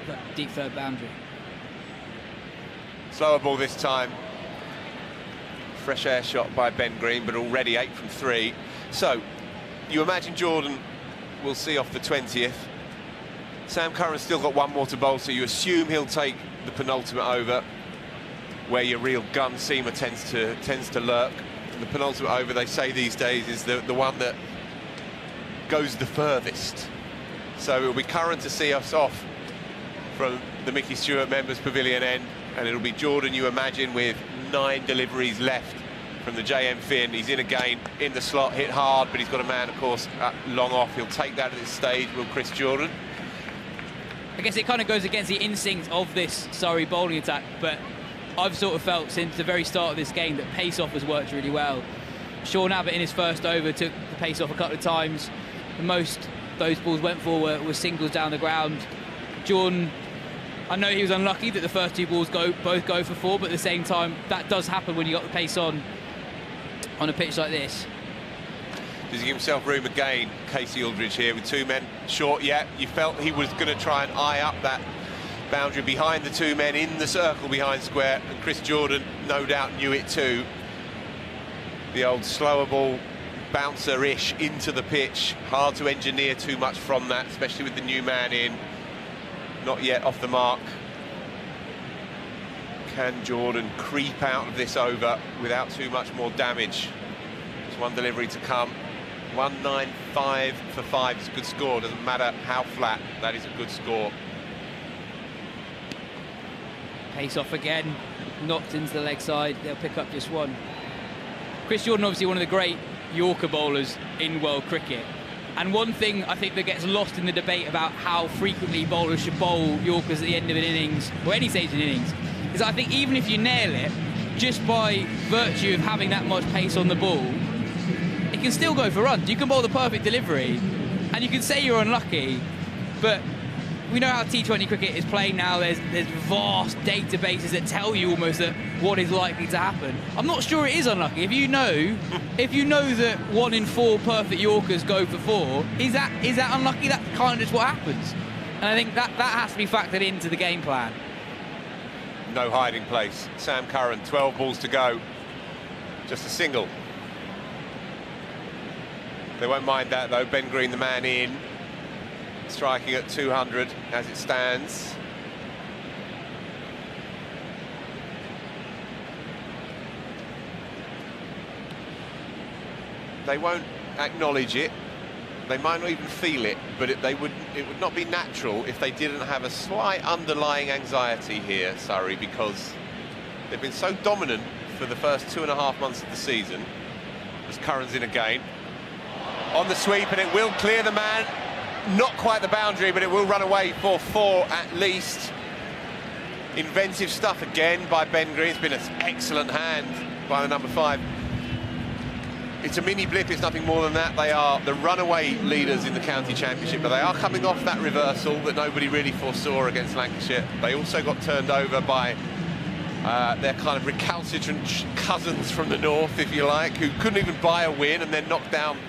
that deep third boundary. Slower ball this time. Fresh air shot by Ben Green, but already 8 from 3. So, you imagine Jordan will see off the 20th. Sam Curran's still got 1 more to bowl, so you assume he'll take the penultimate over, where your real gun seamer tends to lurk. The penultimate over, they say these days, is the one that goes the furthest. So it'll be Curran to see us off from the Mickey Stewart Members Pavilion end, and it'll be Jordan, you imagine, with 9 deliveries left from the JM Finn. He's in again, in the slot, hit hard, but he's got a man, of course, long off. He'll take that at this stage, will Chris Jordan. I guess it kind of goes against the instinct of this Surrey bowling attack, but I've sort of felt since the very start of this game that pace-off has worked really well. Sean Abbott in his first over took the pace off a couple of times. The most those balls went for were singles down the ground. Jordan, I know he was unlucky that the first two balls both go for 4, but at the same time, that does happen when you got the pace on a pitch like this. Does he give himself room again? Casey Aldridge here with 2 men short. Yeah, you felt he was going to try and eye up that boundary behind the 2 men in the circle behind square, and Chris Jordan no doubt knew it too. The old slower ball bouncer-ish into the pitch. Hard to engineer too much from that, especially with the new man in. Not yet off the mark. Can Jordan creep out of this over without too much more damage? There's one delivery to come. 195 for 5 is a good score. Doesn't matter how flat, that is a good score. Pace off again, knocked into the leg side. They'll pick up just 1. Chris Jordan, obviously one of the great Yorker bowlers in world cricket. And one thing I think that gets lost in the debate about how frequently bowlers should bowl Yorkers at the end of an innings, or any stage in an innings, is I think even if you nail it, just by virtue of having that much pace on the ball, it can still go for runs. You can bowl the perfect delivery, and you can say you're unlucky, but we know how T20 cricket is played now. There's vast databases that tell you almost that what is likely to happen. I'm not sure it is unlucky. If you know that 1 in 4 perfect Yorkers go for 4, is that unlucky? That's kind of just what happens. And I think that has to be factored into the game plan. No hiding place. Sam Curran, 12 balls to go. Just a single. They won't mind that though. Ben Green, the man in, striking at 200 as it stands. They won't acknowledge it. They might not even feel it, but it would not be natural if they didn't have a slight underlying anxiety here, Surrey, because they've been so dominant for the first 2.5 months of the season. As Curran's in again. On the sweep, and it will clear the man. Not quite the boundary, but it will run away for 4 at least. Inventive stuff again by Ben Green. It's been an excellent hand by the number 5. It's a mini blip, it's nothing more than that. They are the runaway leaders in the county championship, but they are coming off that reversal that nobody really foresaw against Lancashire. They also got turned over by their kind of recalcitrant cousins from the north, if you like, who couldn't even buy a win and then knocked down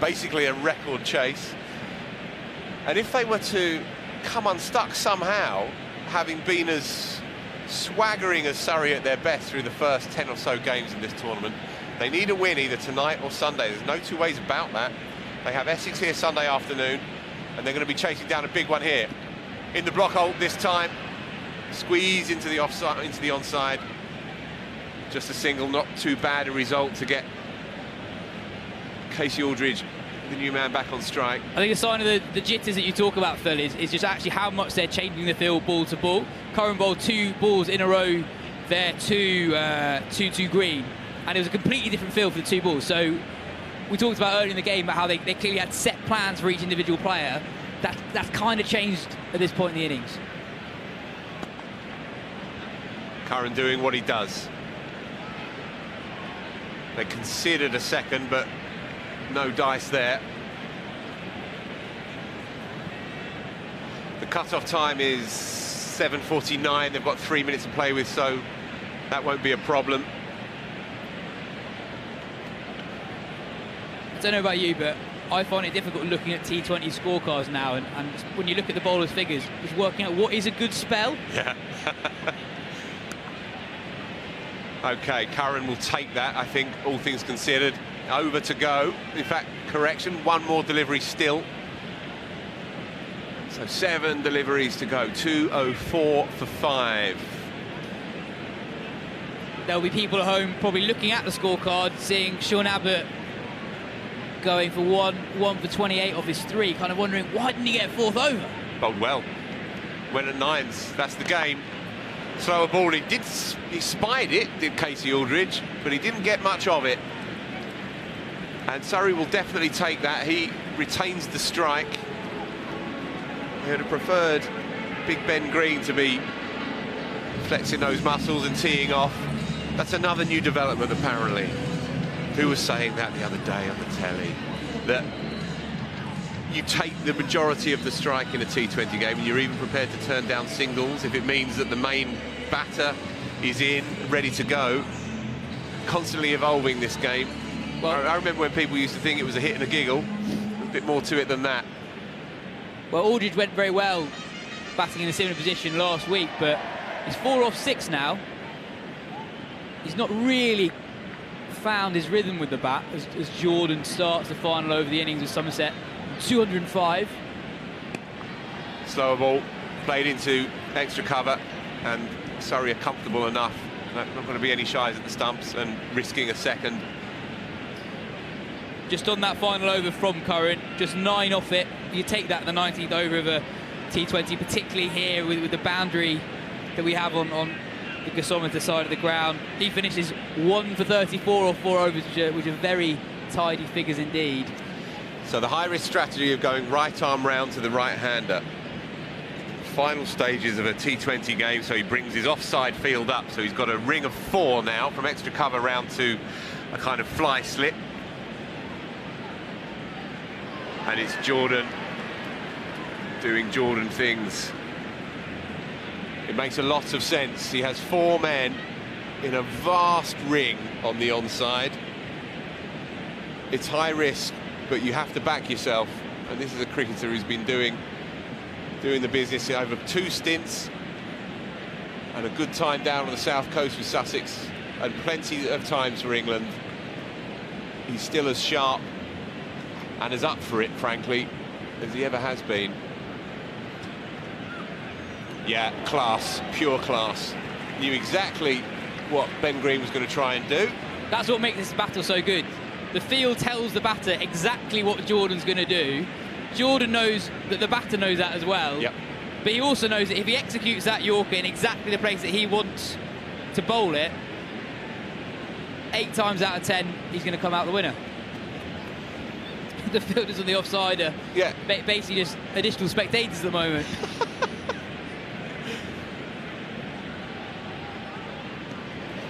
basically a record chase. And if they were to come unstuck somehow, having been as swaggering as Surrey at their best through the first 10 or so games in this tournament, they need a win either tonight or Sunday. There's no two ways about that. They have Essex here Sunday afternoon, and they're going to be chasing down a big one here. In the block hole this time, squeeze into the offside, into the onside. Just a single, not too bad a result to get Casey Aldridge, the new man, back on strike. I think a sign of the jitters that you talk about, Phil, is just actually how much they're changing the field ball to ball. Curran bowled 2 balls in a row there to Green, and it was a completely different field for the 2 balls. So we talked about earlier in the game about how they clearly had set plans for each individual player. That's kind of changed at this point in the innings. Curran doing what he does. They considered a second, but no dice there. The cut-off time is 7:49. They've got 3 minutes to play with, so that won't be a problem. I don't know about you, but I find it difficult looking at T20 scorecards now, and when you look at the bowlers' figures, just working out what is a good spell. Yeah. OK, Curran will take that, I think, all things considered. Over to go. In fact, correction, 1 more delivery still. So 7 deliveries to go. 2:04 for 5. There'll be people at home probably looking at the scorecard, seeing Sean Abbott going for 1 for 28 off his 3, kind of wondering, why didn't he get 4th over? Bowled well. Went at 9s. That's the game. slower ball. He spied it, did Casey Aldridge, but he didn't get much of it. And Surrey will definitely take that. He retains the strike. He would have preferred Big Ben Green to be flexing those muscles and teeing off. That's another new development, apparently. Who was saying that the other day on the telly? That you take the majority of the strike in a T20 game, and you're even prepared to turn down singles if it means that the main batter is in, ready to go. Constantly evolving this game. Well, I remember when people used to think it was a hit and a giggle. A bit more to it than that. Well, Aldridge went very well batting in a similar position last week, but he's 4 off 6 now. He's not really found his rhythm with the bat as Jordan starts the final over the innings with Somerset. 205. Slower ball, played into extra cover, and Surrey are comfortable enough. Not going to be any shies at the stumps and risking a second. Just on that final over from Curran, just 9 off it. You take that the 19th over of a T20, particularly here with the boundary that we have on the gasometer side of the ground. He finishes 1 for 34 off 4 overs, which are very tidy figures indeed. So the high-risk strategy of going right arm round to the right-hander. Final stages of a T20 game, so he brings his offside field up, so he's got a ring of 4 now from extra cover round to a kind of fly slip. And it's Jordan doing Jordan things. It makes a lot of sense. He has 4 men in a vast ring on the onside. It's high risk, but you have to back yourself. And this is a cricketer who's been doing the business over 2 stints and a good time down on the south coast with Sussex and plenty of times for England. He's still as sharp and as up for it, frankly, as he ever has been. Yeah, class, pure class. Knew exactly what Ben Green was going to try and do. That's what makes this battle so good. The field tells the batter exactly what Jordan's going to do. Jordan knows that the batter knows that as well. Yep. But he also knows that if he executes that Yorker in exactly the place that he wants to bowl it, 8 times out of 10, he's going to come out the winner. The fielders on the offside are basically just additional spectators at the moment.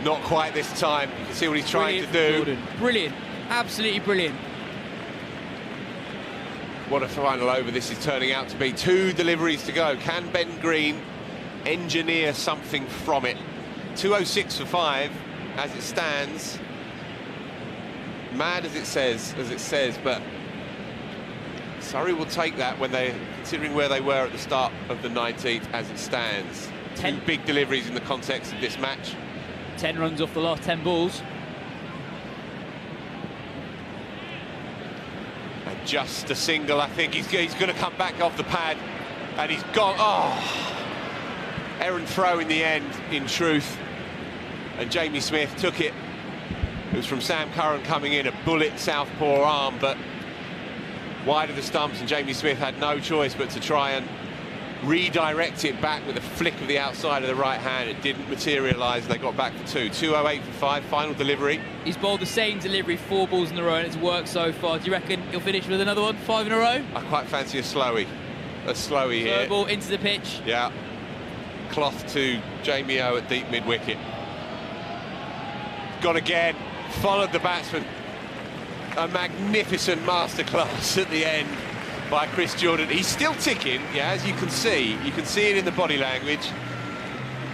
Not quite this time. You can see what he's trying to do. Jordan. Brilliant. Absolutely brilliant. What a final over this is turning out to be. 2 deliveries to go. Can Ben Green engineer something from it? 206 for 5 as it stands. Mad as it says, but Surrey will take that when they, considering where they were at the start of the 19th as it stands. 2 big deliveries in the context of this match. 10 runs off the last 10 balls. And just a single, I think. He's going to come back off the pad, and he's gone. Oh! Errant throw in the end, in truth. And Jamie Smith took it. It was from Sam Curran coming in, a bullet southpaw arm, but wide of the stumps, and Jamie Smith had no choice but to try and redirect it back with a flick of the outside of the right hand. It didn't materialise, and they got back for 2. 208 for 5, final delivery. He's bowled the same delivery 4 balls in a row, and it's worked so far. Do you reckon he'll finish with another one, 5 in a row? I quite fancy a slowie. Here. Third ball into the pitch. Yeah. Cloth to Jamie O at deep mid-wicket. Gone again. Followed the batsman. A magnificent masterclass at the end by Chris Jordan. He's still ticking, yeah, as you can see. You can see it in the body language.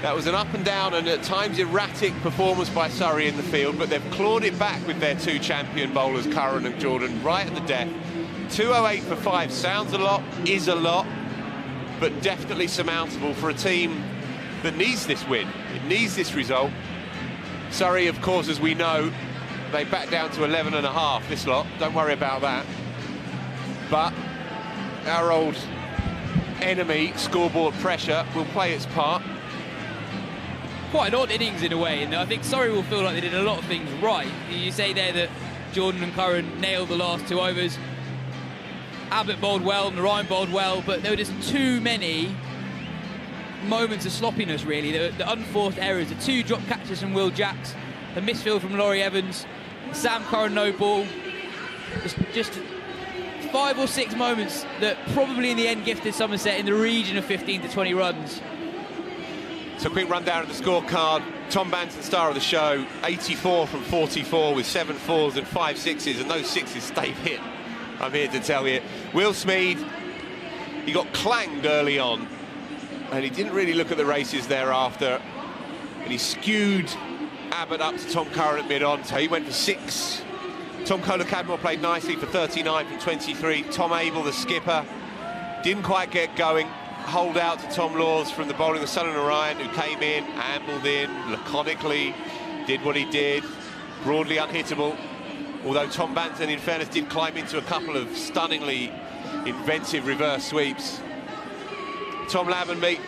That was an up and down and at times erratic performance by Surrey in the field, but they've clawed it back with their 2 champion bowlers, Curran and Jordan, right at the death. 208 for 5 sounds a lot, is a lot, but definitely surmountable for a team that needs this win. It needs this result. Surrey, of course, as we know, they back down to 11.5 this lot. Don't worry about that. But our old enemy, scoreboard pressure, will play its part. Quite an odd innings in a way, and I think Surrey will feel like they did a lot of things right. You say there that Jordan and Curran nailed the last 2 overs. Abbott bowled well, Narine bowled well, but there were just too many moments of sloppiness, really. The unforced errors, the 2 drop catches from Will Jacks, the misfield from Laurie Evans, Sam Curran no ball. Just 5 or 6 moments that probably in the end gifted Somerset in the region of 15 to 20 runs. So quick rundown of the scorecard. Tom Banton, star of the show, 84 from 44 with 7 fours and 5 sixes, and those sixes stayed hit, I'm here to tell you. Will Smead, he got clanged early on, and he didn't really look at the races thereafter, and he skewed Abbott up to Tom Curran at mid-on, so he went for 6. Tom Kohler-Cadmore played nicely for 39 from 23. Tom Abel, the skipper, didn't quite get going. Hold out to Tom Laws from the bowling of Sunil Narine, who came in, ambled in, laconically, did what he did, broadly unhittable. Although Tom Banton, in fairness, did climb into a couple of stunningly inventive reverse sweeps. Tom Lavenby,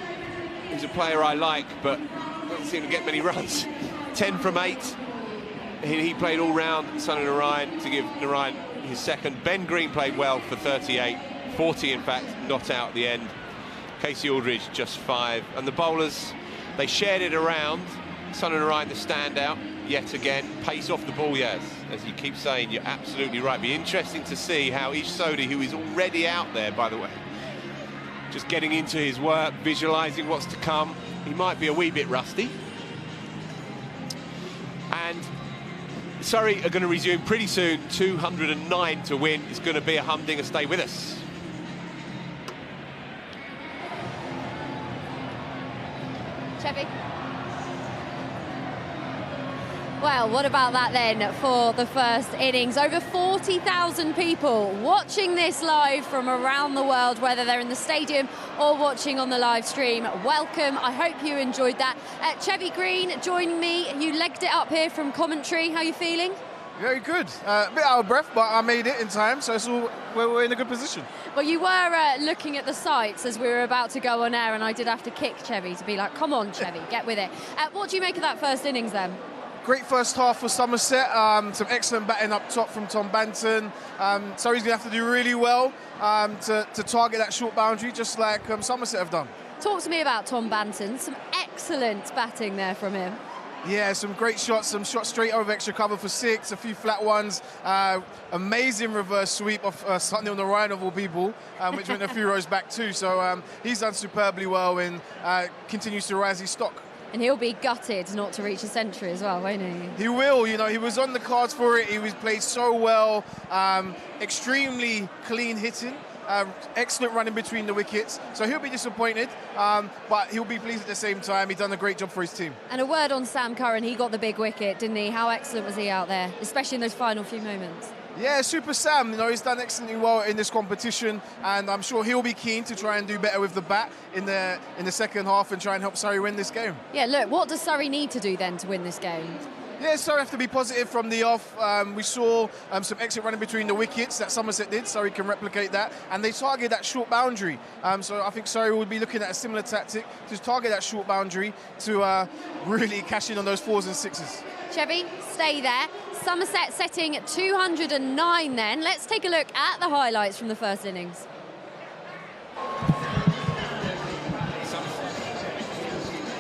who's a player I like, but doesn't seem to get many runs. 10 from 8. He played all round Sunil Narine to give Narine his second. Ben Green played well for 38, 40 in fact, not out at the end. Casey Aldridge just 5. And the bowlers, they shared it around. Sunil Narine the standout yet again. Pace off the ball, yes. As you keep saying, you're absolutely right. Be interesting to see how Ish Sodhi, who is already out there, by the way, just getting into his work, visualising what's to come. He might be a wee bit rusty. And Surrey are going to resume pretty soon. 209 to win. It's going to be a humdinger. Stay with us. Chevy. Well, what about that then for the first innings? Over 40,000 people watching this live from around the world, whether they're in the stadium or watching on the live stream. Welcome. I hope you enjoyed that. Chevy Green joining me. You legged it up here from commentary. How are you feeling? Very good. A bit out of breath, but I made it in time, so it's all, we're in a good position. Well, you were looking at the sights as we were about to go on air, and I did have to kick Chevy to be like, come on, Chevy, get with it. What do you make of that first innings then? Great first half for Somerset. Some excellent batting up top from Tom Banton. So he's going to have to do really well to target that short boundary, just like Somerset have done. Talk to me about Tom Banton. Some excellent batting there from him. Yeah, some great shots, some shots straight over extra cover for 6, a few flat ones, amazing reverse sweep of Sunil Narine of all people, which went a few rows back too. So he's done superbly well and continues to rise his stock. And he'll be gutted not to reach a century as well, won't he? He will, you know, he was on the cards for it. He was played so well, extremely clean hitting. Excellent running between the wickets, so he'll be disappointed, but he'll be pleased at the same time. He's done a great job for his team. And a word on Sam Curran, he got the big wicket, didn't he? How excellent was he out there, especially in those final few moments? Yeah, Super Sam, you know, he's done excellently well in this competition, and I'm sure he'll be keen to try and do better with the bat in the second half and try and help Surrey win this game. Yeah, look, what does Surrey need to do then to win this game? Yeah, Surrey have to be positive from the off. We saw some exit running between the wickets that Somerset did. Surrey can replicate that, and they target that short boundary. So I think Surrey would be looking at a similar tactic to target that short boundary to really cash in on those 4s and 6s. Chevy, stay there. Somerset setting 209 then. Let's take a look at the highlights from the first innings.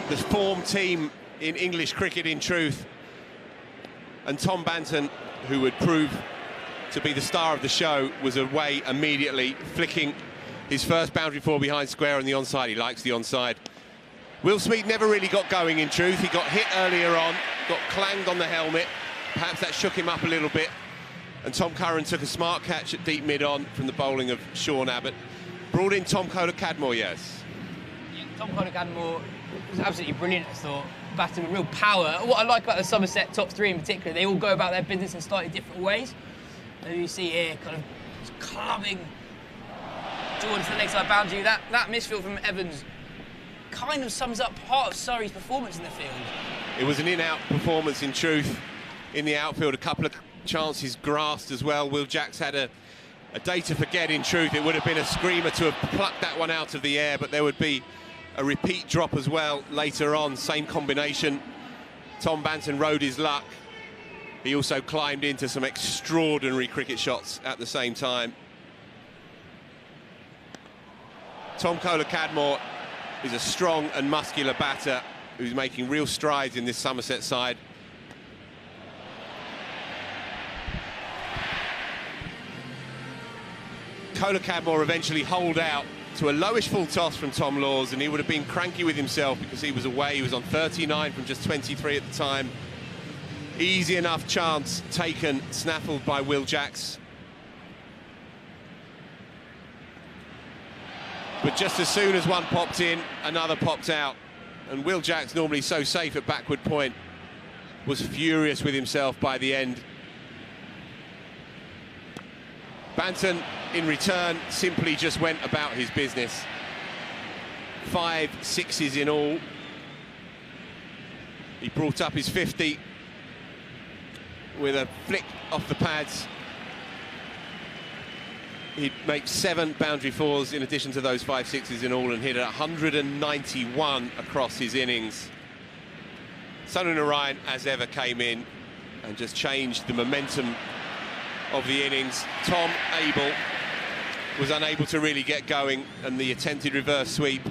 The form team in English cricket in truth. And Tom Banton, who would prove to be the star of the show, was away immediately, flicking his first boundary four behind square on the onside. He likes the onside. Will Smead never really got going, in truth. He got hit earlier on, got clanged on the helmet. Perhaps that shook him up a little bit. And Tom Curran took a smart catch at deep mid-on from the bowling of Sean Abbott. Brought in Tom Kohler-Cadmore, yes. Yeah, Tom Kohler-Cadmore was absolutely brilliant, I thought. Batting with real power. What I like about the Somerset top 3 in particular, they all go about their business in slightly different ways. As you see here, kind of clubbing towards the leg side boundary. That misfield from Evans kind of sums up part of Surrey's performance in the field. It was an in-out performance in truth in the outfield. A couple of chances grasped as well. Will Jacks had a day to forget in truth. It would have been a screamer to have plucked that one out of the air, but there would be a repeat drop as well later on, same combination. Tom Banton rode his luck. He also climbed into some extraordinary cricket shots at the same time. Tom Kohler-Cadmore is a strong and muscular batter who's making real strides in this Somerset side. Kohler Cadmore eventually holed out to a lowish full toss from Tom Laws, and he would have been cranky with himself because he was away. He was on 39 from just 23 at the time. Easy enough chance taken, snaffled by Will Jacks. But just as soon as one popped in, another popped out. And Will Jacks, normally so safe at backward point, was furious with himself by the end. Banton, in return, simply just went about his business. 5 sixes in all. He brought up his 50 with a flick off the pads. He'd make 7 boundary fours in addition to those 5 sixes in all, and hit 191 across his innings. Sunil Narine, as ever, came in and just changed the momentum of the innings. Tom Abel was unable to really get going, and the attempted reverse sweep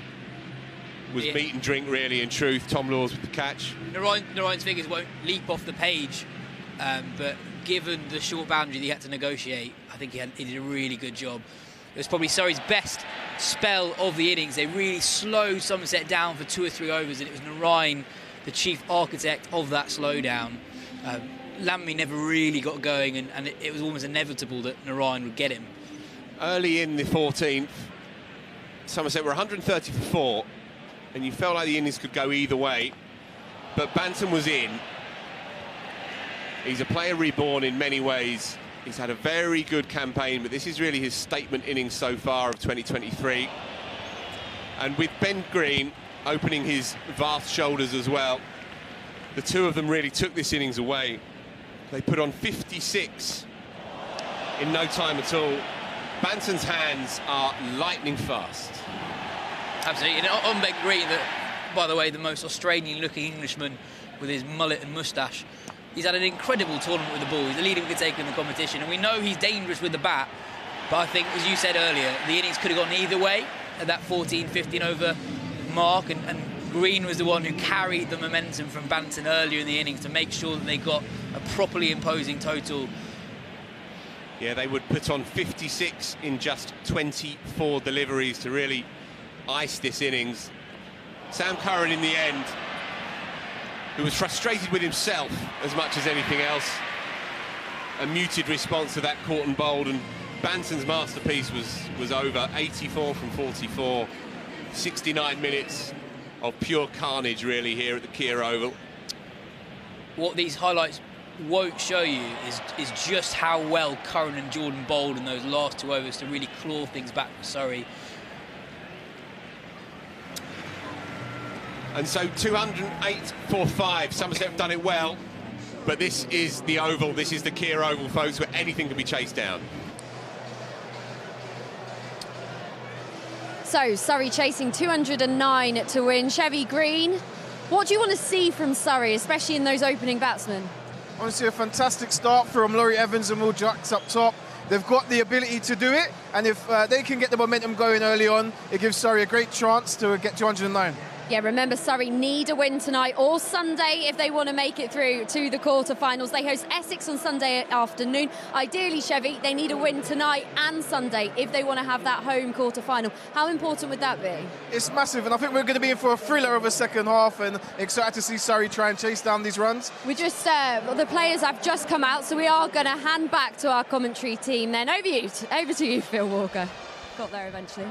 was meat and drink, really, in truth. Tom Laws with the catch. Narine's figures won't leap off the page, but given the short boundary that he had to negotiate, I think he did a really good job. It was probably Surrey's best spell of the innings. They really slowed Somerset down for 2 or 3 overs, and it was Narine, the chief architect of that slowdown. Lammy never really got going, and it was almost inevitable that Narine would get him. Early in the 14th, Somerset were 130 for 4, and you felt like the innings could go either way, but Banton was in. He's a player reborn in many ways. He's had a very good campaign, but this is really his statement innings so far of 2023. And with Ben Green opening his vast shoulders as well, the two of them really took this innings away. They put on 56 in no time at all. Banton's hands are lightning fast. Absolutely, and on Ben Green, by the way, the most Australian-looking Englishman with his mullet and moustache. He's had an incredible tournament with the ball. He's the leading wicket taker in the competition, and we know he's dangerous with the bat. But I think, as you said earlier, the innings could have gone either way at that 14, 15 over mark, and Green was the one who carried the momentum from Banton earlier in the innings to make sure that they got a properly imposing total. Yeah, they would put on 56 in just 24 deliveries to really ice this innings. Sam Curran in the end, who was frustrated with himself as much as anything else. A muted response to that caught and bowled, and Banton's masterpiece was over. 84 from 44, 69 minutes of pure carnage really here at the Kia Oval. What these highlights won't show you is just how well Curran and Jordan bowled in those last 2 overs to really claw things back for Surrey. And so 208 for 5. Somerset have done it well, but this is the Oval, this is the Kia Oval, folks, where anything can be chased down. So Surrey chasing 209 to win. Chevy Green, what do you want to see from Surrey, especially in those opening batsmen? I want to see a fantastic start from Laurie Evans and Will Jacks up top. They've got the ability to do it, and if they can get the momentum going early on, it gives Surrey a great chance to get 209. Yeah, remember, Surrey need a win tonight or Sunday if they want to make it through to the quarterfinals. They host Essex on Sunday afternoon. Ideally, Chevy, they need a win tonight and Sunday if they want to have that home quarterfinal. How important would that be? It's massive, and I think we're going to be in for a thriller of a second half, and excited to see Surrey try and chase down these runs. We just, the players have just come out, so we are going to hand back to our commentary team then. Over to you, Phil Walker. Got there eventually.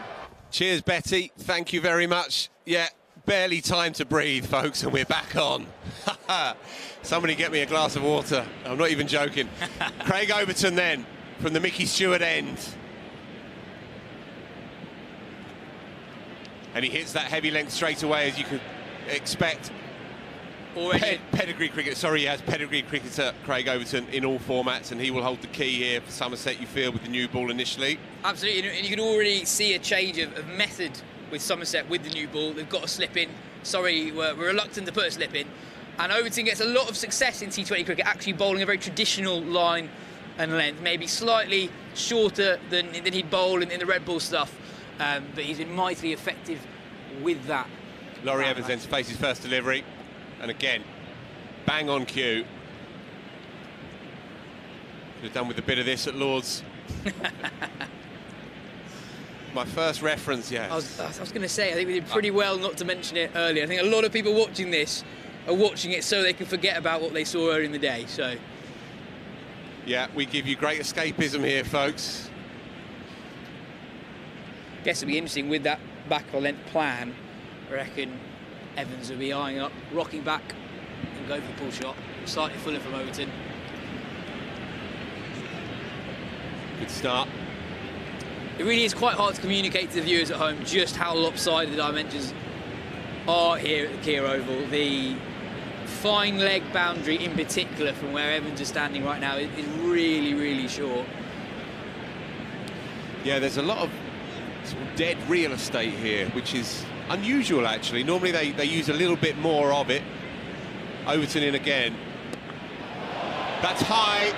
Cheers, Betty. Thank you very much. Yeah. Barely time to breathe, folks, and we're back on. Somebody get me a glass of water. I'm not even joking. Craig Overton then, from the Mickey Stewart end. And he hits that heavy length straight away, as you could expect. Pedigree cricketer, he has pedigree cricketer Craig Overton in all formats, and he will hold the key here for Somerset, you feel, with the new ball initially. Absolutely, and you can already see a change of method with Somerset with the new ball. They've got a slip in. Sorry, we're reluctant to put a slip in. And Overton gets a lot of success in T20 cricket, actually bowling a very traditional line and length, maybe slightly shorter than he'd bowl in the red ball stuff. But he's been mightily effective with that. Laurie Evans then to face his first delivery, and again, bang on cue. Could have done with a bit of this at Lord's. My first reference, yes. I was going to say, I think we did pretty well not to mention it earlier. I think a lot of people watching this are watching it so they can forget about what they saw earlier in the day. So, yeah, we give you great escapism here, folks. Guess it'll be interesting with that back of a length plan. I reckon Evans will be eyeing up, rocking back and go for the pull shot. Slightly fuller from Overton. Good start. It really is quite hard to communicate to the viewers at home just how lopsided the dimensions are here at the Kia Oval. The fine leg boundary in particular from where Evans is standing right now is really, really short. Yeah, there's a lot of sort of dead real estate here, which is unusual actually. Normally they use a little bit more of it. Overton in again. That's high.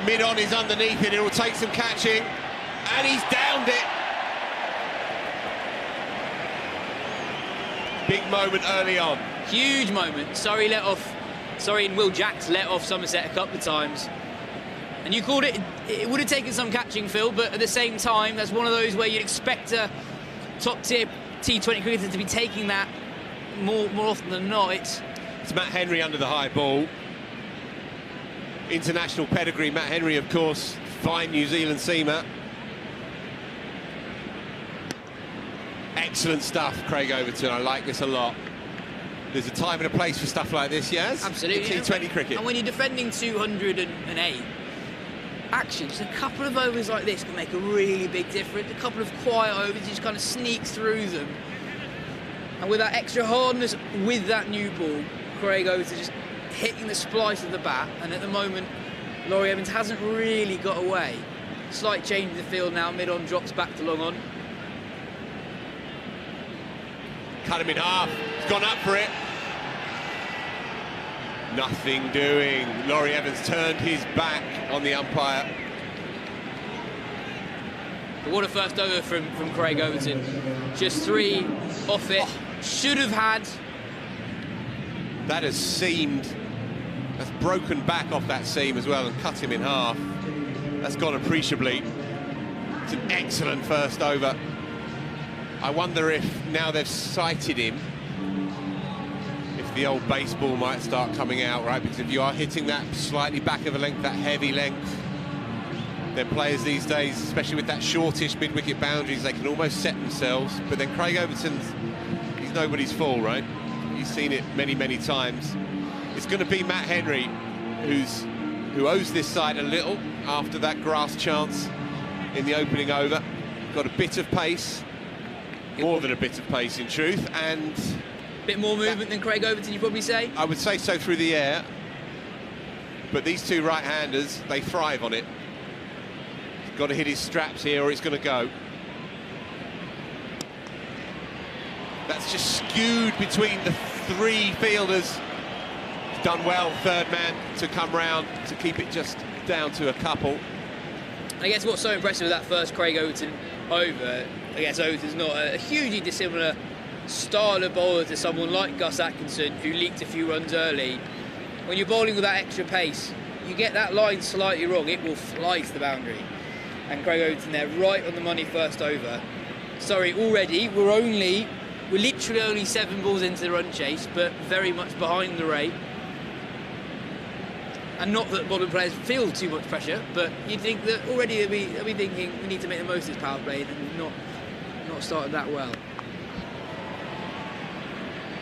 Mid-on is underneath it. It will take some catching. And he's downed it. Big moment early on. Huge moment. Surrey and Will Jacks let off Somerset a couple of times. And you called it would have taken some catching, Phil, but at the same time, that's one of those where you'd expect a top-tier T20 cricketer to be taking that more often than not. It's Matt Henry under the high ball. International pedigree, Matt Henry, of course, fine New Zealand seamer. Excellent stuff, Craig Overton. I like this a lot. There's a time and a place for stuff like this, yes? Absolutely. In T20 cricket. And when you're defending 208, actually, just a couple of overs like this can make a really big difference. A couple of quiet overs, you just kind of sneak through them. And with that extra hardness with that new ball, Craig Overton just hitting the splice of the bat. And at the moment, Laurie Evans hasn't really got away. Slight change in the field now, mid-on drops back to long on. Cut him in half. He's gone up for it. Nothing doing. Laurie Evans turned his back on the umpire. But what a first over from Craig Overton. Just 3 off it. Should have had. That has seamed. That's broken back off that seam as well and cut him in half. That's gone appreciably. It's an excellent first over. I wonder if now they've sighted him, if the old baseball might start coming out, right? Because if you are hitting that slightly back of a length, that heavy length, then players these days, especially with that shortish mid-wicket boundaries, they can almost set themselves. But then Craig Overton's, he's nobody's fool, right? You've seen it many, many times. It's going to be Matt Henry who owes this side a little after that grass chance in the opening over. Got a bit of pace. More than a bit of pace, in truth, and... Bit more movement than Craig Overton, you'd probably say? I would say so through the air. But these two right-handers, they thrive on it. He's got to hit his straps here or it's going to go. That's just skewed between the 3 fielders. He's done well, third man, to come round to keep it just down to a couple. I guess what's so impressive with that first Craig Overton over, I guess Overton's not a hugely dissimilar style of bowler to someone like Gus Atkinson, who leaked a few runs early. When you're bowling with that extra pace, you get that line slightly wrong, it will fly to the boundary. And Craig Overton there, right on the money first over. Sorry, already, we're literally only 7 balls into the run chase, but very much behind the rate. And not that bottom players feel too much pressure, but you'd think that already they'll be thinking we need to make the most of this power play, and not started that well.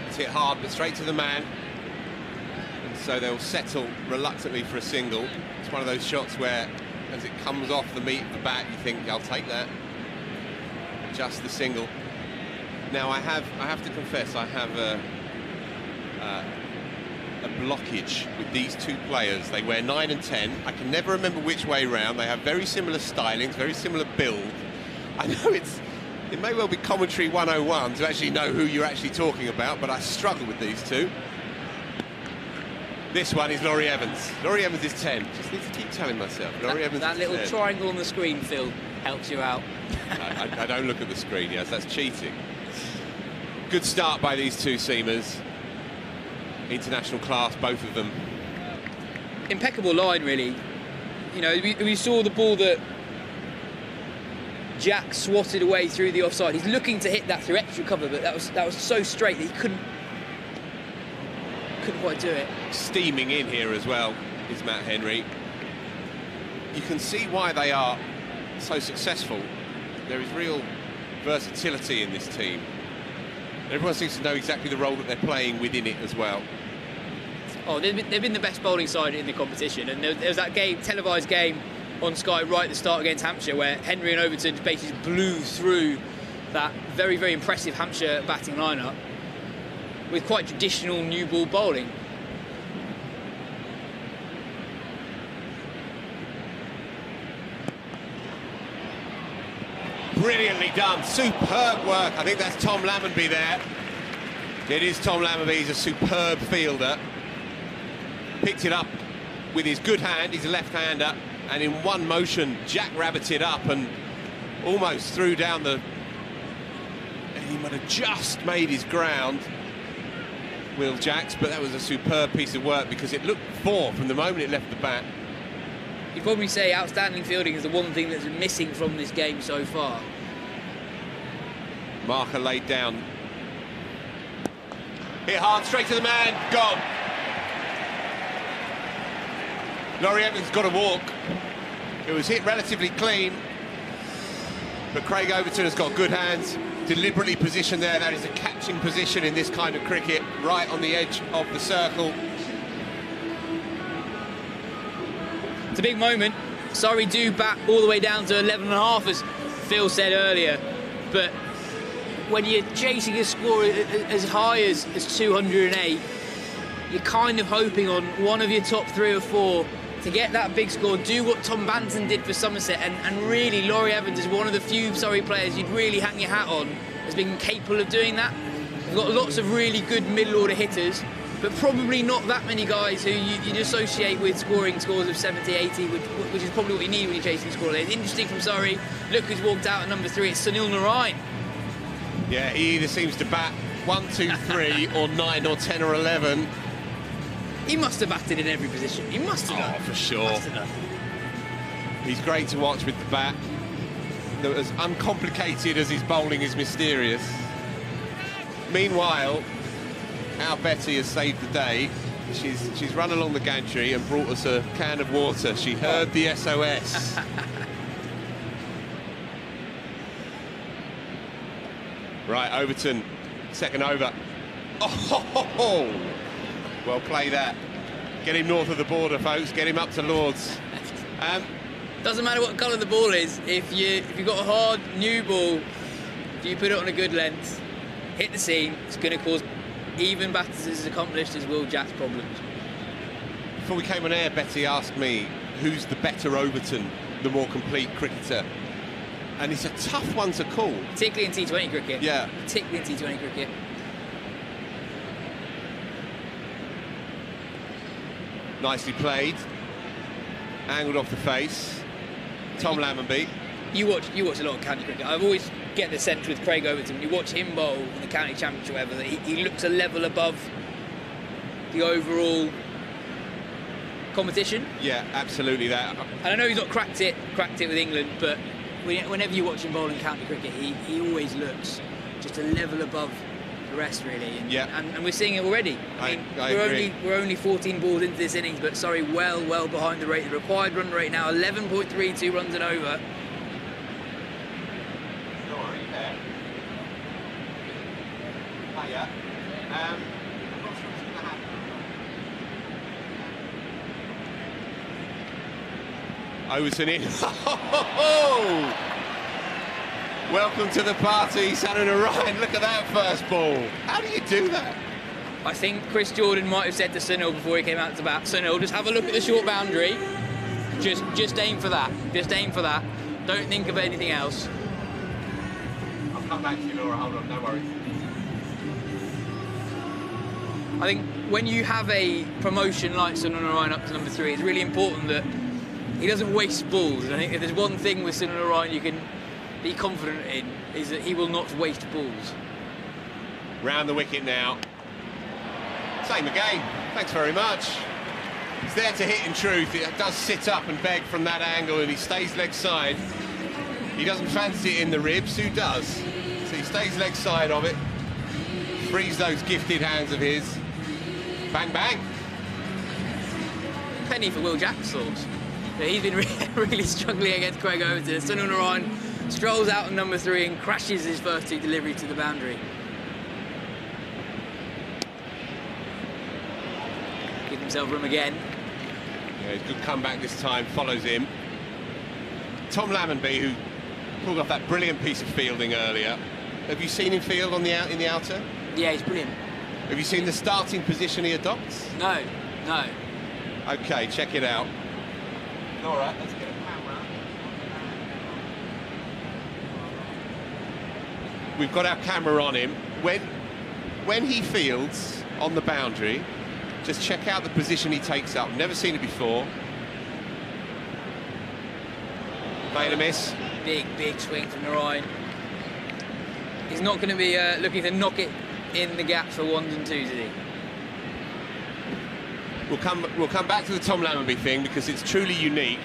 It's hit hard, but straight to the man. And so they'll settle reluctantly for a single. It's one of those shots where, as it comes off the meat of the bat, you think, I'll take that. Just the single. Now, I have to confess, I have a blockage with these two players. They wear 9 and 10. I can never remember which way round. They have very similar stylings, very similar build. I know it may well be commentary 101 to actually know who you're actually talking about, but I struggle with these two. This one is Laurie Evans. Laurie Evans is 10. Just need to keep telling myself. Laurie Evans that is little 10. triangle on the screen, Phil, helps you out. I don't look at the screen, yes, that's cheating. Good start by these two seamers. International class, both of them. Impeccable line, really. You know, we saw the ball that Jack swatted away through the offside. He's looking to hit that through extra cover, but that was so straight that he couldn't quite do it. Steaming in here as well is Matt Henry. You can see why they are so successful. There is real versatility in this team. Everyone seems to know exactly the role that they're playing within it as well. Oh, they've been the best bowling side in the competition, and there was that televised game on Sky right at the start against Hampshire where Henry and Overton basically blew through that very, very impressive Hampshire batting lineup with quite traditional new ball bowling. Brilliantly done, superb work. I think that's Tom Lammonby there. It is Tom Lammonby, he's a superb fielder. Picked it up with his good hand, his left-hander, and in one motion, Jack rabbited up and almost threw down the... He might have just made his ground, Will Jacks, but that was a superb piece of work because it looked four from the moment it left the bat. You'd probably say outstanding fielding is the one thing that's missing from this game so far. Marker laid down. Hit hard, straight to the man, gone. Laurie Evans got a walk. It was hit relatively clean, but Craig Overton has got good hands, deliberately positioned there. That is a catching position in this kind of cricket, right on the edge of the circle. It's a big moment. Surrey do bat all the way down to 11.5, as Phil said earlier, but when you're chasing a score as high as 208, you're kind of hoping on one of your top 3 or 4 to get that big score, do what Tom Banton did for Somerset, and really Laurie Evans is one of the few Surrey players you'd really hang your hat on as being capable of doing that. We've got lots of really good middle order hitters, but probably not that many guys who you'd associate with scoring scores of 70, 80, which is probably what you need when you're chasing a score. It's interesting from Surrey. Look who's walked out at number 3, it's Sunil Narine. Yeah, he either seems to bat 1, 2, 3 or 9 or 10 or 11. He must have batted in every position. He must have done. Oh, for sure. He's great to watch with the bat. As uncomplicated as his bowling is mysterious. Meanwhile, our Betty has saved the day. She's run along the gantry and brought us a can of water. She heard the SOS. Right, Overton, second over. Oh, well played that. Get him north of the border, folks. Get him up to Lords. Doesn't matter what colour the ball is. If you've got a hard new ball, if you put it on a good length, hit the seam, it's going to cause even batters as accomplished as Will Jack's problems. Before we came on air, Betty asked me who's the better Overton, the more complete cricketer. And it's a tough one to call. Particularly in T20 cricket. Yeah. Particularly in T20 cricket. Nicely played. Angled off the face. Tom Lammonby. You watch a lot of county cricket. I've always get the sense with Craig Overton, when you watch him bowl in the county championship or whatever, that he looks a level above the overall competition. Yeah, absolutely that. And I know he's not cracked it with England, but whenever you watch him bowl in county cricket, he always looks just a level above the rest, really. And, yeah. And we're seeing it already. I mean, we're only 14 balls into this innings, but Surrey well behind the rate. The required run rate now 11.32 runs and over. Overton in. Welcome to the party, Sunil Narine. Look at that first ball. How do you do that? I think Chris Jordan might have said to Sunil before he came out to bat, Sunil, just have a look at the short boundary. Just aim for that. Just aim for that. Don't think of anything else. I'll come back to you, Laura. Hold on, no worries. I think when you have a promotion like Sunil Narine up to number 3, it's really important that he doesn't waste balls. And I think if there's one thing with Sunil Narine you can be confident in, is that he will not waste balls. Round the wicket now. Same again. Thanks very much. He's there to hit in truth. It does sit up and beg from that angle, and he stays leg side. He doesn't fancy it in the ribs. Who does? So he stays leg side of it. Frees those gifted hands of his. Bang, bang. Penny for Will Jack's thoughts. He's been really struggling against Craig Overton. Sunil Narine strolls out on number 3 and crashes his first 2 delivery to the boundary. Give himself room again. Yeah, good comeback this time, follows him. Tom Lammonby, who pulled off that brilliant piece of fielding earlier. Have you seen him field on in the outer? Yeah, he's brilliant. Have you seen the starting position he adopts? No. Okay, check it out. All right, let's get a camera. We've got our camera on him. When he fields on the boundary, just check out the position he takes up. Never seen it before. Made a miss. Big swing from Narine. He's not going to be looking to knock it in the gap for 1s and 2s, is he? We'll come back to the Tom Lammonby thing because it's truly unique.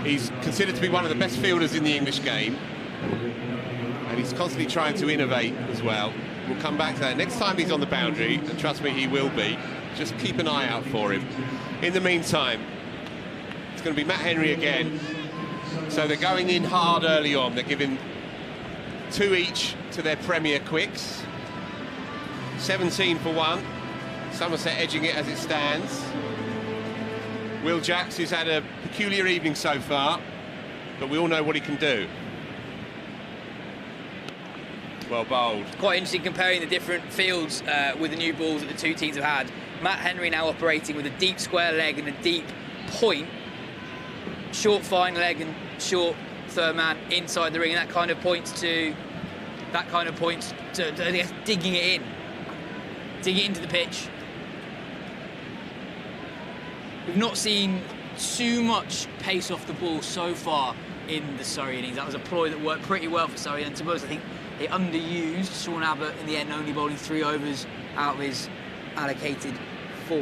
He's considered to be one of the best fielders in the English game, and he's constantly trying to innovate as well. We'll come back to that next time he's on the boundary, and trust me, he will be. Just keep an eye out for him. In the meantime, it's going to be Matt Henry again. So they're going in hard early on. They're giving 2 each to their Premier quicks. 17 for 1. Somerset edging it as it stands. Will Jacks, who's had a peculiar evening so far, but we all know what he can do. Well bowled. Quite interesting comparing the different fields with the new balls that the 2 teams have had. Matt Henry now operating with a deep square leg and a deep point. Short fine leg and short third man inside the ring, and that kind of points to I guess, digging it into the pitch. We've not seen too much pace off the ball so far in the Surrey innings. That was a ploy that worked pretty well for Surrey, and to be honest, I think they underused Sean Abbott in the end, only bowling 3 overs out of his allocated 4.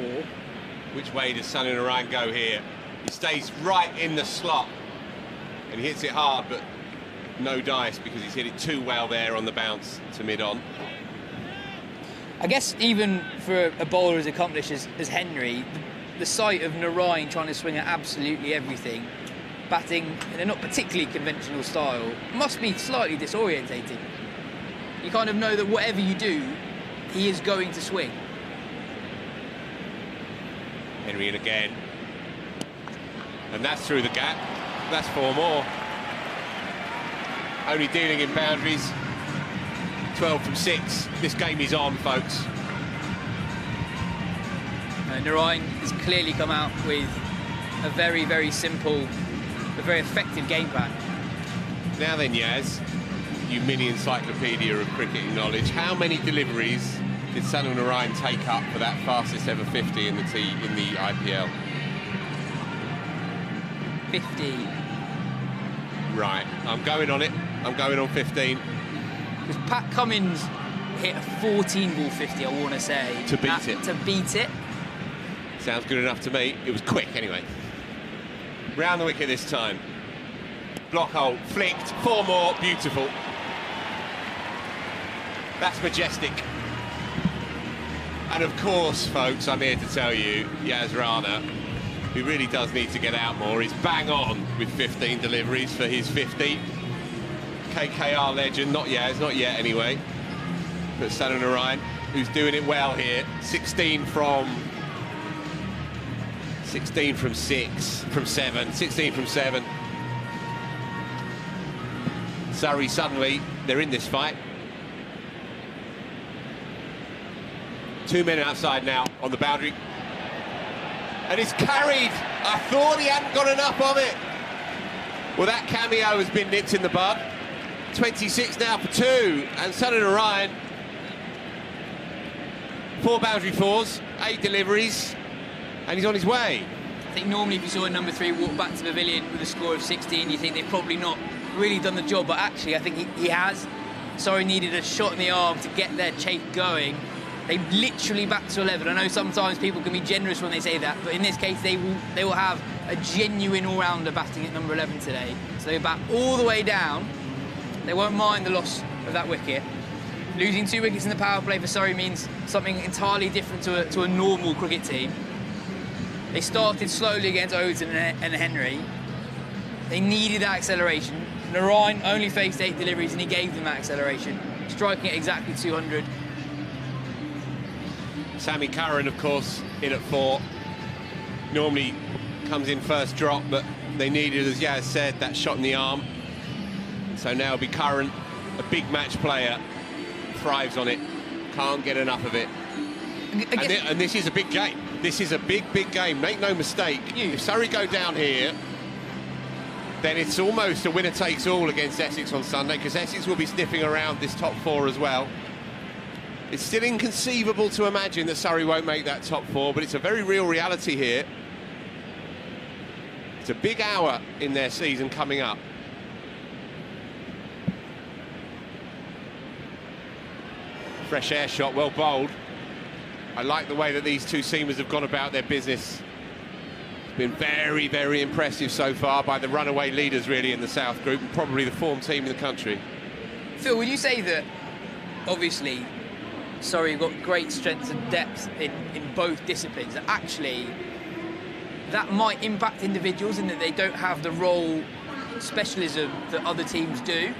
Which way does Sunil Narine go here? He stays right in the slot, and he hits it hard, but no dice because he's hit it too well there on the bounce to mid-on. I guess even for a bowler as accomplished as Henry, the sight of Narine trying to swing at absolutely everything, batting in a not particularly conventional style, must be slightly disorientating. You kind of know that whatever you do, he is going to swing. Henry in again. And that's through the gap. That's 4 more. Only dealing in boundaries. 12 from 6. This game is on, folks. Narine has clearly come out with a very, very simple, but very effective game plan. Now then, Yas, you mini encyclopedia of cricketing knowledge. How many deliveries did Sunil Narine take up for that fastest ever 50 in the IPL? 15. Right, I'm going on it. I'm going on 15. Because Pat Cummins hit a 14-ball 50, I want to say. To beat it. To beat it. Sounds good enough to me. It was quick, anyway. Round the wicket this time. Block hole, flicked, 4 more, beautiful. That's majestic. And of course, folks, I'm here to tell you, Yas Rana, who really does need to get out more, is bang on with 15 deliveries for his 50. KKR legend, not Yas, not yet anyway. But Sunil Narine, who's doing it well here. 16 from 7. 16 from 7. Surrey suddenly, they're in this fight. 2 men outside now on the boundary. And it's carried. I thought he hadn't got enough of it. Well, that cameo has been nipped in the bud. 26 now for 2. And Sunil Narine, 4 boundary 4s, 8 deliveries, and he's on his way. I think normally if you saw a number 3 walk back to the pavilion with a score of 16, you think they've probably not really done the job, but actually I think he has. Surrey needed a shot in the arm to get their chase going. They literally back to 11. I know sometimes people can be generous when they say that, but in this case they will have a genuine all-rounder batting at number 11 today. So they bat all the way down. They won't mind the loss of that wicket. Losing 2 wickets in the power play for Surrey means something entirely different to a normal cricket team. They started slowly against Overton and Henry. They needed that acceleration. Narine only faced 8 deliveries and he gave them that acceleration, striking at exactly 200. Sammy Curran, of course, in at 4. Normally comes in first drop, but they needed, as Yas said, that shot in the arm. So now it'll be Curran, a big match player, thrives on it, can't get enough of it. And this is a big game. This is a big game. Make no mistake, if Surrey go down here, then it's almost a winner-takes-all against Essex on Sunday, because Essex will be sniffing around this top 4 as well. It's still inconceivable to imagine that Surrey won't make that top 4, but it's a very real reality here. It's a big hour in their season coming up. Fresh air shot, well bowled. I like the way that these two seamers have gone about their business. It's been very, very impressive so far by the runaway leaders, really, in the South Group, and probably the form team in the country. Phil, would you say that, obviously, Surrey have got great strength and depth in both disciplines, that actually that might impact individuals in that they don't have the role specialism that other teams do?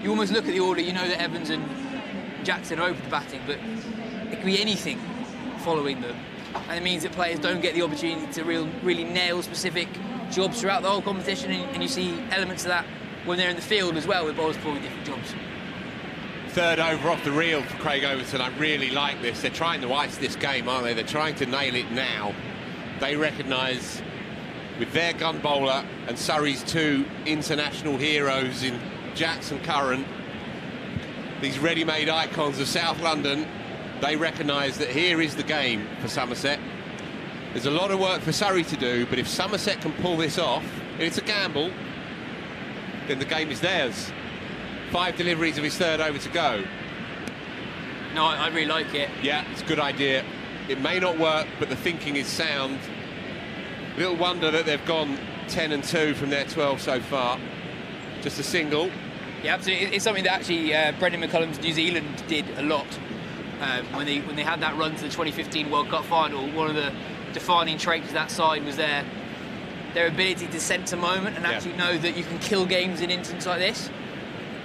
You almost look at the order, you know that Evans and Jackson are open to batting, but it can be anything following them, and it means that players don't get the opportunity to really nail specific jobs throughout the whole competition, and you see elements of that when they're in the field as well, with bowlers performing different jobs. Third over off the reel for Craig Overton. I really like this. They're trying to ice this game, aren't they? They're trying to nail it now. They recognise, with their gun bowler and Surrey's 2 international heroes in Jackson Curran, these ready-made icons of South London, they recognise that here is the game for Somerset. There's a lot of work for Surrey to do, but if Somerset can pull this off, and it's a gamble, then the game is theirs. 5 deliveries of his third over to go. No, I really like it. Yeah, it's a good idea. It may not work, but the thinking is sound. Little wonder that they've gone 10 and 2 from their 12 so far. Just a single. Yeah, absolutely. It's something that actually Brendan McCullum's New Zealand did a lot. When they had that run to the 2015 World Cup final, one of the defining traits of that side was their ability to sense a moment and actually know that you can kill games in instances like this.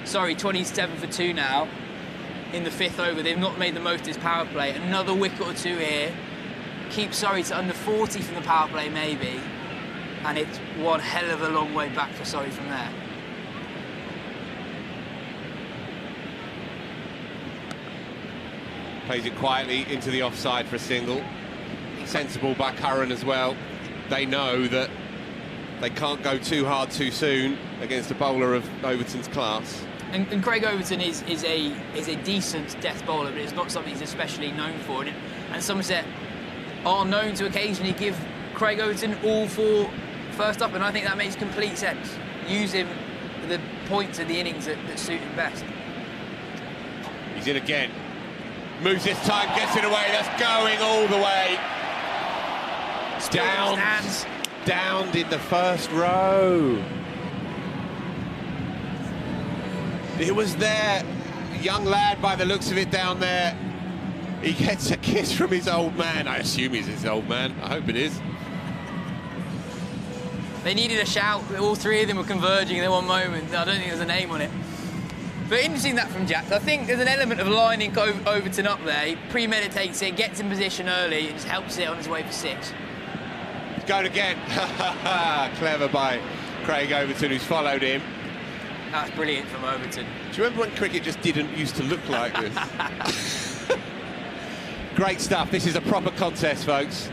Sorry, 27 for 2 now in the 5th over. They've not made the most of this power play. Another wicket or 2 here. Keep Surrey to under 40 from the power play, maybe. And it's one hell of a long way back for Surrey from there. Plays it quietly into the offside for a single. Sensible by Curran as well. They know that they can't go too hard too soon against a bowler of Overton's class. And Craig Overton is a decent death bowler, but it's not something he's especially known for. And Somerset are known to occasionally give Craig Overton all 4 first up, and I think that makes complete sense. Use him for the points of the innings that suit him best. He's in again. Moves this time, gets it away. That's going all the way. Downed in the first row. It was there. Young lad by the looks of it down there. He gets a kiss from his old man. I assume he's his old man. I hope it is. They needed a shout. All 3 of them were converging in one moment. I don't think there's a name on it. But interesting that from Jack. I think there's an element of lining Overton up there. He premeditates it, gets in position early, and just helps it on his way for 6. He's going again. Clever by Craig Overton, who's followed him. That's brilliant from Overton. Do you remember when cricket just didn't used to look like this? Great stuff. This is a proper contest, folks.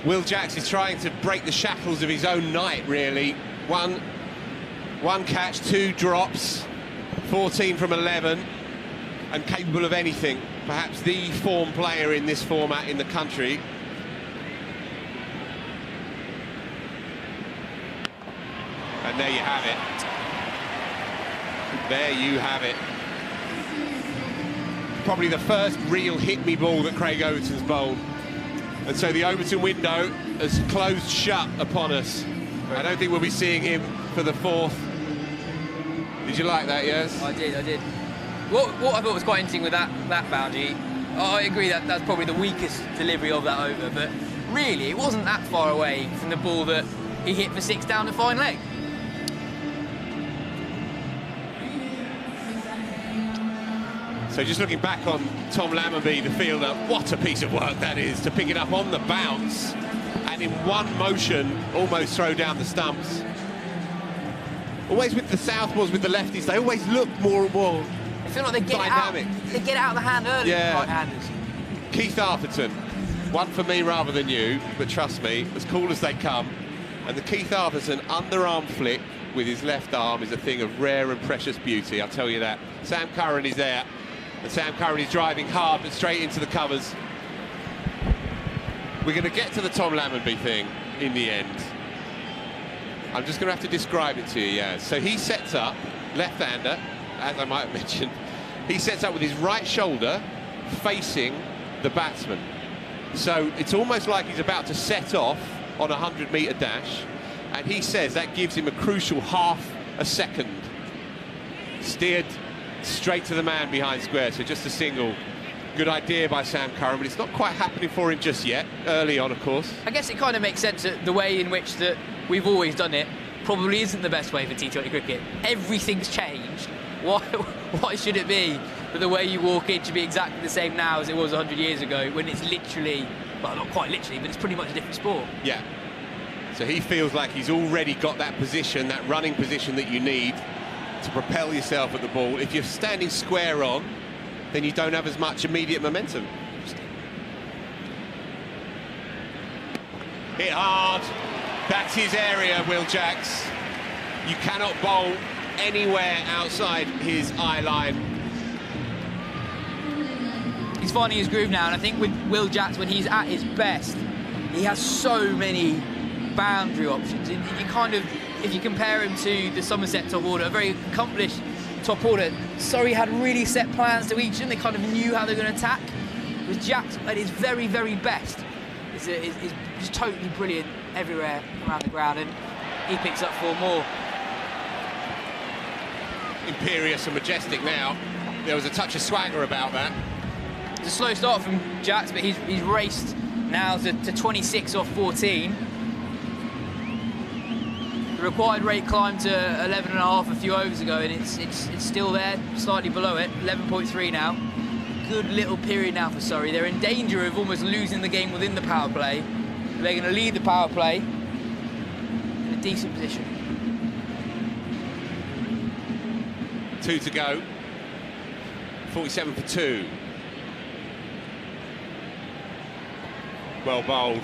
Will Jacks is trying to break the shackles of his own night, really. One catch, 2 drops, 14 from 11, and capable of anything. Perhaps the form player in this format in the country. And there you have it. There you have it. Probably the first real hit-me ball that Craig Overton's bowled. And so the Overton window has closed shut upon us. I don't think we'll be seeing him for the fourth. Did you like that, Yas? I did. What I thought was quite interesting with that boundary, I agree that that's probably the weakest delivery of that over, but really it wasn't that far away from the ball that he hit for 6 down the fine leg. So just looking back on Tom Lammonby, the fielder, what a piece of work that is to pick it up on the bounce and in one motion almost throw down the stumps. Always with the southpaws, with the lefties, they always look more and more I feel like they get dynamic. They get out of the hand early, Yeah. right-handers. Keith Arthurton, one for me rather than you, but trust me, as cool as they come. And the Keith Arthurton underarm flick with his left arm is a thing of rare and precious beauty, I'll tell you that. Sam Curran is there, and Sam Curran is driving hard but straight into the covers. We're going to get to the Tom Lammonby thing in the end. I'm just going to have to describe it to you, yeah. So he sets up, left-hander, as I might have mentioned, he sets up with his right shoulder facing the batsman. So it's almost like he's about to set off on a 100-metre dash, and he says that gives him a crucial half a second. Steered straight to the man behind square, so just a single. Good idea by Sam Curran, but it's not quite happening for him just yet, early on, of course. I guess it kind of makes sense that the way in which that we've always done it probably isn't the best way for T20 cricket. Everything's changed. Why should it be that the way you walk in should be exactly the same now as it was 100 years ago, when it's literally, well, not quite literally, but it's pretty much a different sport? Yeah. So he feels like he's already got that position, that running position that you need to propel yourself at the ball. If you're standing square on, then you don't have as much immediate momentum. Hit hard. That's his area, Will Jacks. You cannot bowl anywhere outside his eye line. He's finding his groove now, and I think with Will Jacks, when he's at his best, he has so many boundary options. You kind of, if you compare him to the Somerset top order, a very accomplished top order, Surrey had really set plans to each, and they kind of knew how they were going to attack. With Jacks at his very, very best, is just totally brilliant everywhere around the ground, and he picks up 4 more. Imperious and majestic now. There was a touch of swagger about that. It's a slow start from Jacks, but he's raced now to 26 off 14. The required rate climbed to 11.5 a few overs ago, and it's still there, slightly below it, 11.3 now. Good little period now for Surrey. They're in danger of almost losing the game within the power play. They're going to lead the power play in a decent position. 2 to go. 47 for 2. Well bowled.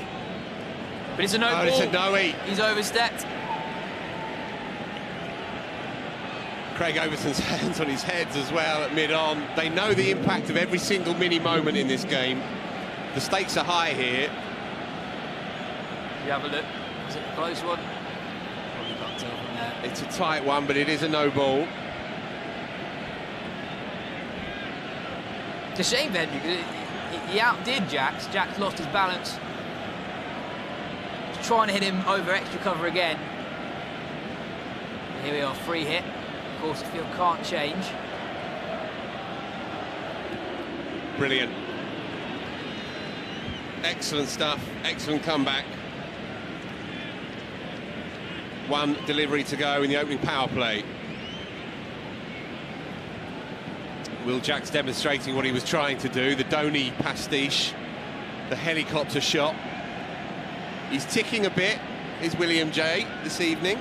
But it's a no ball. It's a no-eat. He's overstepped. Craig Overton's hands on his heads as well at mid-on. They know the impact of every single mini moment in this game. The stakes are high here. You have a look. Is it a close one? Probably can't tell from there. It's a tight one, but it is a no ball. It's a shame then, because he outdid Jacks. Jacks lost his balance. Just trying to hit him over extra cover again. And here we are, free hit. Of course, the field can't change. Brilliant. Excellent stuff. Excellent comeback. 1 delivery to go in the opening power play. Will Jacks demonstrating what he was trying to do, the Dhoni pastiche, the helicopter shot. He's ticking a bit, is William J, this evening.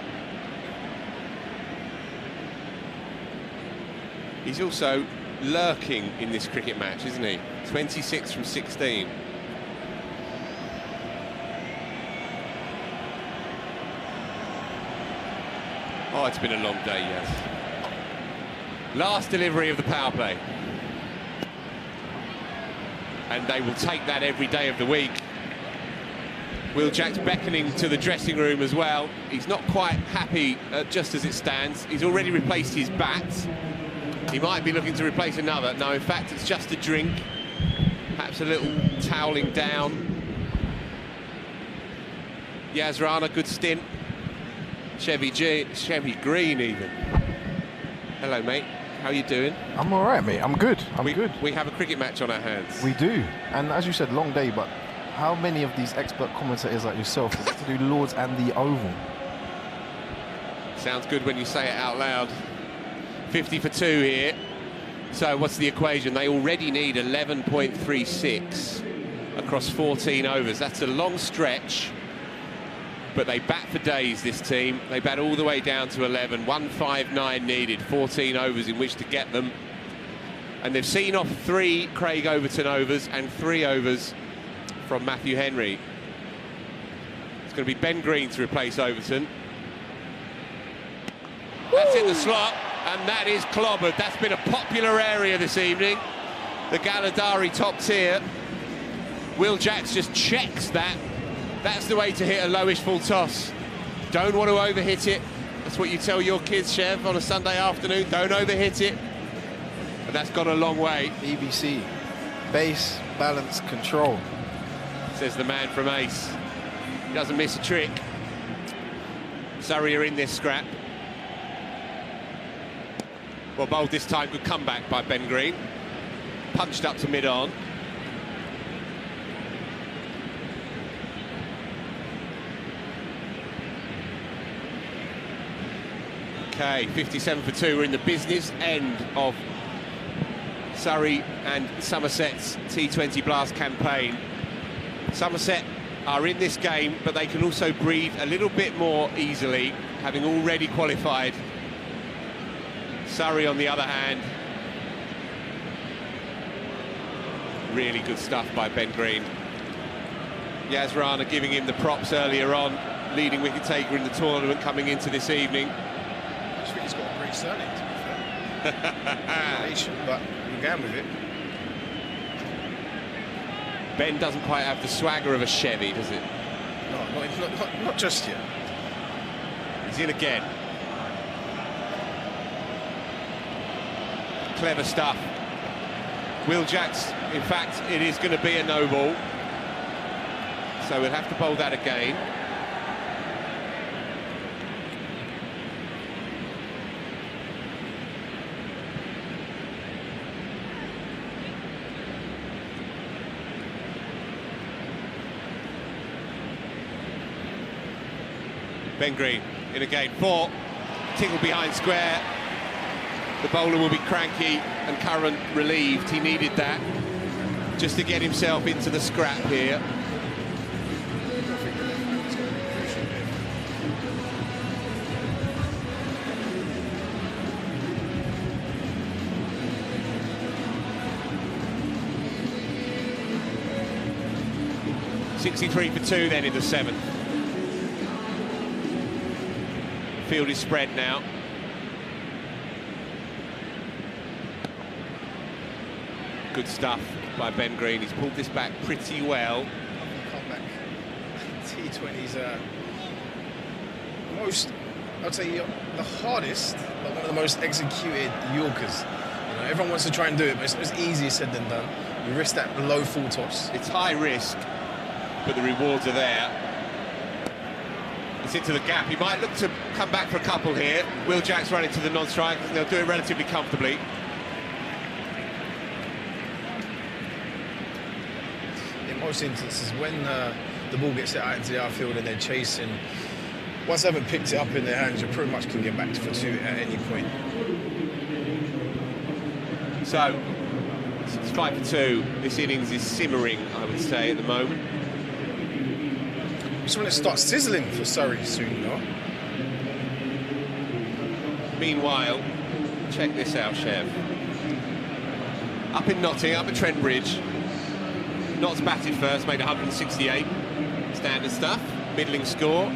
He's also lurking in this cricket match, isn't he? 26 from 16. Oh, it's been a long day, yes. Last delivery of the power play. And they will take that every day of the week. Will Jacks beckoning to the dressing room as well. He's not quite happy just as it stands. He's already replaced his bat. He might be looking to replace another. No, in fact, it's just a drink. Perhaps a little toweling down. Yas Rana, good stint. Chevy Green even. Hello, mate. How are you doing? I'm all right, mate. I'm good. I'm good. We have a cricket match on our hands. We do. And as you said, long day, but how many of these expert commentators like yourself get to do Lords and the Oval? Sounds good when you say it out loud. 50 for 2 here. So what's the equation? They already need 11.36 across 14 overs. That's a long stretch. But they bat for days, this team. They bat all the way down to 11. 159 needed, 14 overs in which to get them. And they've seen off 3 Craig Overton overs and 3 overs from Matthew Henry. It's going to be Ben Green to replace Overton. That's in the slot, and that is clobbered. That's been a popular area this evening. The Galadari top tier. Will Jacks just checks that. That's the way to hit a lowish full toss. Don't want to overhit it. That's what you tell your kids, Chev, on a Sunday afternoon. Don't overhit it. And that's gone a long way. BBC. Base, balance, control. Says the man from Ace. He doesn't miss a trick. Surrey are in this scrap. Well, bowled this time, good comeback by Ben Green. Punched up to mid-on. Okay, 57 for 2. We're in the business end of Surrey and Somerset's T20 Blast campaign. Somerset are in this game, but they can also breathe a little bit more easily, having already qualified. Surrey, on the other hand, really good stuff by Ben Green. Yas Rana giving him the props earlier on, leading wicket taker in the tournament coming into this evening. I just think he's got a great surname, to be fair. But we're going with it. Ben doesn't quite have the swagger of a Chevy, does it? No, not just yet. He's in again. Clever stuff. Will Jacks, in fact, it is going to be a no ball. So we'll have to bowl that again. Ben Green in again. 4. Tingle behind square. The bowler will be cranky and Curran relieved. He needed that just to get himself into the scrap here. .63 for 2 then in the 7th. Field is spread now. Good stuff by Ben Green. He's pulled this back pretty well. Comeback. T20's most, I'd say, the hardest, but one of the most executed Yorkers. You know, everyone wants to try and do it, but it's easier said than done. You risk that low full toss. It's high risk, but the rewards are there. It's into the gap. He might look to come back for a couple here. Will Jacks run into the non-strike. They'll do it relatively comfortably. In most instances, when the ball gets out into the outfield and they're chasing, once they haven't picked it up in their hands, you pretty much can get back for 2 at any point. So, it's 5 for 2. This innings is simmering, I would say, at the moment. Just want to start sizzling for Surrey soon, you know. Meanwhile, check this out, Chev. Up in Notting, up at Trent Bridge. Notts batted first, made 168. Standard stuff, middling score.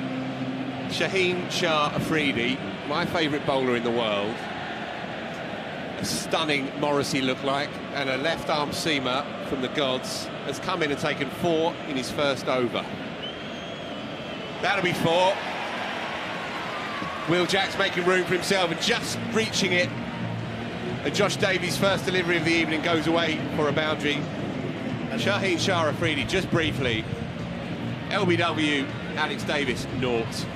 Shaheen Shah Afridi, my favourite bowler in the world. A stunning Morrissey look-like, and a left-arm seamer from the gods has come in and taken 4 in his first over. That'll be 4. Will Jacks making room for himself and just reaching it And Josh Davies' first delivery of the evening goes away for a boundary. Shaheen Shah Afridi, just briefly. LBW, Alex Davis, naught.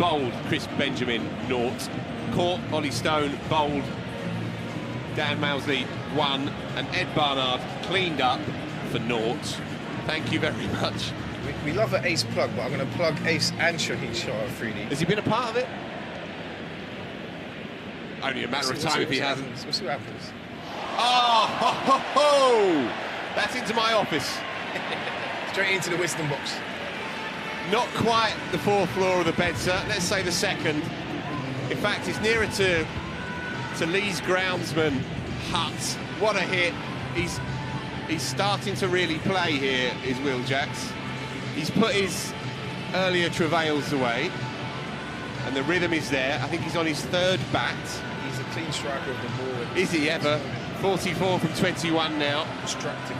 Bowled, Chris Benjamin, naught. Caught, Ollie Stone, bowled. Dan Mousley, 1. And Ed Barnard cleaned up for naught. Thank you very much. We love an ace plug, but I'm going to plug ace and Shaheen Shah Afridi. Has he been a part of it? Only a matter of time if he hasn't. We'll see what happens. Oh, ho, ho, ho. That's into my office. Straight into the Wisden box. Not quite the 4th floor of the bed, sir. Let's say the 2nd. In fact, it's nearer to Lee's groundsman, Hutt. What a hit. He's starting to really play here, is Will Jacks. He's put his earlier travails away, and the rhythm is there. I think he's on his 3rd bat. He's a clean striker of the ball. Is he ever? 44 from 21 now. Destructive.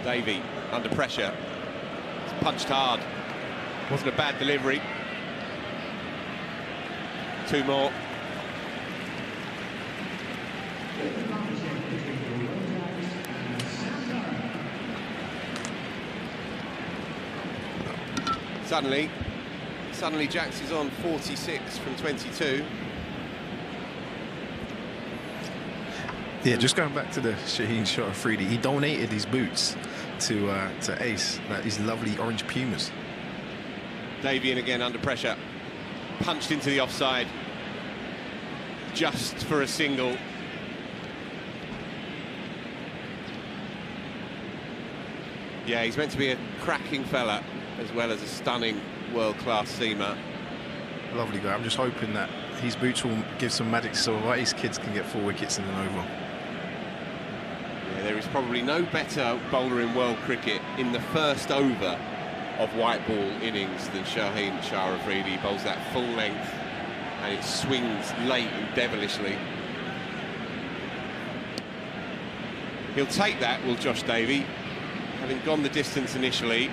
Davey under pressure. It's punched hard. Wasn't a bad delivery. 2 more. Suddenly Jacks is on 46 from 22. Yeah, just going back to the Shaheen Shah Afridi, he donated his boots to Ace, these lovely orange Pumas. Davian again under pressure, punched into the offside, just for a single. Yeah, he's meant to be a cracking fella, as well as a stunning world-class seamer. Lovely guy. I'm just hoping that his boots will give some magic so our Ace kids can get 4 wickets in an over. Yeah, there is probably no better bowler in world cricket in the first over of white ball innings than Shaheen Shah Afridi. He bowls that full length and it swings late and devilishly. He'll take that, will Josh Davey, having gone the distance initially.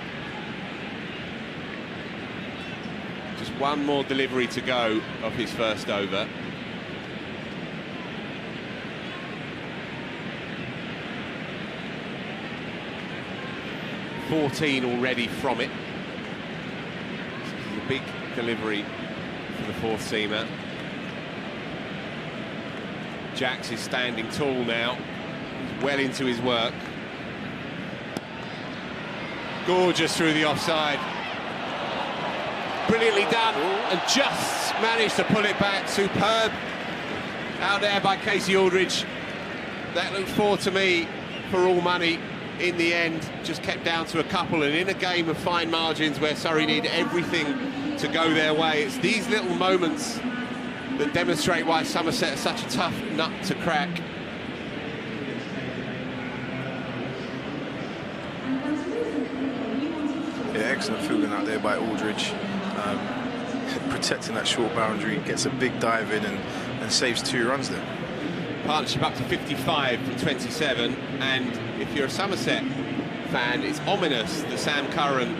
Just 1 more delivery to go of his first over. $14 already from it. This is a big delivery for the 4th seamer. Jacks is standing tall now. He's well into his work. Gorgeous through the offside. Brilliantly done, and just managed to pull it back. Superb out there by Casey Aldridge. That looked 4 to me for all money. In the end, just kept down to a couple, and in a game of fine margins where Surrey need everything to go their way, it's these little moments that demonstrate why Somerset is such a tough nut to crack. Yeah, excellent fielding out there by Aldridge. Protecting that short boundary, gets a big dive in and saves 2 runs there. Partnership up to 55 from 27, and if you're a Somerset fan, it's ominous that Sam Curran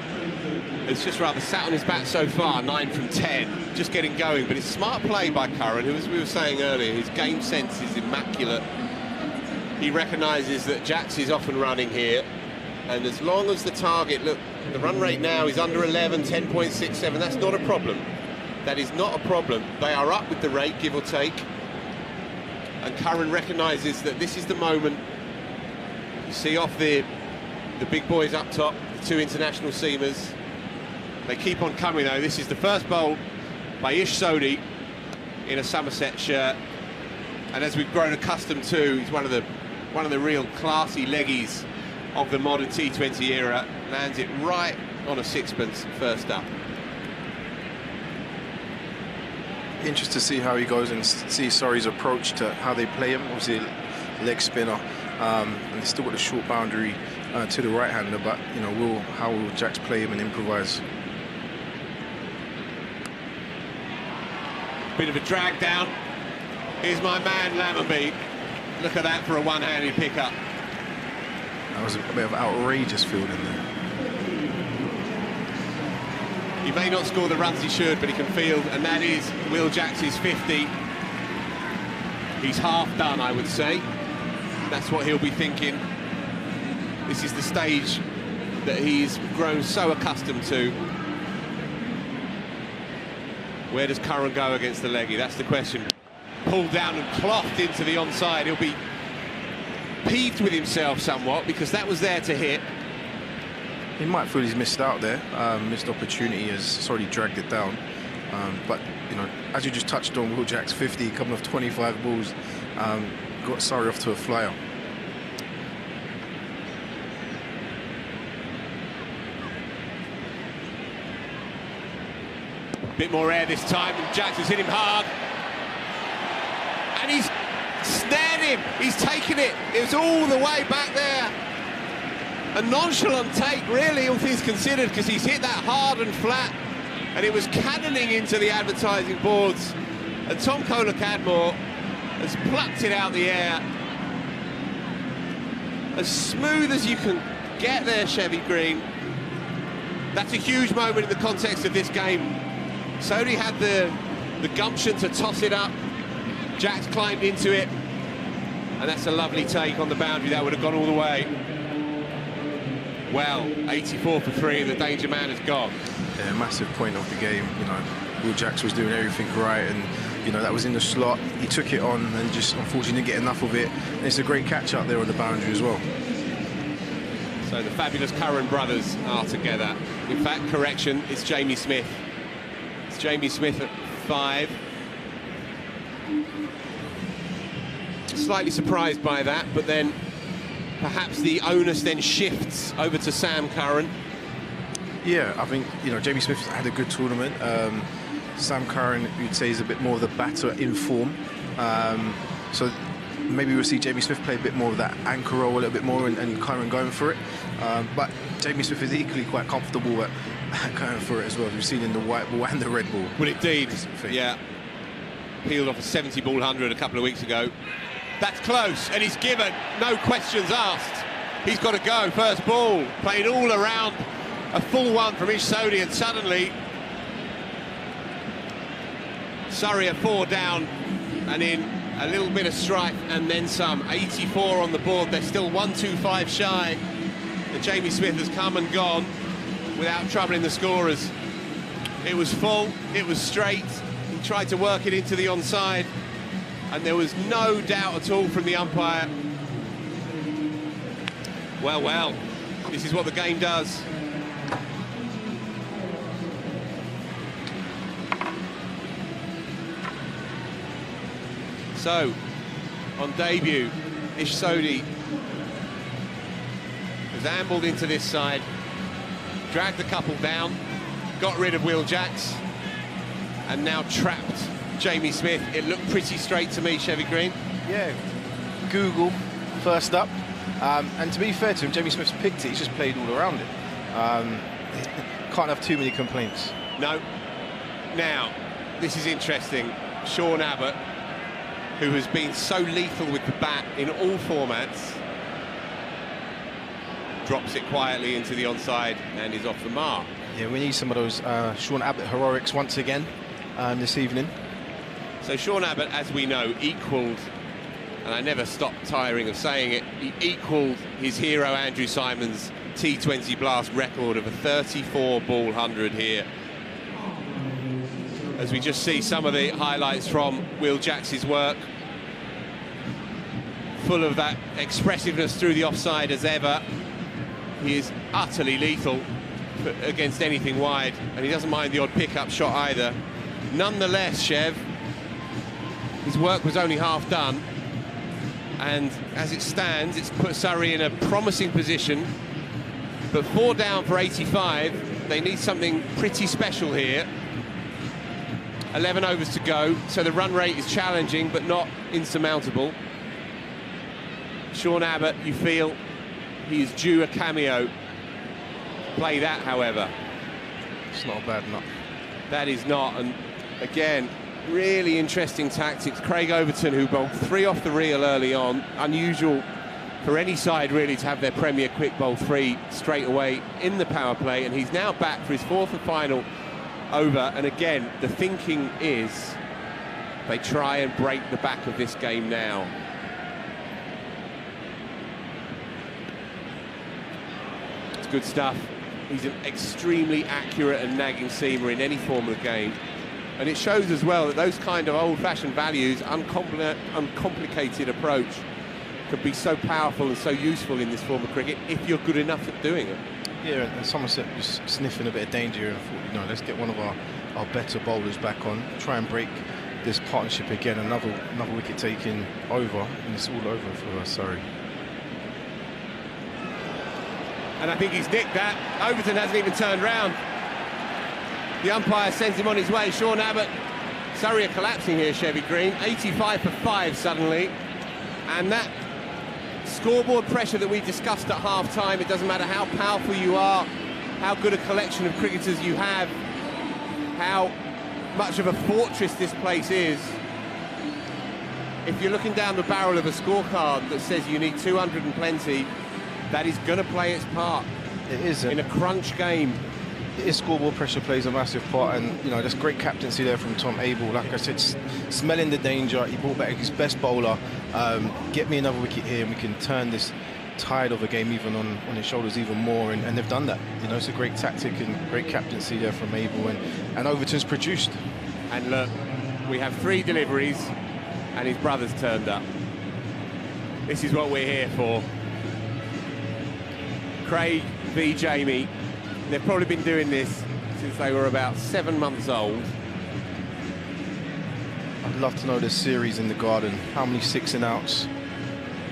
has just rather sat on his bat so far, 9 from 10, just getting going. But it's smart play by Curran, who, as we were saying earlier, his game sense is immaculate. He recognises that Jacks is off and running here, and as long as the target, look, the run rate now is under 11, 10.67, that's not a problem. That is not a problem. They are up with the rate, give or take. And Curran recognises that this is the moment. You see off the big boys up top, the 2 international seamers. They keep on coming though. This is the first bowl by Ish Sodhi in a Somerset shirt. And as we've grown accustomed to, he's one of the real classy leggies of the modern T20 era. Lands it right on a sixpence first up. Interested to see how he goes and see Surrey's approach to how they play him. Obviously, leg spinner, and they still got a short boundary to the right-hander. But you know, how will Jacks play him and improvise? Bit of a drag down. Here's my man Lammonby. Look at that for a one-handed pickup. That was a bit of outrageous fielding there. He may not score the runs he should, but he can field, and that is Will Jacks' 50. He's half done, I would say. That's what he'll be thinking. This is the stage that he's grown so accustomed to. Where does Curran go against the leggy? That's the question. Pulled down and clothed into the onside. He'll be peeved with himself somewhat because that was there to hit. He might feel he's missed out there. Missed opportunity, has sorely dragged it down. But, you know, as you just touched on, Will Jacks 50, coming off 25 balls, got Surrey off to a flyer. Bit more air this time, and Jacks has hit him hard. And he's snared him. He's taken it. It was all the way back there. A nonchalant take, really, all things considered, because he's hit that hard and flat, and it was cannoning into the advertising boards. And Tom Kohler-Cadmore has plucked it out the air. As smooth as you can get there, Chevy Green. That's a huge moment in the context of this game. Sodhi had the gumption to toss it up. Jacks climbed into it, and that's a lovely take on the boundary. That would have gone all the way. Well, 84 for 3, and the danger man has gone. Yeah, massive point of the game. You know, Will Jacks was doing everything right, and you know that was in the slot. He took it on, and just unfortunately didn't get enough of it. And it's a great catch out there on the boundary as well. So the fabulous Curran brothers are together. In fact, correction, it's Jamie Smith. It's Jamie Smith at 5. Slightly surprised by that, but then perhaps the onus then shifts over to Sam Curran. Yeah, I think, you know, Jamie Smith had a good tournament. Sam Curran, you'd say, is a bit more of the batter in form. So maybe we'll see Jamie Smith play a bit more of that anchor role a little bit more, and Curran going for it. But Jamie Smith is equally quite comfortable at going for it as well. We've seen in the white ball and the red ball. Well, indeed, yeah. Peeled off a 70-ball 100 a couple of weeks ago. That's close, and he's given, no questions asked. He's got to go, first ball, played all around, a full one from Ish Sodhi, and suddenly Surrey are 4 down and in a little bit of strife and then some. 84 on the board, they're still 125 shy, and Jamie Smith has come and gone without troubling the scorers. It was full, it was straight, he tried to work it into the onside, and there was no doubt at all from the umpire. Well, this is what the game does. So, on debut, Ish Sodhi has ambled into this side, dragged the couple down, got rid of Will Jacks, and now trapped Jamie Smith. It looked pretty straight to me, Chevy Green. Yeah, Google first up. And to be fair to him, Jamie Smith's picked it, he's just played all around it. Can't have too many complaints. No. Now, this is interesting. Sean Abbott, who has been so lethal with the bat in all formats, drops it quietly into the onside and is off the mark. Yeah, we need some of those Sean Abbott heroics once again this evening. So Sean Abbott, as we know, equalled, and I never stop tiring of saying it, he equalled his hero Andrew Symonds' T20 blast record of a 34-ball 100 here. As we just see some of the highlights from Will Jacks' work, full of that expressiveness through the offside as ever. He is utterly lethal against anything wide, and he doesn't mind the odd pickup shot either. Nonetheless, Chev, his work was only half done, and as it stands, it's put Surrey in a promising position, but 4 down for 85. They need something pretty special here. 11 overs to go, so the run rate is challenging but not insurmountable. Sean Abbott, you feel he is due a cameo. Play that, however. It's not a bad nut. That is not, and again, really interesting tactics. Craig Overton, who bowled 3 off the reel early on, unusual for any side really to have their premier quick bowl 3 straight away in the power play, and he's now back for his 4th and final over. And again, the thinking is they try and break the back of this game now. It's good stuff. He's an extremely accurate and nagging seamer in any form of the game. And it shows as well that those kind of old-fashioned values, uncomplicated approach, can be so powerful and so useful in this form of cricket if you're good enough at doing it. Yeah, and Somerset was sniffing a bit of danger and thought, you know, let's get one of our better bowlers back on, try and break this partnership again. Another wicket taken over, and it's all over for Surrey. And I think he's nicked that. Overton hasn't even turned round. The umpire sends him on his way. Sean Abbott. Surrey are collapsing here, Chevy Green. 85 for 5 suddenly. And that scoreboard pressure that we discussed at half-time, it doesn't matter how powerful you are, how good a collection of cricketers you have, how much of a fortress this place is. If you're looking down the barrel of a scorecard that says you need 200 and plenty, that is going to play its part. It is. In a crunch game. It is, scoreboard pressure plays a massive part, and you know, there's great captaincy there from Tom Abel. Like I said, smelling the danger, he brought back his best bowler. Get me another wicket here, and we can turn this tide of a game even on his shoulders even more, and they've done that. You know, it's a great tactic and great captaincy there from Abel, and Overton's produced. And look, we have 3 deliveries, and his brother's turned up. This is what we're here for. Craig v Jamie. They've probably been doing this since they were about 7 months old. I'd love to know the series in the Garden. How many 6 and outs?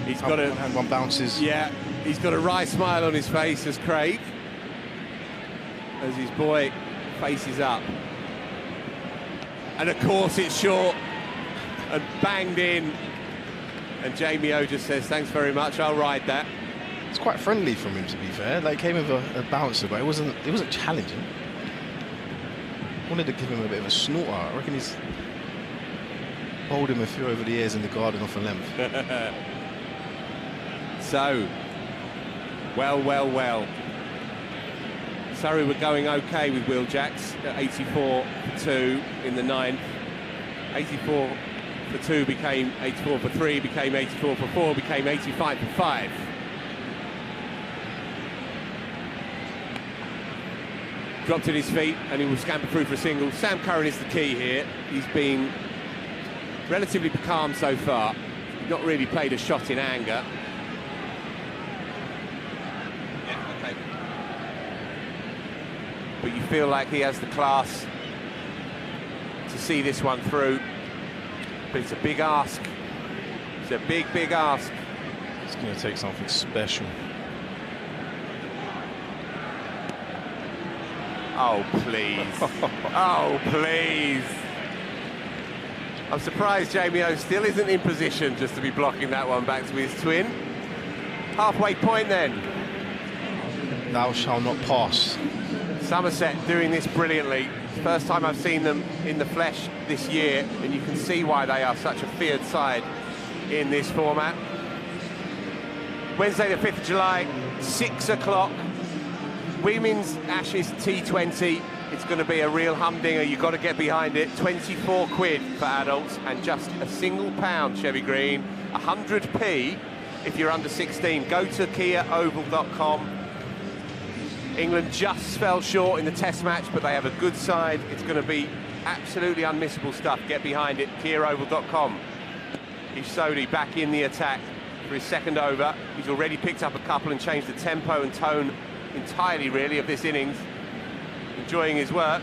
He's got a one bounces. Yeah, he's got a wry smile on his face as Craig, as his boy faces up. And of course it's short and banged in. And Jamie O just says, thanks very much, I'll ride that. It's quite friendly from him, to be fair. Like, came with a bouncer, but it wasn't challenging. Wanted to give him a bit of a snorter. I reckon he's bowled him a few over the years in the Garden off a length. So, well. Surrey were going okay with Will Jacks at 84 for 2 in the 9th. 84 for 2 became 84 for 3, became 84 for 4, became 85 for 5. Dropped at his feet and he will scamper through for a single. Sam Curran is the key here. He's been relatively calm so far. Not really played a shot in anger. Yeah, okay. But you feel like he has the class to see this one through. But it's a big ask. It's a big ask. It's going to take something special. Oh, please. Oh, please. I'm surprised Jamie O still isn't in position just to be blocking that one back to his twin. Halfway point then. Thou shalt not pass. Somerset doing this brilliantly. First time I've seen them in the flesh this year, and you can see why they are such a feared side in this format. Wednesday the 5th of July, 6 o'clock. Women's Ashes T20, it's going to be a real humdinger. You've got to get behind it. 24 quid for adults and just a single £1, Chevy Green. 100p if you're under 16. Go to KiaOval.com. England just fell short in the Test match, but they have a good side. It's going to be absolutely unmissable stuff. Get behind it, KiaOval.com. Ish Sodhi back in the attack for his second over. He's already picked up a couple and changed the tempo and tone entirely, really, of this innings. Enjoying his work.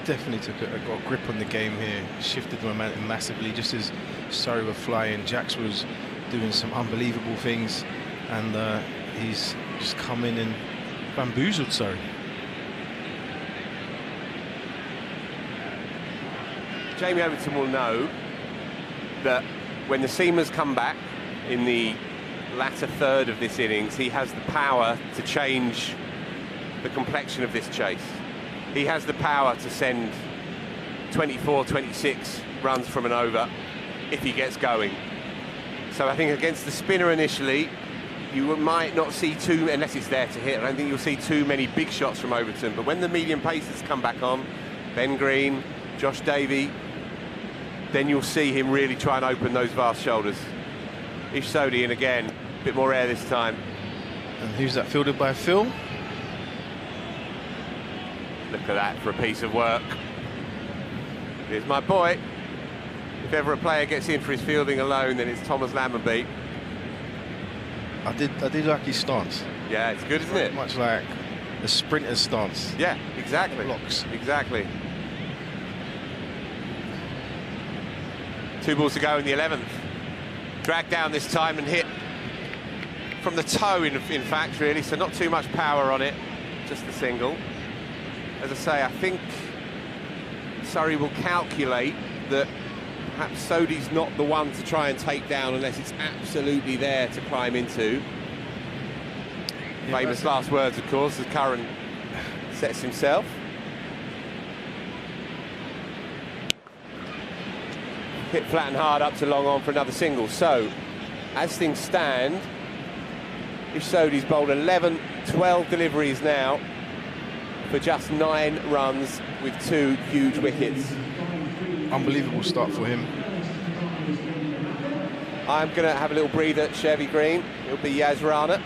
Definitely got a grip on the game here. Shifted the momentum massively, just as Surrey were flying. Jacks was doing some unbelievable things, and he's just come in and bamboozled Surrey. Jamie Overton will know that when the seamers come back in the latter third of this innings, he has the power to change the complexion of this chase. He has the power to send 24, 26 runs from an over if he gets going. So I think against the spinner initially, you might not see too, unless it's there to hit, I don't think you'll see too many big shots from Overton. But when the medium pacers come back on, Ben Green, Josh Davey, then you'll see him really try and open those vast shoulders. Ish Sodhi in again, a bit more air this time. And who's that fielded by Phil? Look at that for a piece of work. Here's my boy. If ever a player gets in for his fielding alone, then it's Thomas Lammonby. I did like his stance. Yeah, it's good, isn't it? Much like a sprinter's stance. Yeah, exactly. Blocks. Exactly. 2 balls to go in the 11th. Dragged down this time and hit from the toe, in fact, really, so not too much power on it, just the single. As I say, I think Surrey will calculate that perhaps Sodhi's not the one to try and take down unless it's absolutely there to climb into. Yeah, famous last words, of course, as Curran sets himself. Hit flat and hard up to long on for another single. So, as things stand, Ish Sodhi's bowled 12 deliveries now for just 9 runs with 2 huge wickets. Unbelievable start for him. I'm going to have a little breather, Chevy Green. It'll be Yas Rana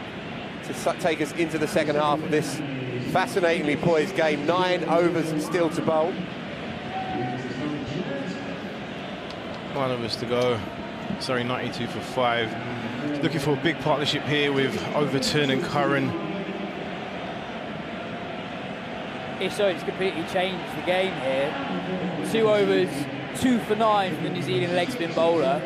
to take us into the second half of this fascinatingly poised game. 9 overs still to bowl. 1 overs to go. Sorry, 92 for 5. Looking for a big partnership here with Overton and Curran. Ish Sodhi's completely changed the game here. 2 overs, 2 for 9 from the New Zealand leg spin bowler.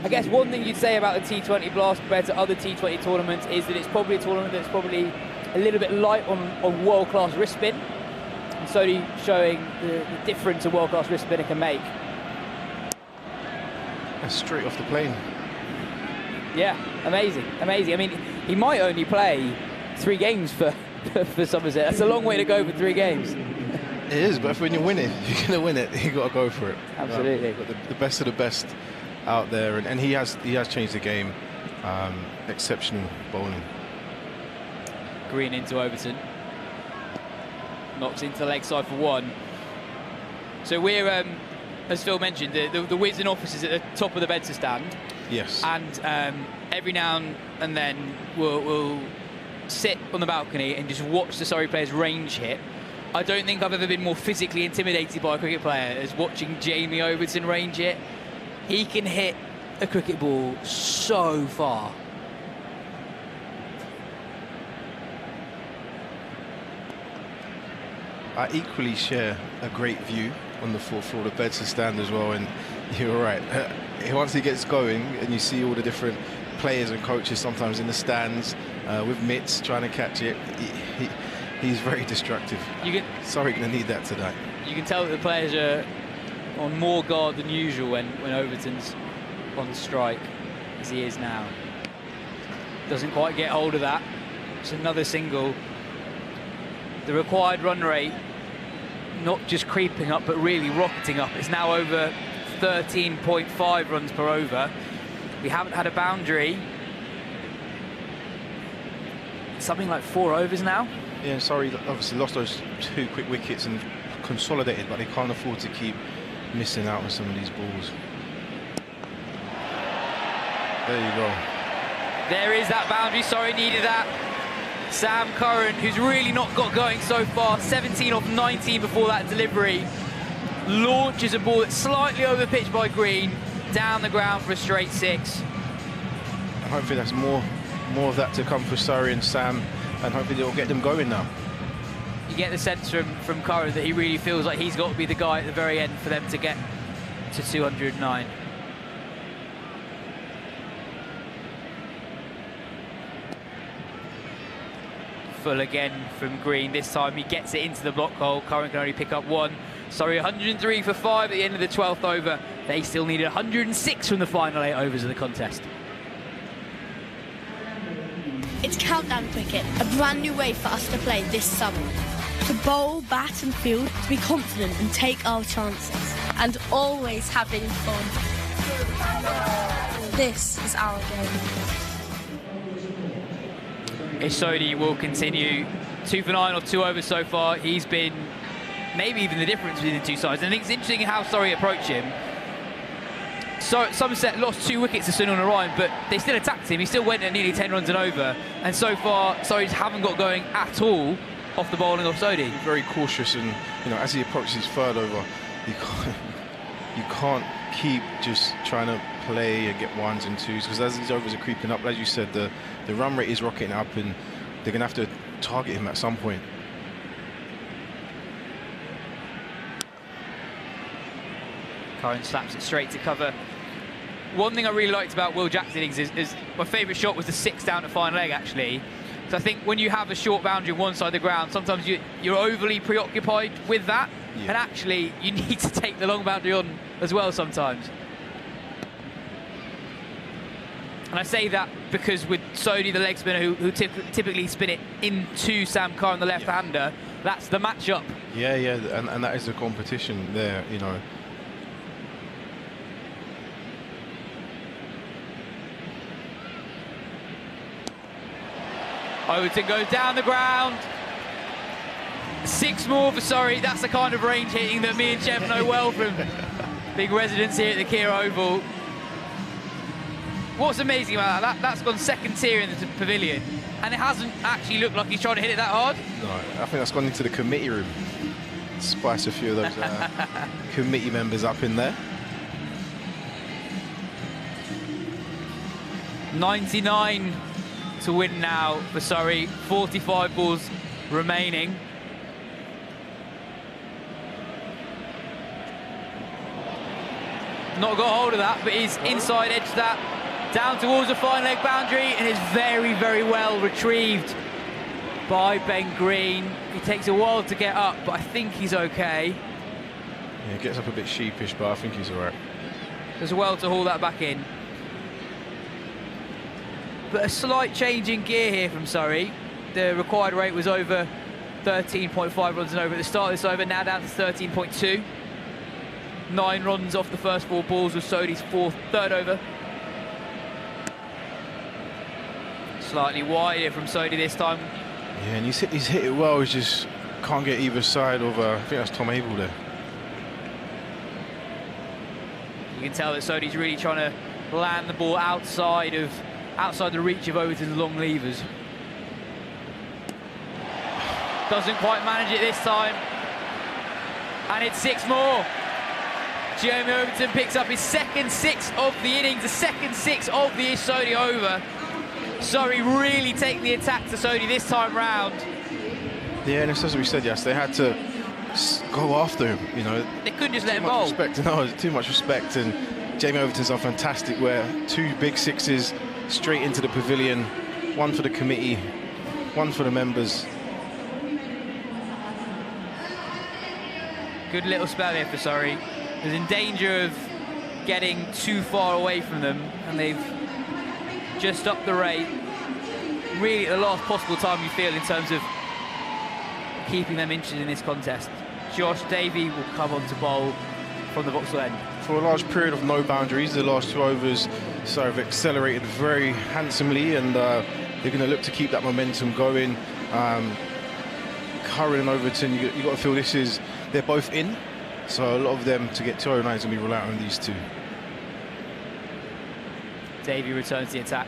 I guess one thing you'd say about the T20 Blast compared to other T20 tournaments is that it's probably a tournament that's probably a little bit light on world-class wrist spin. And Sodhi showing the difference a world-class wrist spinner can make. That's straight off the plane. Yeah, amazing, amazing. I mean, he might only play 3 games for Somerset. That's a long way to go for 3 games. It is, but if when you win it, you're going to win it. You got to go for it. Absolutely. The best of the best out there, and he has changed the game. Exceptional bowling. Green into Overton. Knocks into the leg side for 1. So we're, as Phil mentioned, the Wisden office is at the top of the Bedser stand. Yes. And every now and then we'll sit on the balcony and just watch the Surrey players range hit. I don't think I've ever been more physically intimidated by a cricket player as watching Jamie Overton range hit. He can hit a cricket ball so far. I equally share a great view on the 4th floor of the Bedser stand as well, and you're right. Once he gets going and you see all the different players and coaches sometimes in the stands with mitts trying to catch it, he's very destructive. Sorry, going to need that tonight. You can tell that the players are on more guard than usual when Overton's on strike, as he is now. Doesn't quite get hold of that. It's another single. The required run rate not just creeping up, but really rocketing up. It's now over 13.5 runs per over. We haven't had a boundary. Something like 4 overs now. Yeah, sorry, obviously lost those 2 quick wickets and consolidated, but they can't afford to keep missing out on some of these balls. There you go. There is that boundary. Sorry, needed that. Sam Curran, who's really not got going so far, 17 off 19 before that delivery, launches a ball that's slightly over pitch by Green, down the ground for a straight 6. And hopefully that's more of that to come for Surrey and Sam, and hopefully it'll get them going now. You get the sense from Curran that he really feels like he's got to be the guy at the very end for them to get to 209. Full again from Green. This time he gets it into the block hole. Curran can only pick up 1. Sorry, 103 for 5 at the end of the 12th over. They still needed 106 from the final 8 overs of the contest. It's countdown cricket, a brand new way for us to play this summer. To bowl, bat and field, to be confident and take our chances. And always having fun. This is our game. Sodhi will continue. 2 for 9 off 2 overs so far. He's been maybe even the difference between the two sides. And I think it's interesting how Surrey approach him. So Somerset lost 2 wickets to Sunil Narine, but they still attacked him. He still went at nearly 10 runs and over. And so far, Surrey haven't got going at all off the bowling of Sodhi. Very cautious, and as he approaches his third over, you can't keep just trying to play and get 1s and 2s, because as these overs are creeping up, as you said, the run rate is rocketing up, and they're going to have to target him at some point. Curran slaps it straight to cover. One thing I really liked about Will Jack's innings is my favourite shot was the 6 down to fine leg, actually. So I think when you have a short boundary on one side of the ground, sometimes you're overly preoccupied with that, and actually you need to take the long boundary on as well sometimes. And I say that because with Sodhi, the leg spinner, who typically spin it into Sam Curran, the left-hander, that's the matchup. Yeah, and that is the competition there, Overton goes down the ground. 6 more for Surrey. That's the kind of range hitting that me and Chev know well from big residents here at the Kia Oval. What's amazing about that's gone second tier in the pavilion, and it hasn't actually looked like he's trying to hit it that hard. No, I think that's gone into the committee room. Spice a few of those committee members up in there. 99 to win now for Surrey. 45 balls remaining. Not got hold of that, but he's inside edge that down towards the fine leg boundary, and is very, very well retrieved by Ben Green. He takes a while to get up, but I think he's okay. Yeah, he gets up a bit sheepish, but I think he's all right. As well to haul that back in. But a slight change in gear here from Surrey. The required rate was over 13.5 runs and over at the start of this over, now down to 13.2. 9 runs off the first 4 balls with Sodhi's third over. Slightly wider from Sodhi this time. Yeah, and he's hit it well. He just can't get either side of. I think that's Tom Abel there. You can tell that Sodhi's really trying to land the ball outside the reach of Overton's long levers. Doesn't quite manage it this time, and it's 6 more. Jamie Overton picks up his second 6 of the innings, the second 6 of the Sodhi over. Surrey really taking the attack to Sodhi this time round. Yeah, and it's as we said, yes, they had to go after him, They couldn't just let him bowl. No, too much respect, and Jamie Overton's done fantastic where 2 big 6s straight into the pavilion, 1 for the committee, 1 for the members. Good little spell here for Surrey. Was in danger of getting too far away from them, and they've just upped the rate. Really at the last possible time, you feel, in terms of keeping them interested in this contest. Josh Davey will come on to bowl from the Vauxhall end. For a large period of no boundaries, the last 2 overs so have accelerated very handsomely, and they're going to look to keep that momentum going. Curran and Overton, you got to feel they're both in, so a lot of them to get 209 is going to be reliant on these 2. Davey returns the attack.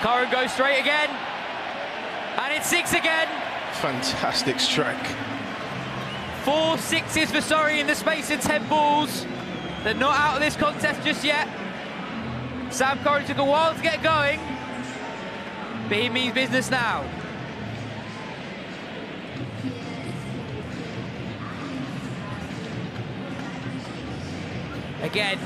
Curran goes straight again, and it's 6 again. Fantastic strike. 4 6s for Surrey in the space of 10 balls. They're not out of this contest just yet. Sam Curran took a while to get going, but he means business now. Again,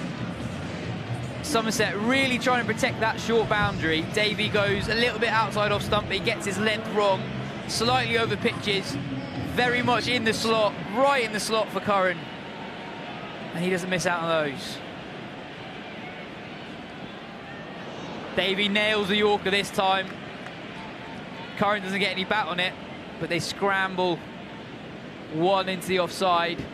Somerset really trying to protect that short boundary. Davey goes a little bit outside off stump, but he gets his length wrong, slightly over pitches, very much in the slot, right in the slot for Curran, and he doesn't miss out on those. Davey nails the Yorker this time. Curran doesn't get any bat on it, but they scramble 1 into the offside.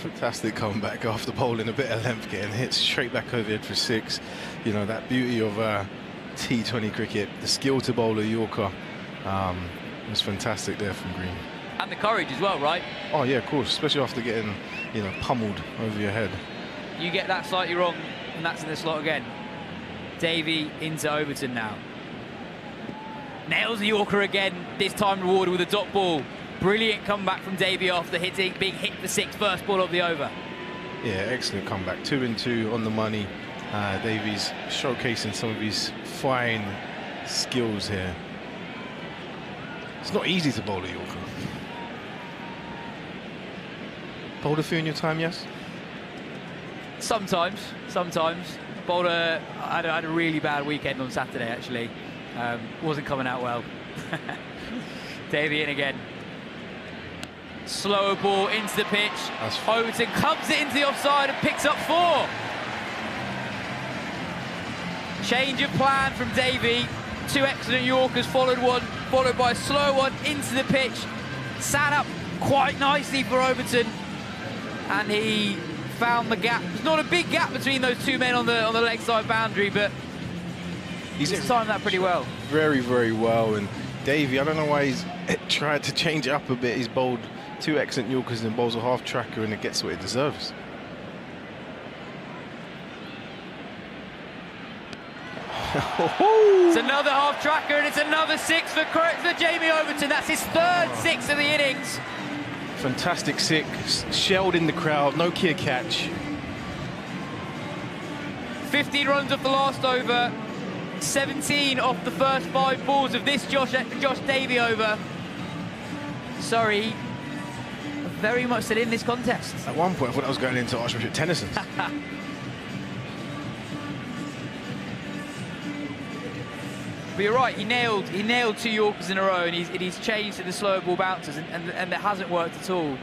Fantastic comeback after bowling a bit of length, getting hit straight back over the head for 6. That beauty of T20 cricket. The skill to bowl a Yorker was fantastic there from Green. And the courage as well, right? Oh yeah, of course, especially after getting, you know, pummeled over your head. You get that slightly wrong, and that's in the slot again. Davey into Overton now. Nails the Yorker again, this time rewarded with a dot ball. Brilliant comeback from Davey after being hit for 6, first ball of the over. Yeah, excellent comeback. 2 and 2 on the money. Davies showcasing some of his fine skills here. It's not easy to bowl a Yorker. Bowled a few in your time, yes? Sometimes. Bowled I had a really bad weekend on Saturday, actually. Wasn't coming out well. Davey in again. Slower ball into the pitch. Overton clubs it into the offside and picks up 4. Change of plan from Davey. 2 excellent Yorkers followed by a slow one into the pitch. Sat up quite nicely for Overton, and he found the gap. There's not a big gap between those 2 men on the leg side boundary, but he's timed that pretty well. Very, very well. And Davey, I don't know why he's tried to change it up a bit. He's bowled 2 excellent Yorkers and bowls a half tracker, and it gets what it deserves. It's another half tracker, and it's another 6 for Jamie Overton. That's his 3rd 6 of the innings. Fantastic 6, shelled in the crowd, no clear catch. 15 runs off the last over, 17 off the first 5 balls of this Josh Davey over. Surrey very much still in this contest. At one point I thought I was going into Archbishop Tennyson's. But you're right, he nailed 2 Yorkers in a row, and he's changed to the slower ball bouncers, and that hasn't worked at all.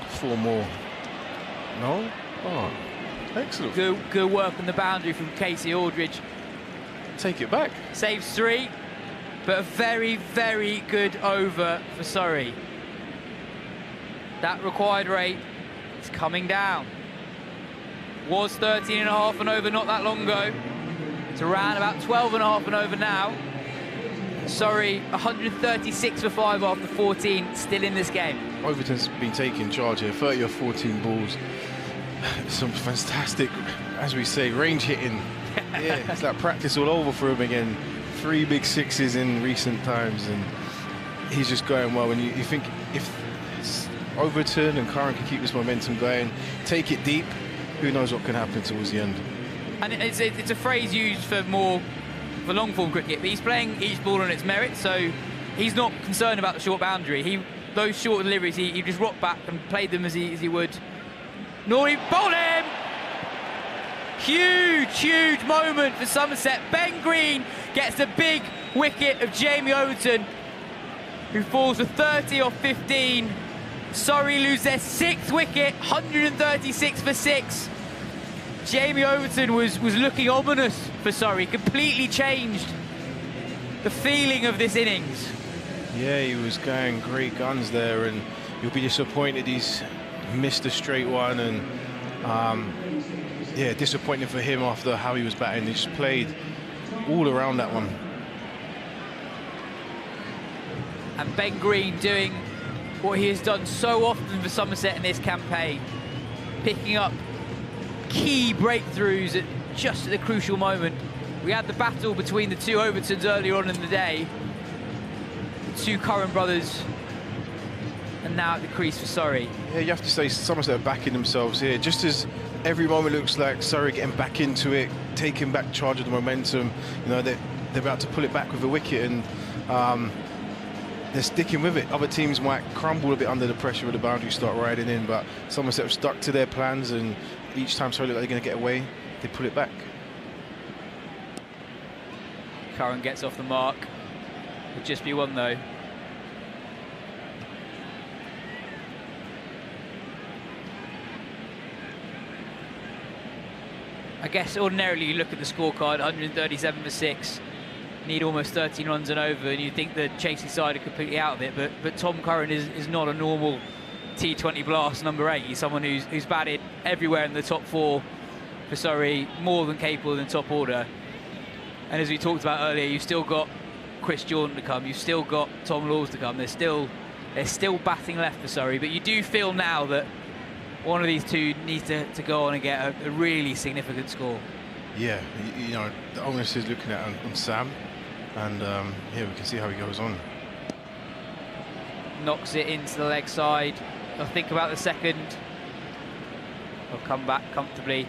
4 more. No? Oh, excellent. Good work on the boundary from Casey Aldridge. Take it back. Saves 3, but a very, very good over for Surrey. That required rate is coming down. Was 13.5 and over not that long ago. It's around about 12.5 and over now. Surrey 136 for 5 after 14, still in this game. Overton's been taking charge here, 30 or 14 balls. Some fantastic, as we say, range hitting. Yeah, it's like practice all over for him again. 3 big 6s in recent times, and he's just going well. And you think if Overton and Curran can keep this momentum going, take it deep, who knows what can happen towards the end. And it's a phrase used for long form cricket, but he's playing each ball on its merit, so he's not concerned about the short boundary. Those short deliveries, he just rocked back and played them as he would. Laurie bowled him! Huge moment for Somerset. Ben Green gets the big wicket of Jamie Overton, who falls for 30 off 15. Surrey lose their 6th wicket, 136 for 6. Jamie Overton was looking ominous for Surrey, completely changed the feeling of this innings. Yeah, he was going great guns there, and you'll be disappointed he's missed a straight one, and yeah, disappointing for him after how he was batting. He just played all around that one. And Ben Green doing what he has done so often for Somerset in this campaign, picking up key breakthroughs just at the crucial moment. We had the battle between the 2 Overtons earlier on in the day, the 2 Curran brothers, and now at the crease for Surrey. Yeah, you have to say Somerset are backing themselves here. Just as every moment looks like Surrey getting back into it, taking back charge of the momentum, you know, they're about to pull it back with a wicket, and they're sticking with it. Other teams might crumble a bit under the pressure of the boundary start riding in, but Somerset have stuck to their plans, and each time Surrey look like they're going to get away, they pull it back. Curran gets off the mark. Would just be 1 though. I guess ordinarily you look at the scorecard, 137 for 6, need almost 13 runs and over, and you think the chasing side are completely out of it, but Tom Curran is not a normal T20 blast number 8. He's someone who's batted everywhere in the top 4 for Surrey, more than capable in top order. And as we talked about earlier, you've still got Chris Jordan to come, you've still got Tom Laws to come. There's still batting left for Surrey, but you do feel now that one of these two needs to go on and get a really significant score. Yeah, you know, the onus is looking at on Sam, and yeah, we can see how he goes on. Knocks it into the leg side. They'll think about the second. They'll come back comfortably.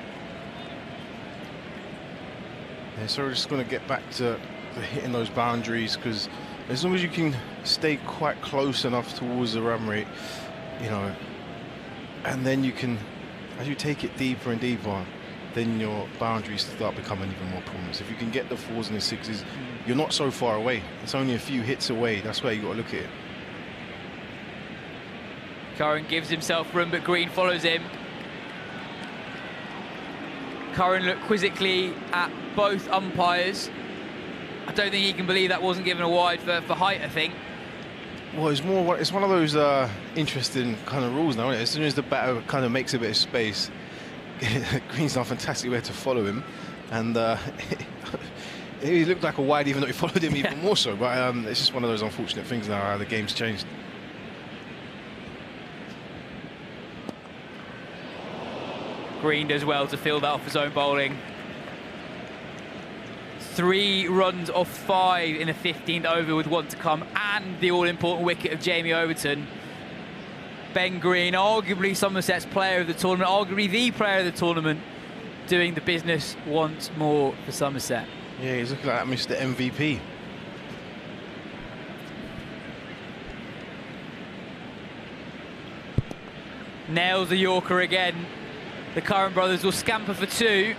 Yeah, so we're just going to get back to hitting those boundaries, because as long as you can stay quite close enough towards the run rate, you know, and then you can, as you take it deeper and deeper, then your boundaries start becoming even more prominent. If you can get the 4s and the 6s, you're not so far away. It's only a few hits away. That's where you got to look at it. Curran gives himself room, but Green follows him. Curran looked quizzically at both umpires. I don't think he can believe that wasn't given a wide for height, I think. Well, it's one of those interesting kind of rules now, isn't it? As soon as the batter kind of makes a bit of space, Green's done a fantastic way to follow him, and he looked like a wide even though he followed him even more so, but it's just one of those unfortunate things now, how the game's changed. Green does well to field that off his own bowling. 3 runs off 5 in the 15th over with 1 to come, and the all-important wicket of Jamie Overton. Ben Green, arguably Somerset's player of the tournament, arguably the player of the tournament, doing the business once more for Somerset. Yeah, he's looking like that Mr. MVP. Nails the Yorker again. The Curran brothers will scamper for 2.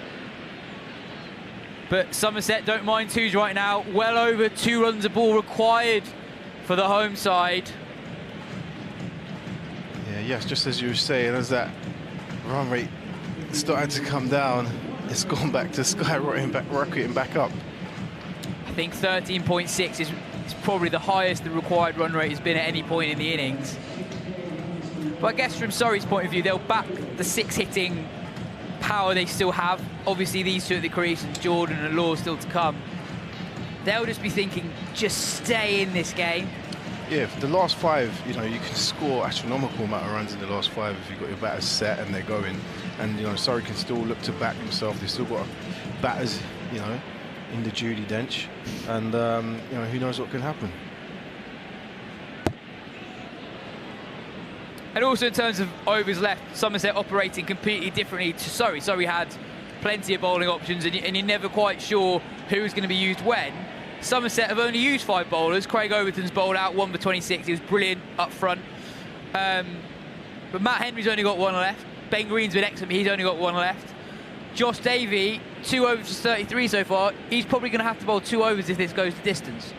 But Somerset don't mind 2s right now. Well over 2 runs a ball required for the home side. Yeah, yes, just as you were saying, as that run rate started to come down, it's gone back to rocketing back up. I think 13.6 is probably the highest the required run rate has been at any point in the innings. But I guess from Surrey's point of view, they'll back the 6-hitting power they still have. Obviously, these two at the crease, and Jordan and Law still to come. They'll just be thinking, just stay in this game. Yeah, for the last 5, you know, you can score astronomical amount of runs in the last 5 if you've got your batters set and they're going. And, you know, Surrey can still look to back themselves. They've still got batters, you know, in the Judy Dench. And, you know, who knows what can happen. And also in terms of overs left, Somerset operating completely differently to Surrey. Surrey had plenty of bowling options, and you're never quite sure who's going to be used when. Somerset have only used 5 bowlers. Craig Overton's bowled out 1 for 26. He was brilliant up front. But Matt Henry's only got 1 left. Ben Green's been excellent, but he's only got 1 left. Josh Davey, 2 overs for 33 so far. He's probably going to have to bowl 2 overs if this goes to distance.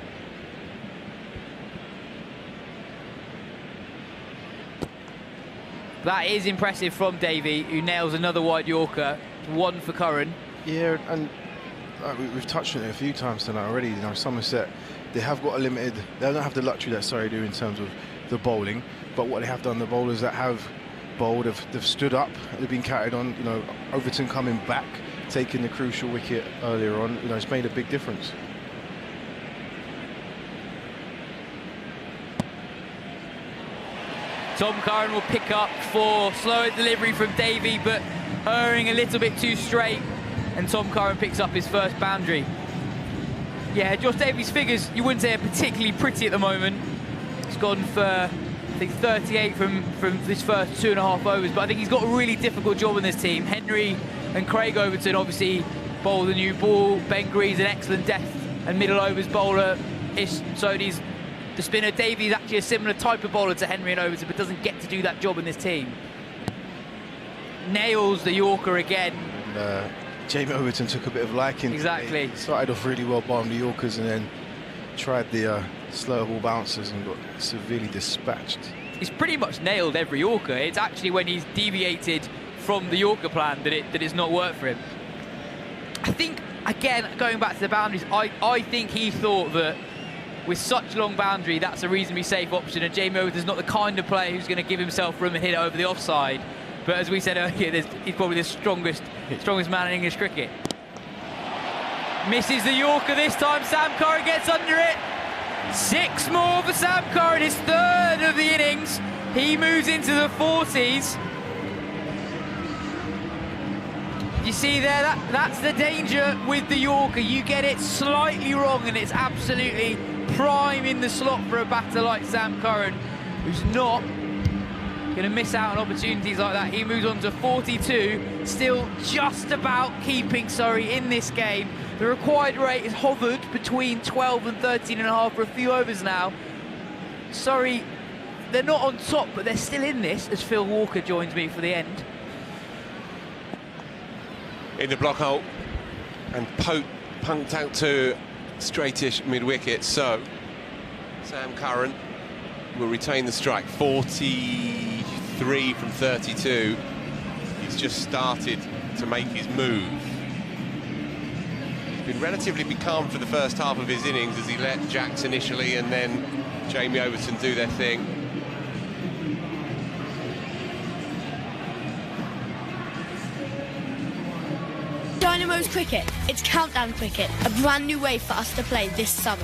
That is impressive from Davey, who nails another wide Yorker. 1 for Curran. Yeah, and we've touched on it a few times tonight already. You know, Somerset, they have got a limited. They don't have the luxury that Surrey do in terms of the bowling. But what they have done, the bowlers that have bowled, they've stood up. They've been carried on. You know, Overton coming back, taking the crucial wicket earlier on. You know, it's made a big difference. Tom Curran will pick up for slower delivery from Davey, but erring a little bit too straight, and Tom Curran picks up his first boundary. Yeah, Josh Davey's figures, you wouldn't say are particularly pretty at the moment. He's gone for, I think, 38 from this first 2.5 overs, but I think he's got a really difficult job in this team. Henry and Craig Overton obviously bowl the new ball. Ben Green's an excellent depth and middle overs bowler. Sodi's the spinner. Davey's actually a similar type of bowler to Henry and Overton, but doesn't get to do that job in this team. Nails the Yorker again. And, Jamie Overton took a bit of liking. Exactly. He started off really well bowling the Yorkers and then tried the slow ball bouncers and got severely dispatched. He's pretty much nailed every Yorker. It's actually when he's deviated from the Yorker plan that it's not worked for him. I think, again, going back to the boundaries, I think he thought that with such long boundary, that's a reasonably safe option, and Jamie Overton's not the kind of player who's going to give himself room and hit it over the offside. But as we said earlier, he's probably the strongest man in English cricket. Misses the Yorker this time. Sam Curran gets under it. 6 more for Sam Curran, his 3rd of the innings. He moves into the 40s. You see there, that's the danger with the Yorker. You get it slightly wrong and it's absolutely prime in the slot for a batter like Sam Curran, who's not going to miss out on opportunities like that. He moves on to 42, still just about keeping Surrey in this game. The required rate has hovered between 12 and 13.5 for a few overs now. Surrey, they're not on top, but they're still in this as Phil Walker joins me for the end. In the block hole, and punked out to straightish mid-wicket, so Sam Curran will retain the strike. 43 from 32. He's just started to make his move. He's been relatively calm for the first half of his innings as he let Jacks initially and then Jamie Overton do their thing. Dynamo's Cricket, it's countdown cricket, a brand new way for us to play this summer.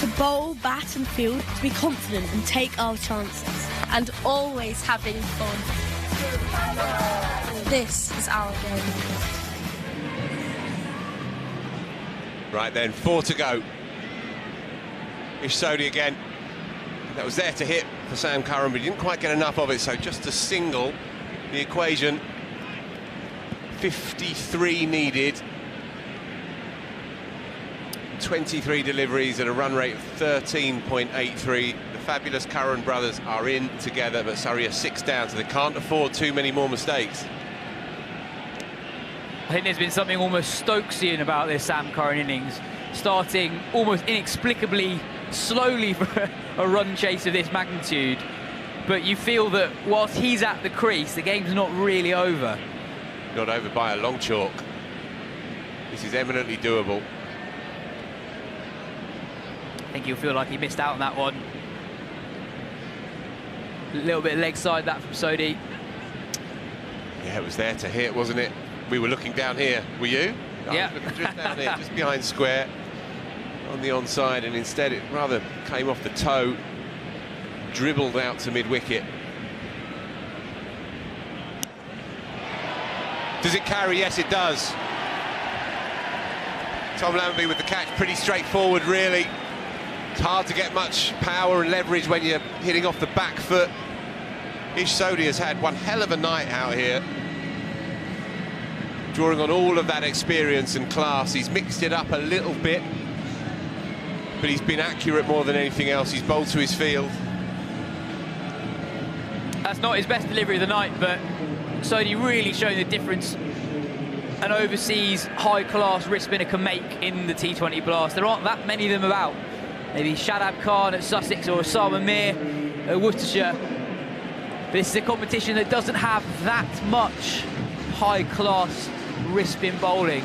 To bowl, bat and field, to be confident and take our chances. And always having fun. This is our game. Right then, 4 to go. Ish Sodhi again. That was there to hit for Sam Curran, but he didn't quite get enough of it, so just a single. The equation, 53 needed. 23 deliveries at a run rate of 13.83. The fabulous Curran brothers are in together, but Surrey are 6 down, so they can't afford too many more mistakes. I think there's been something almost Stokesian about this Sam Curran innings, starting almost inexplicably slowly for a run chase of this magnitude. But you feel that whilst he's at the crease, the game's not really over. Not over by a long chalk. This is eminently doable. I think he'll feel like he missed out on that one. A little bit leg side that from Sodhi. Yeah, it was there to hit, wasn't it? We were looking down here. Were you? Yeah. I was looking just down here, just behind square, on the onside, and instead it rather came off the toe, dribbled out to mid-wicket. Does it carry? Yes, it does. Tom Lamby with the catch, pretty straightforward, really. It's hard to get much power and leverage when you're hitting off the back foot. Ish Sodhi has had one hell of a night out here, drawing on all of that experience and class. He's mixed it up a little bit, but he's been accurate more than anything else. He's bowled to his field. That's not his best delivery of the night, but Sodhi really showing the difference an overseas high-class wrist spinner can make in the T20 Blast. There aren't that many of them about. Maybe Shadab Khan at Sussex or Osama Mir at Worcestershire. This is a competition that doesn't have that much high-class wrist spin bowling.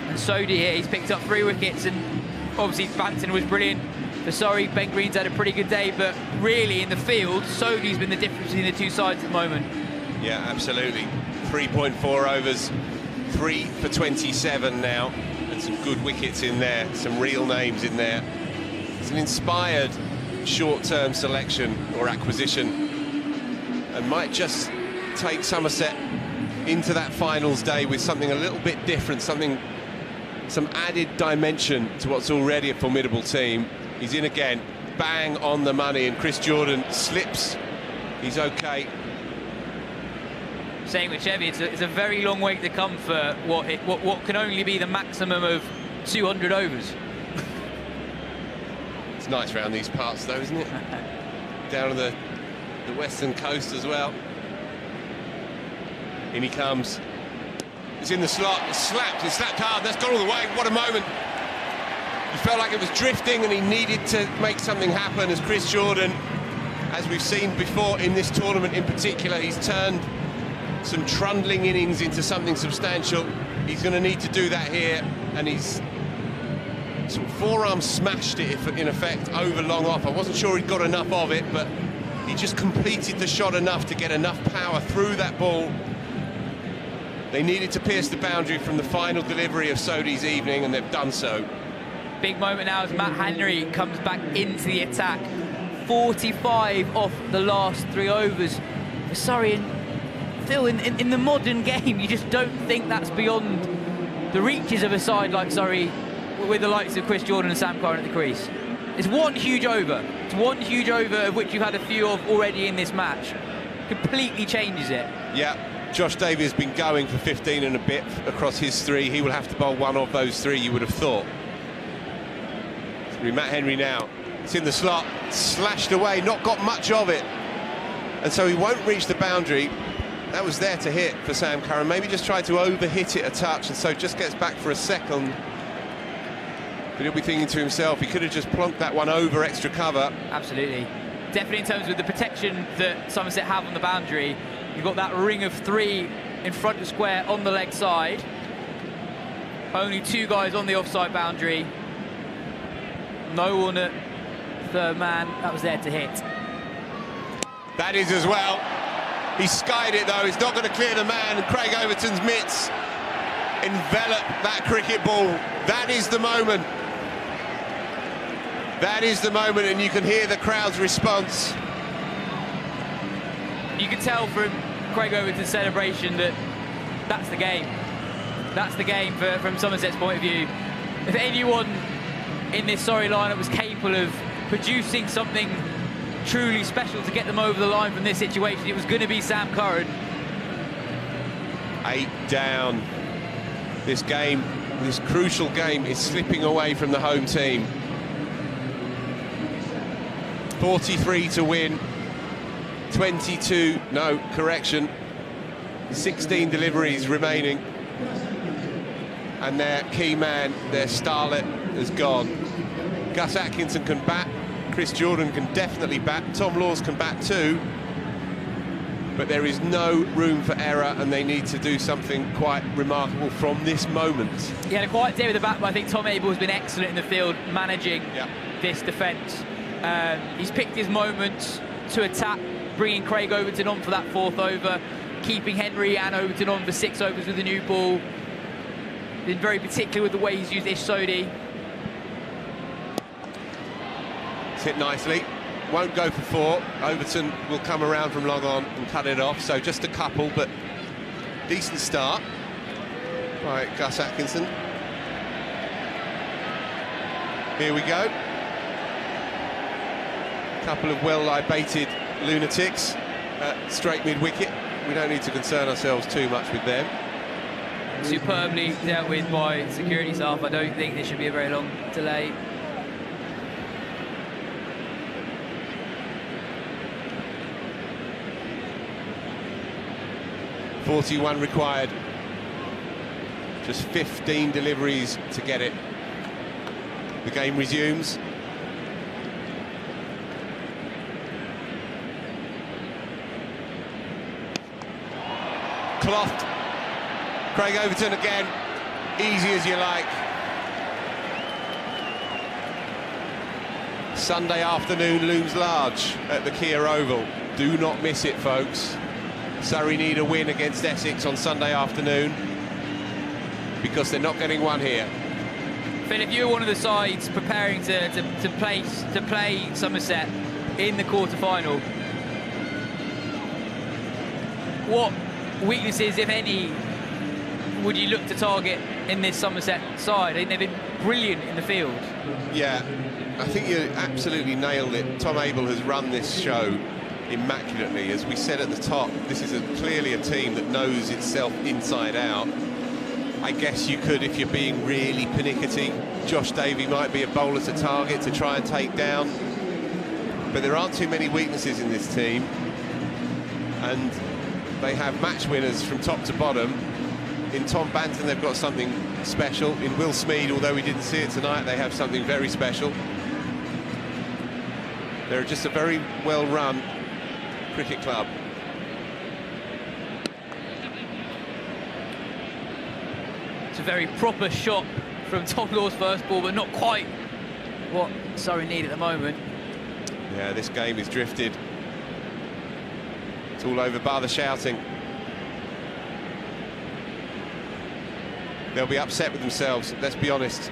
And Sodhi here, he's picked up 3 wickets, and obviously Banton was brilliant for Surrey. Ben Green's had a pretty good day, but really in the field, Sodhi's been the difference between the two sides at the moment. Yeah, absolutely. 3.4 overs, 3 for 27 now, and some good wickets in there, some real names in there. It's an inspired short-term selection or acquisition, and might just take Somerset into that finals day with something a little bit different, some added dimension to what's already a formidable team. He's in again, bang on the money, and Chris Jordan slips. He's okay. Saying with Chevy, it's a very long way to come for what can only be the maximum of 200 overs. It's nice round these parts, though, isn't it? Down on the western coast as well. In he comes. It's in the slot. It's slapped hard. That's gone all the way. What a moment. He felt like it was drifting and he needed to make something happen as Chris Jordan, as we've seen before in this tournament in particular, he's turned some trundling innings into something substantial. He's going to need to do that here, and he's sort of forearm smashed it in effect over long off. I wasn't sure he'd got enough of it, but He just completed the shot enough to get enough power through that ball. They needed to pierce the boundary from the final delivery of Sodhi's evening, and they've done so. Big moment now as Matt Henry comes back into the attack. 45 off the last 3 overs for Surrey. And Phil, in the modern game, you just don't think that's beyond the reaches of a side like Surrey with the likes of Chris Jordan and Sam Curran at the crease. It's one huge over. It's one huge over of which you've had a few of already in this match. Completely changes it. Yeah, Josh Davey has been going for 15 and a bit across his 3. He will have to bowl one of those 3, you would have thought. It's going to be Matt Henry now. It's in the slot, slashed away, not got much of it. And so he won't reach the boundary. That was there to hit for Sam Curran. Maybe just tried to over-hit it a touch, and so just gets back for a second. But he'll be thinking to himself, he could have just plonked that one over extra cover. Absolutely. Definitely in terms of the protection that Somerset have on the boundary. You've got that ring of 3 in front of square on the leg side. Only 2 guys on the offside boundary. No one at third man. That was there to hit. That is as well. He skied it though. It's not going to clear the man. And Craig Overton's mitts envelop that cricket ball. That is the moment. That is the moment, and you can hear the crowd's response. You can tell from Craig Overton's celebration that that's the game. That's the game from Somerset's point of view. If anyone in this Surrey lineup was capable of producing something truly special to get them over the line from this situation, it was going to be Sam Curran. 8 down. This game, this crucial game, is slipping away from the home team. 43 to win. 22, no, correction. 16 deliveries remaining. And their key man, their starlet, has gone. Gus Atkinson can bat. Chris Jordan can definitely bat. Tom Laws can bat too. But there is no room for error, and they need to do something quite remarkable from this moment. He had a quiet day with the bat, but I think Tom Abel has been excellent in the field managing this defence. He's picked his moments to attack, bringing Craig Overton on for that 4th over, keeping Henry and Overton on for 6 overs with the new ball. Been very particular with the way he's used Ish Sodhi. It's hit nicely. Won't go for 4. Overton will come around from long on and cut it off. So just a couple, but decent start by Gus Atkinson. Here we go. Couple of well-libated lunatics at straight mid-wicket. We don't need to concern ourselves too much with them. Superbly dealt with by security staff. I don't think this should be a very long delay. .41 required. Just 15 deliveries to get it. The game resumes. Clothed. Craig Overton again, easy as you like. Sunday afternoon looms large at the Kia Oval. Do not miss it, folks. Surrey need a win against Essex on Sunday afternoon because they're not getting one here. Phil, if you're one of the sides preparing to play Somerset in the quarter-final, what weaknesses, if any, would you look to target in this Somerset side? I think they've been brilliant in the field. Yeah, I think you absolutely nailed it. Tom Abel has run this show immaculately. As we said at the top, this is clearly a team that knows itself inside out. I guess you could, if you're being really pernickety, Josh Davey might be a bowler to target to try and take down. But there aren't too many weaknesses in this team. And they have match winners from top to bottom. In Tom Banton, they've got something special. In Will Smead, although we didn't see it tonight, they have something very special. They're just a very well-run cricket club. It's a very proper shot from Tom Law's first ball, but not quite what Surrey need at the moment. Yeah, this game is drifted It's all over bar the shouting. They'll be upset with themselves, let's be honest.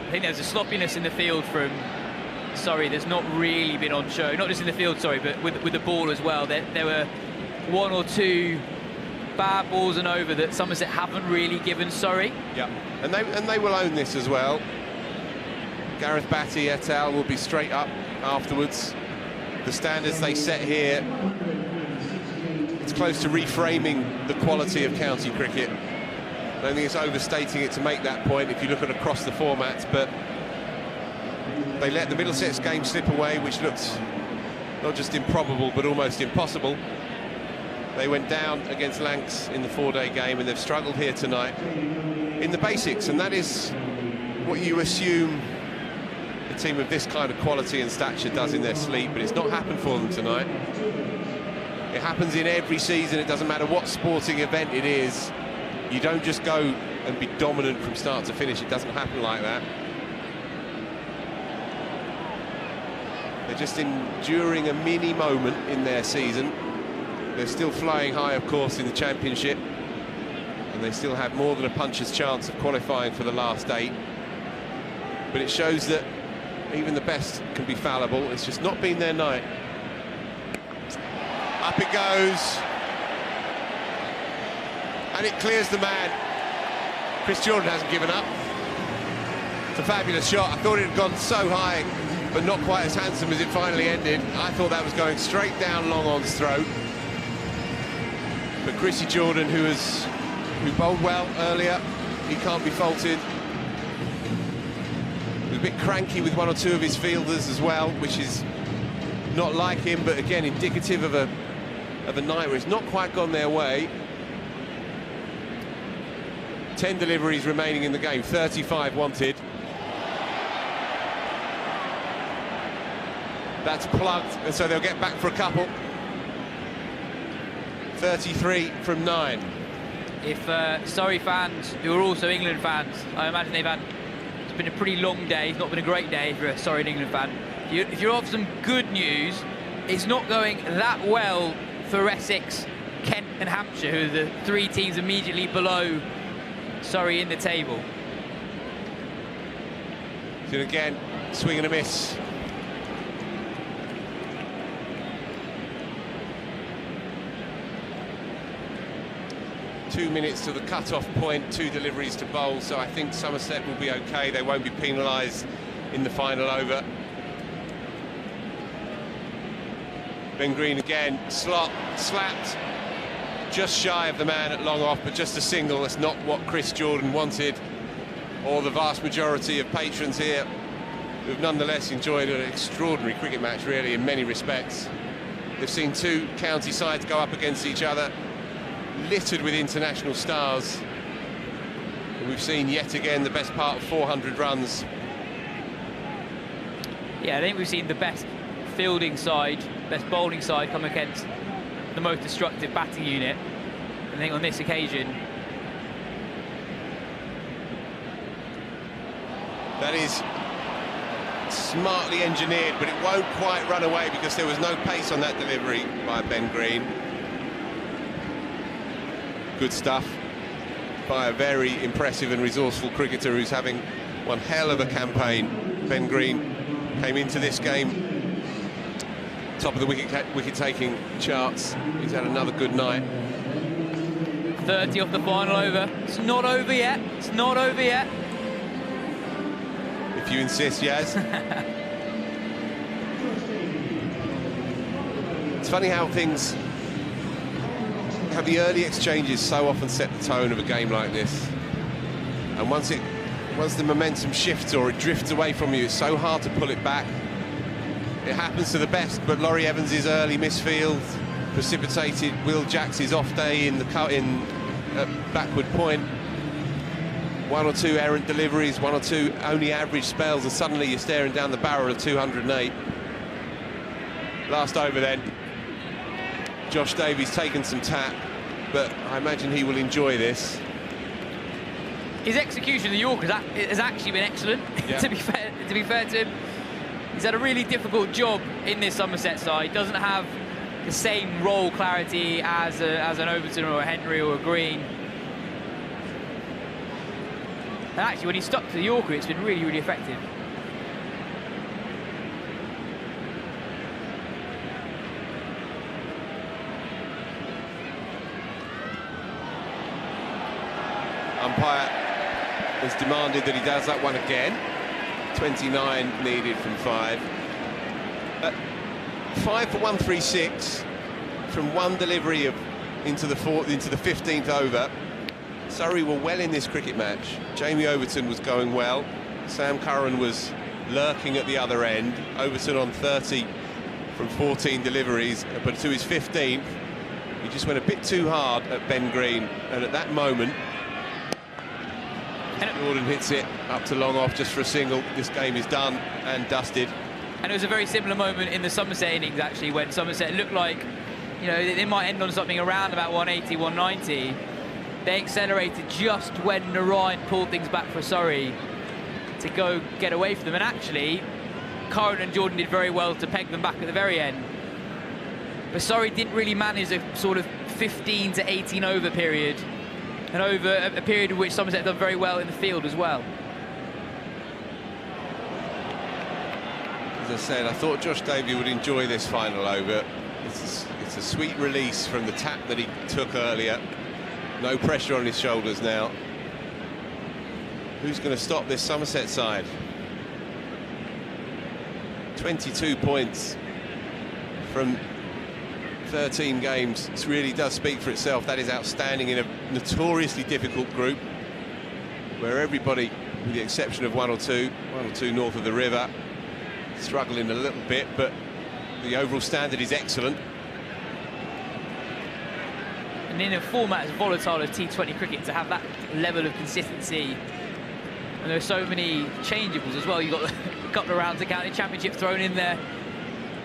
I think there's a sloppiness in the field from Surrey that's not really been on show. Not just in the field, sorry, but with the ball as well. There were one or two bad balls and over that Somerset haven't really given Surrey. Yeah, and they will own this as well. Gareth Batty et al. Will be straight up afterwards. The standards they set here, it's close to reframing the quality of county cricket. I don't think it's overstating it to make that point if you look at across the formats, but they let the Middlesex game slip away, which looked not just improbable but almost impossible. They went down against Lancs in the 4-day game, and they've struggled here tonight in the basics, and that is what you assume a team of this kind of quality and stature does in their sleep, but it's not happened for them tonight. It happens in every season. It doesn't matter what sporting event it is. You don't just go and be dominant from start to finish. It doesn't happen like that. They're just enduring a mini moment in their season. They're still flying high, of course, in the Championship, and they still have more than a puncher's chance of qualifying for the last 8. But it shows that even the best can be fallible. It's just not been their night. Up it goes. And it clears the man. Chris Jordan hasn't given up. It's a fabulous shot. I thought it had gone so high, but not quite as handsome as it finally ended. I thought that was going straight down long on's throat. But Chrissy Jordan, who bowled well earlier, he can't be faulted. He was a bit cranky with one or two of his fielders as well, which is not like him, but again indicative of a night where it's not quite gone their way. 10 deliveries remaining in the game, 35 wanted. That's plugged, and so they'll get back for a couple. 33 from 9. If Surrey fans, who are also England fans, I imagine it's been a pretty long day. It's not been a great day for a Surrey and England fan. If you're off some good news, it's not going that well for Essex, Kent and Hampshire, who are the 3 teams immediately below Surrey in the table. So again, swing and a miss. Two minutes to the cut-off point, 2 deliveries to bowl, so I think Somerset will be okay. They won't be penalised in the final over. Ben Green again, slapped, just shy of the man at long off, but just a single. That's not what Chris Jordan wanted, or the vast majority of patrons here, who've nonetheless enjoyed an extraordinary cricket match, really, in many respects. They've seen 2 county sides go up against each other, littered with international stars. And we've seen yet again the best part of 400 runs. Yeah, I think we've seen the best fielding side, best bowling side come against the most destructive batting unit. I think on this occasion, that is smartly engineered, but it won't quite run away because there was no pace on that delivery by Ben Green. Good stuff by a very impressive and resourceful cricketer who's having one hell of a campaign. Ben Green came into this game top of the wicket-taking charts. He's had another good night. 30 off the final over. It's not over yet. It's not over yet. If you insist, Yas. It's funny how the early exchanges so often set the tone of a game like this, and once the momentum shifts or it drifts away from you, it's so hard to pull it back. It happens to the best, but Laurie Evans' early misfield precipitated Will Jacks's off day in backward point. 1 or 2 errant deliveries, 1 or 2 only average spells, and suddenly you're staring down the barrel of 208. Last over then. Josh Davies taken some tap, but I imagine he will enjoy this. His execution of the Yorker has actually been excellent. Yeah. to be fair to him, he's had a really difficult job in this Somerset side. He doesn't have the same role clarity as an Overton or a Henry or a Green. And actually, when he stuck to the Yorker, it's been really, really effective. Umpire has demanded that he does that one again. 29 needed from 5. 5 for 136 from one delivery into the 15th over. Surrey were well in this cricket match. Jamie Overton was going well. Sam Curran was lurking at the other end. Overton on 30 from 14 deliveries, but to his 15th, he just went a bit too hard at Ben Green, and at that moment, Jordan hits it up to long off just for a single. This game is done and dusted. And it was a very similar moment in the Somerset innings, actually, when Somerset looked like, you know, they might end on something around about 180, 190. They accelerated just when Narine pulled things back for Surrey to go get away from them. And actually, Curran and Jordan did very well to peg them back at the very end. But Surrey didn't really manage a sort of 15 to 18 over period, and over a period in which Somerset had done very well in the field as well. As I said, I thought Josh Davey would enjoy this final over. It's a sweet release from the tap that he took earlier. No pressure on his shoulders now. Who's going to stop this Somerset side? 22 points from 13 games. This really does speak for itself. That is outstanding in a notoriously difficult group where everybody, with the exception of one or two north of the river, struggling a little bit, but the overall standard is excellent. And in a format as volatile as T20 cricket, to have that level of consistency, and there are so many changeables as well. You've got a couple of rounds of county championship thrown in there.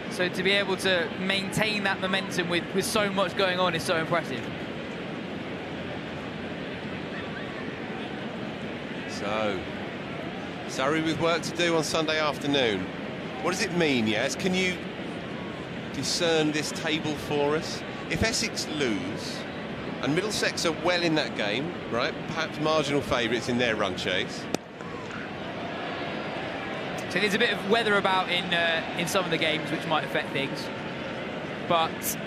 So to be able to maintain that momentum with so much going on is so impressive. So, Surrey with work to do on Sunday afternoon. What does it mean, Yas? Can you discern this table for us? If Essex lose, and Middlesex are well in that game, right, perhaps marginal favourites in their run chase. So there's a bit of weather about in some of the games which might affect things. But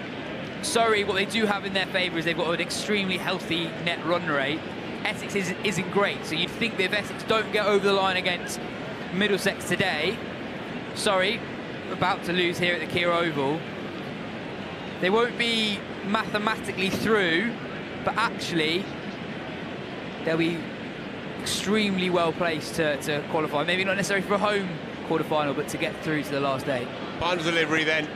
Surrey, what they do have in their favour is they've got an extremely healthy net run rate. Essex isn't great, so you'd think that if Essex don't get over the line against Middlesex today, Surrey, about to lose here at the Kia Oval, they won't be mathematically through, but actually they'll be extremely well placed to qualify. Maybe not necessarily for a home quarter-final, but to get through to the last 8. Final delivery then,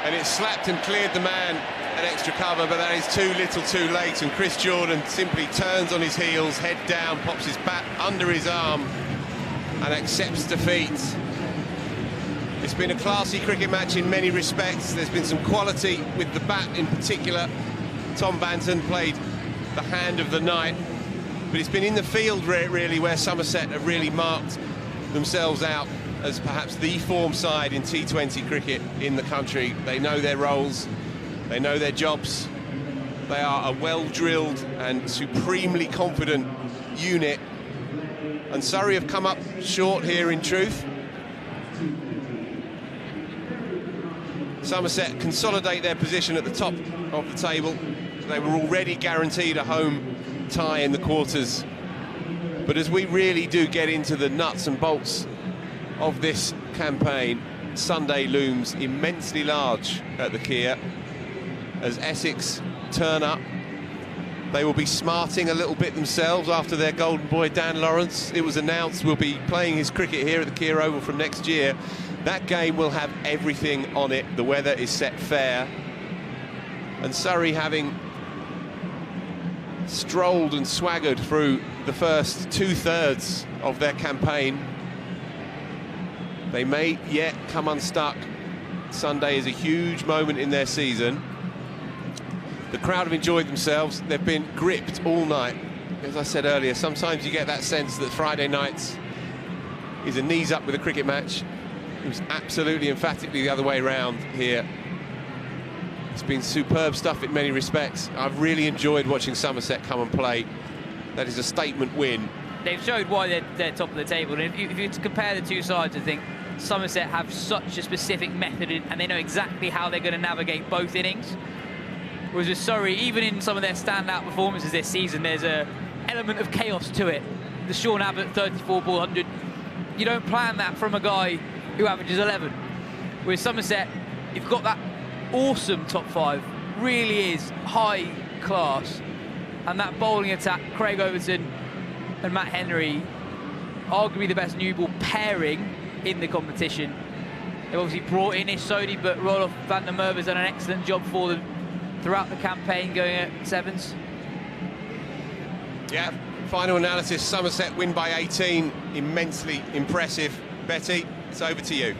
and it slapped and cleared the man an extra cover, but that is too little too late, and Chris Jordan simply turns on his heels, head down, pops his bat under his arm and accepts defeat. It's been a classy cricket match in many respects. There's been some quality with the bat in particular. Tom Banton played the hand of the night, but it's been in the field really where Somerset have really marked themselves out as perhaps the form side in T20 cricket in the country. They know their roles, they know their jobs. They are a well-drilled and supremely confident unit, and Surrey have come up short here in truth. Somerset consolidate their position at the top of the table. They were already guaranteed a home tie in the quarters. But as we really do get into the nuts and bolts of this campaign, Sunday looms immensely large at the Kia. As Essex turn up, they will be smarting a little bit themselves after their golden boy Dan Lawrence, it was announced, will be playing his cricket here at the Kia Oval from next year. That game will have everything on it. The weather is set fair, and Surrey, having strolled and swaggered through the first 2/3 of their campaign, they may yet come unstuck. Sunday is a huge moment in their season. The crowd have enjoyed themselves. They've been gripped all night. As I said earlier, sometimes you get that sense that Friday nights is a knees up with a cricket match. It was absolutely emphatically the other way round here. It's been superb stuff in many respects. I've really enjoyed watching Somerset come and play. That is a statement win. They've showed why they're top of the table. And if you compare the two sides, I think Somerset have such a specific method and they know exactly how they're going to navigate both innings. Whereas with Surrey, even in some of their standout performances this season, there's an element of chaos to it. The Sean Abbott 34 ball 100, you don't plan that from a guy who averages 11. Whereas Somerset, you've got that awesome top five, really is high class. And that bowling attack, Craig Overton and Matt Henry, arguably the best new ball pairing in the competition. They've obviously brought in Ish Sodhi, but Roloff van der Merwe has done an excellent job for them throughout the campaign, going at sevens. Yeah, final analysis, Somerset win by 18, immensely impressive. Betty, it's over to you.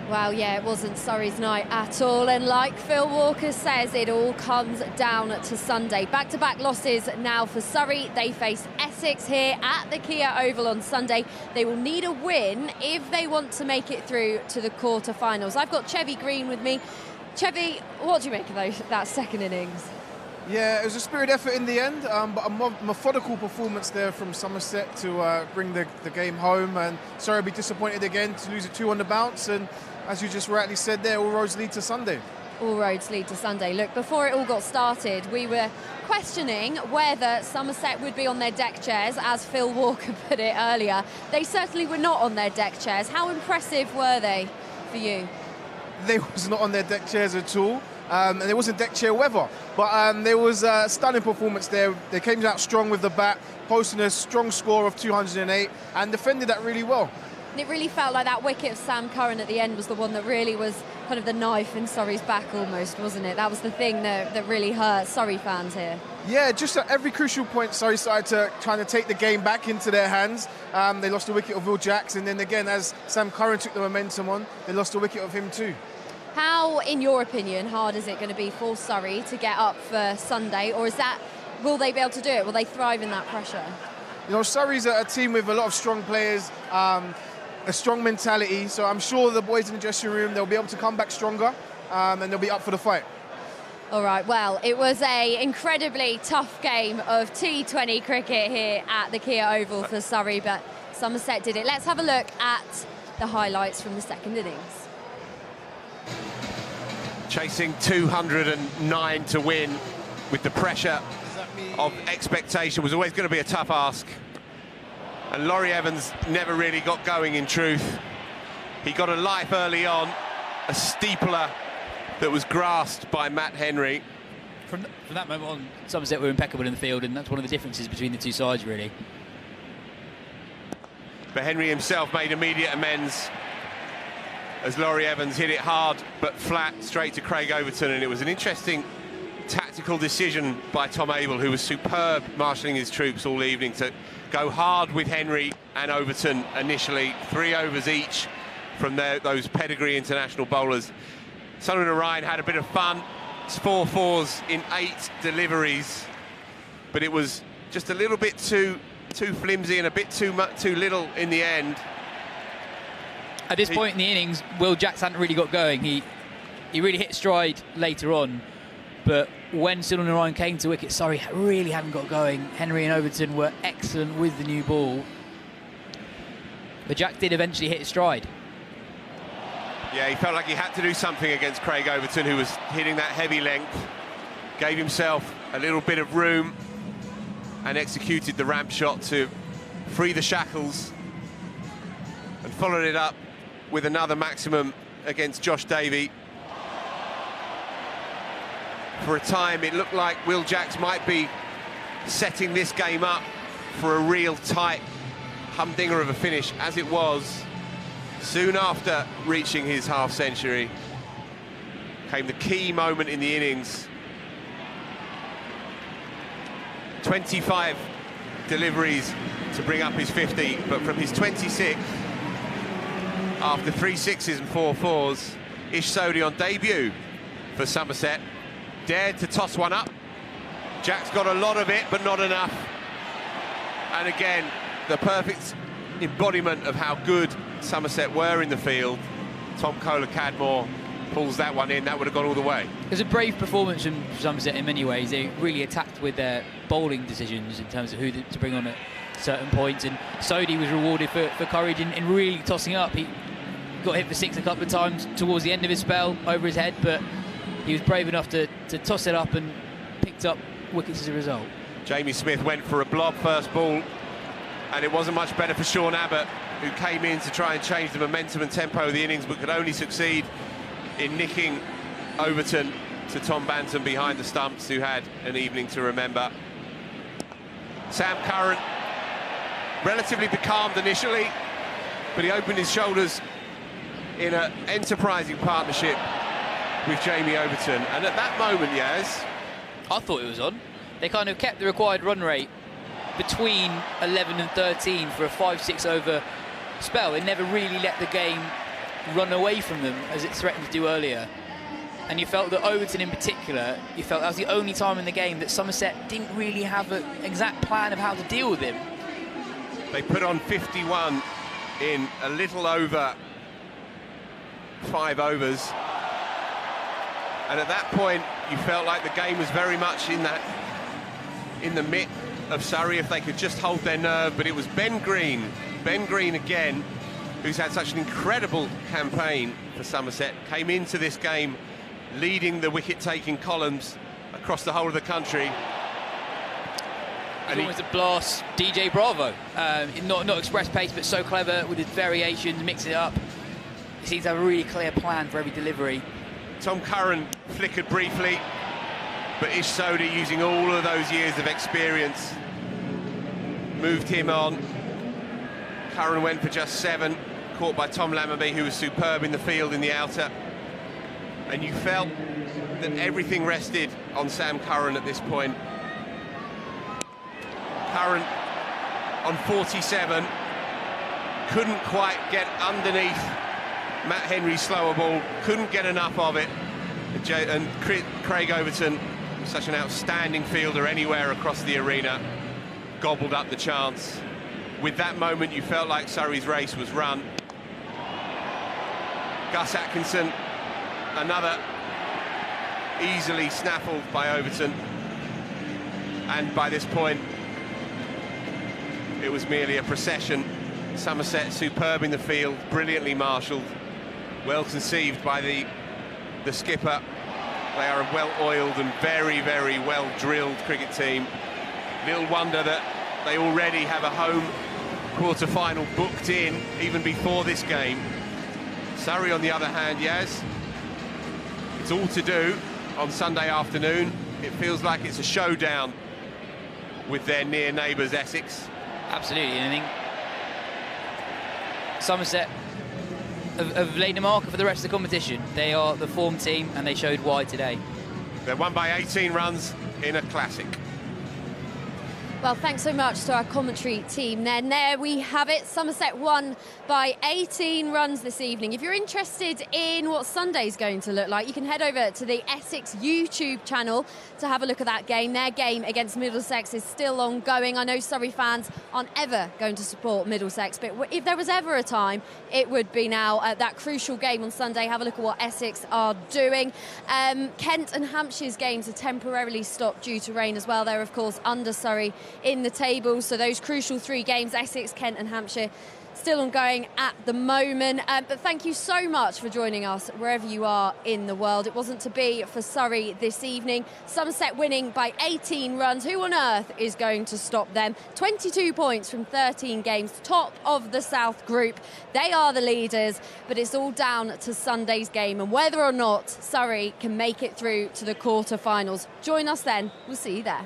Well, yeah, it wasn't Surrey's night at all. And like Phil Walker says, it all comes down to Sunday. Back-to-back losses now for Surrey. They face Essex here at the Kia Oval on Sunday. They will need a win if they want to make it through to the quarter-finals. I've got Chevy Green with me. Chevy, what do you make of that second innings? Yeah, it was a spirited effort in the end, but a methodical performance there from Somerset to bring the game home. And Surrey will be disappointed again to lose it 2 on the bounce. And as you just rightly said there, all roads lead to Sunday. All roads lead to Sunday. Look, before it all got started, we were questioning whether Somerset would be on their deck chairs, as Phil Walker put it earlier. They certainly were not on their deck chairs. How impressive were they for you? They was not on their deck chairs at all. And it wasn't deck chair weather, but there was a stunning performance there. They came out strong with the bat, posting a strong score of 208 and defended that really well. And it really felt like that wicket of Sam Curran at the end was the one that really was kind of the knife in Surrey's back almost, wasn't it? That was the thing that really hurt Surrey fans here. Yeah, just at every crucial point, Surrey started to trying to take the game back into their hands. They lost the wicket of Will Jacks, and then again, as Sam Curran took the momentum on, they lost the wicket of him too. How, in your opinion, hard is it going to be for Surrey to get up for Sunday, or will they be able to do it? Will they thrive in that pressure? You know, Surrey's a team with a lot of strong players, a strong mentality, so I'm sure the boys in the dressing room, they'll be able to come back stronger, and they'll be up for the fight. All right, well, it was an incredibly tough game of T20 cricket here at the Kia Oval for Surrey, but Somerset did it. Let's have a look at the highlights from the second innings. Chasing 209 to win with the pressure of expectation was always going to be a tough ask. And Laurie Evans never really got going, in truth. He got a life early on, a steepler that was grasped by Matt Henry. From that moment on, Somerset were impeccable in the field, and that's one of the differences between the two sides, really. But Henry himself made immediate amends as Laurie Evans hit it hard but flat straight to Craig Overton, and it was an interesting tactical decision by Tom Abel, who was superb marshalling his troops all evening, to go hard with Henry and Overton initially, 3 overs each from those pedigree international bowlers. Sunil Narine had a bit of fun. It's 4 fours in 8 deliveries, but it was just a little bit too flimsy and a bit too little in the end. At this point in the innings, Will Jacks hadn't really got going. He really hit stride later on, but when Sunil Narine came to wicket, Surrey really hadn't got going. Henry and Overton were excellent with the new ball, but Jacks did eventually hit his stride. Yeah, he felt like he had to do something against Craig Overton, who was hitting that heavy length, gave himself a little bit of room and executed the ramp shot to free the shackles, and followed it up with another maximum against Josh Davey. For a time, it looked like Will Jacks might be setting this game up for a real tight humdinger of a finish, as it was. Soon after reaching his half-century came the key moment in the innings. 25 deliveries to bring up his 50, but from his 26, after 3 sixes and 4 fours, Ish Sodhi on debut for Somerset dared to toss one up. Jacks got a lot of it, but not enough. And again, the perfect embodiment of how good Somerset were in the field. Tom Kohler-Cadmore pulls that one in. That would have gone all the way. It was a brave performance from Somerset in many ways. They really attacked with their bowling decisions in terms of who to bring on at certain points, and Sodhi was rewarded for courage in really tossing up. He got hit for 6 a couple of times towards the end of his spell over his head, but he was brave enough to toss it up and picked up wickets as a result. Jamie Smith went for a blob first ball, and it wasn't much better for Sean Abbott, who came in to try and change the momentum and tempo of the innings, but could only succeed in nicking Overton to Tom Banton behind the stumps, who had an evening to remember. Sam Curran, relatively becalmed initially, but he opened his shoulders in an enterprising partnership with Jamie Overton. And at that moment, Yas, I thought it was on. They kind of kept the required run rate between 11 and 13 for a 5-6 over spell. They never really let the game run away from them as it threatened to do earlier. And you felt that Overton in particular, you felt that was the only time in the game that Somerset didn't really have an exact plan of how to deal with him. they put on 51 in a little over 5 overs. And at that point, you felt like the game was very much in the mitt of Surrey if they could just hold their nerve. But it was Ben Green again, who's had such an incredible campaign for Somerset, came into this game leading the wicket-taking columns across the whole of the country. And he almost a blast DJ Bravo. Not express pace, but so clever with his variations, mixing it up. He seems to have a really clear plan for every delivery. Tom Curran flickered briefly, but Ish Sodhi, using all of those years of experience, moved him on. Curran went for just 7, caught by Tom Lammerby, who was superb in the field in the outer. And you felt that everything rested on Sam Curran at this point. Curran on 47, couldn't quite get underneath Matt Henry's slower ball, couldn't get enough of it. And Craig Overton, such an outstanding fielder anywhere across the arena, gobbled up the chance. With that moment, you felt like Surrey's race was run. Gus Atkinson, another easily snaffled by Overton. And by this point, it was merely a procession. Somerset superb in the field, brilliantly marshalled, well conceived by the skipper. They are a well-oiled and very, very well-drilled cricket team. Little wonder that they already have a home quarter-final booked in, even before this game. Surrey, on the other hand, Yas, it's all to do on Sunday afternoon. It feels like it's a showdown with their near neighbours, Essex. Absolutely, and I think Somerset have laid a marker for the rest of the competition. They are the form team, and they showed why today. They're won by 18 runs in a classic. Well, thanks so much to our commentary team then. There we have it. Somerset won by 18 runs this evening. If you're interested in what Sunday's going to look like, you can head over to the Essex YouTube channel to have a look at that game. Their game against Middlesex is still ongoing. I know Surrey fans aren't ever going to support Middlesex, but if there was ever a time, it would be now. That crucial game on Sunday. Have a look at what Essex are doing. Kent and Hampshire's games are temporarily stopped due to rain as well. They're, of course, under Surrey in the table, so those crucial 3 games, Essex, Kent and Hampshire, still ongoing at the moment. But thank you so much for joining us wherever you are in the world. It wasn't to be for Surrey this evening. Somerset winning by 18 runs. Who on earth is going to stop them? 22 points from 13 games, top of the South Group. They are the leaders, but it's all down to Sunday's game and whether or not Surrey can make it through to the quarter-finals. Join us then. We'll see you there.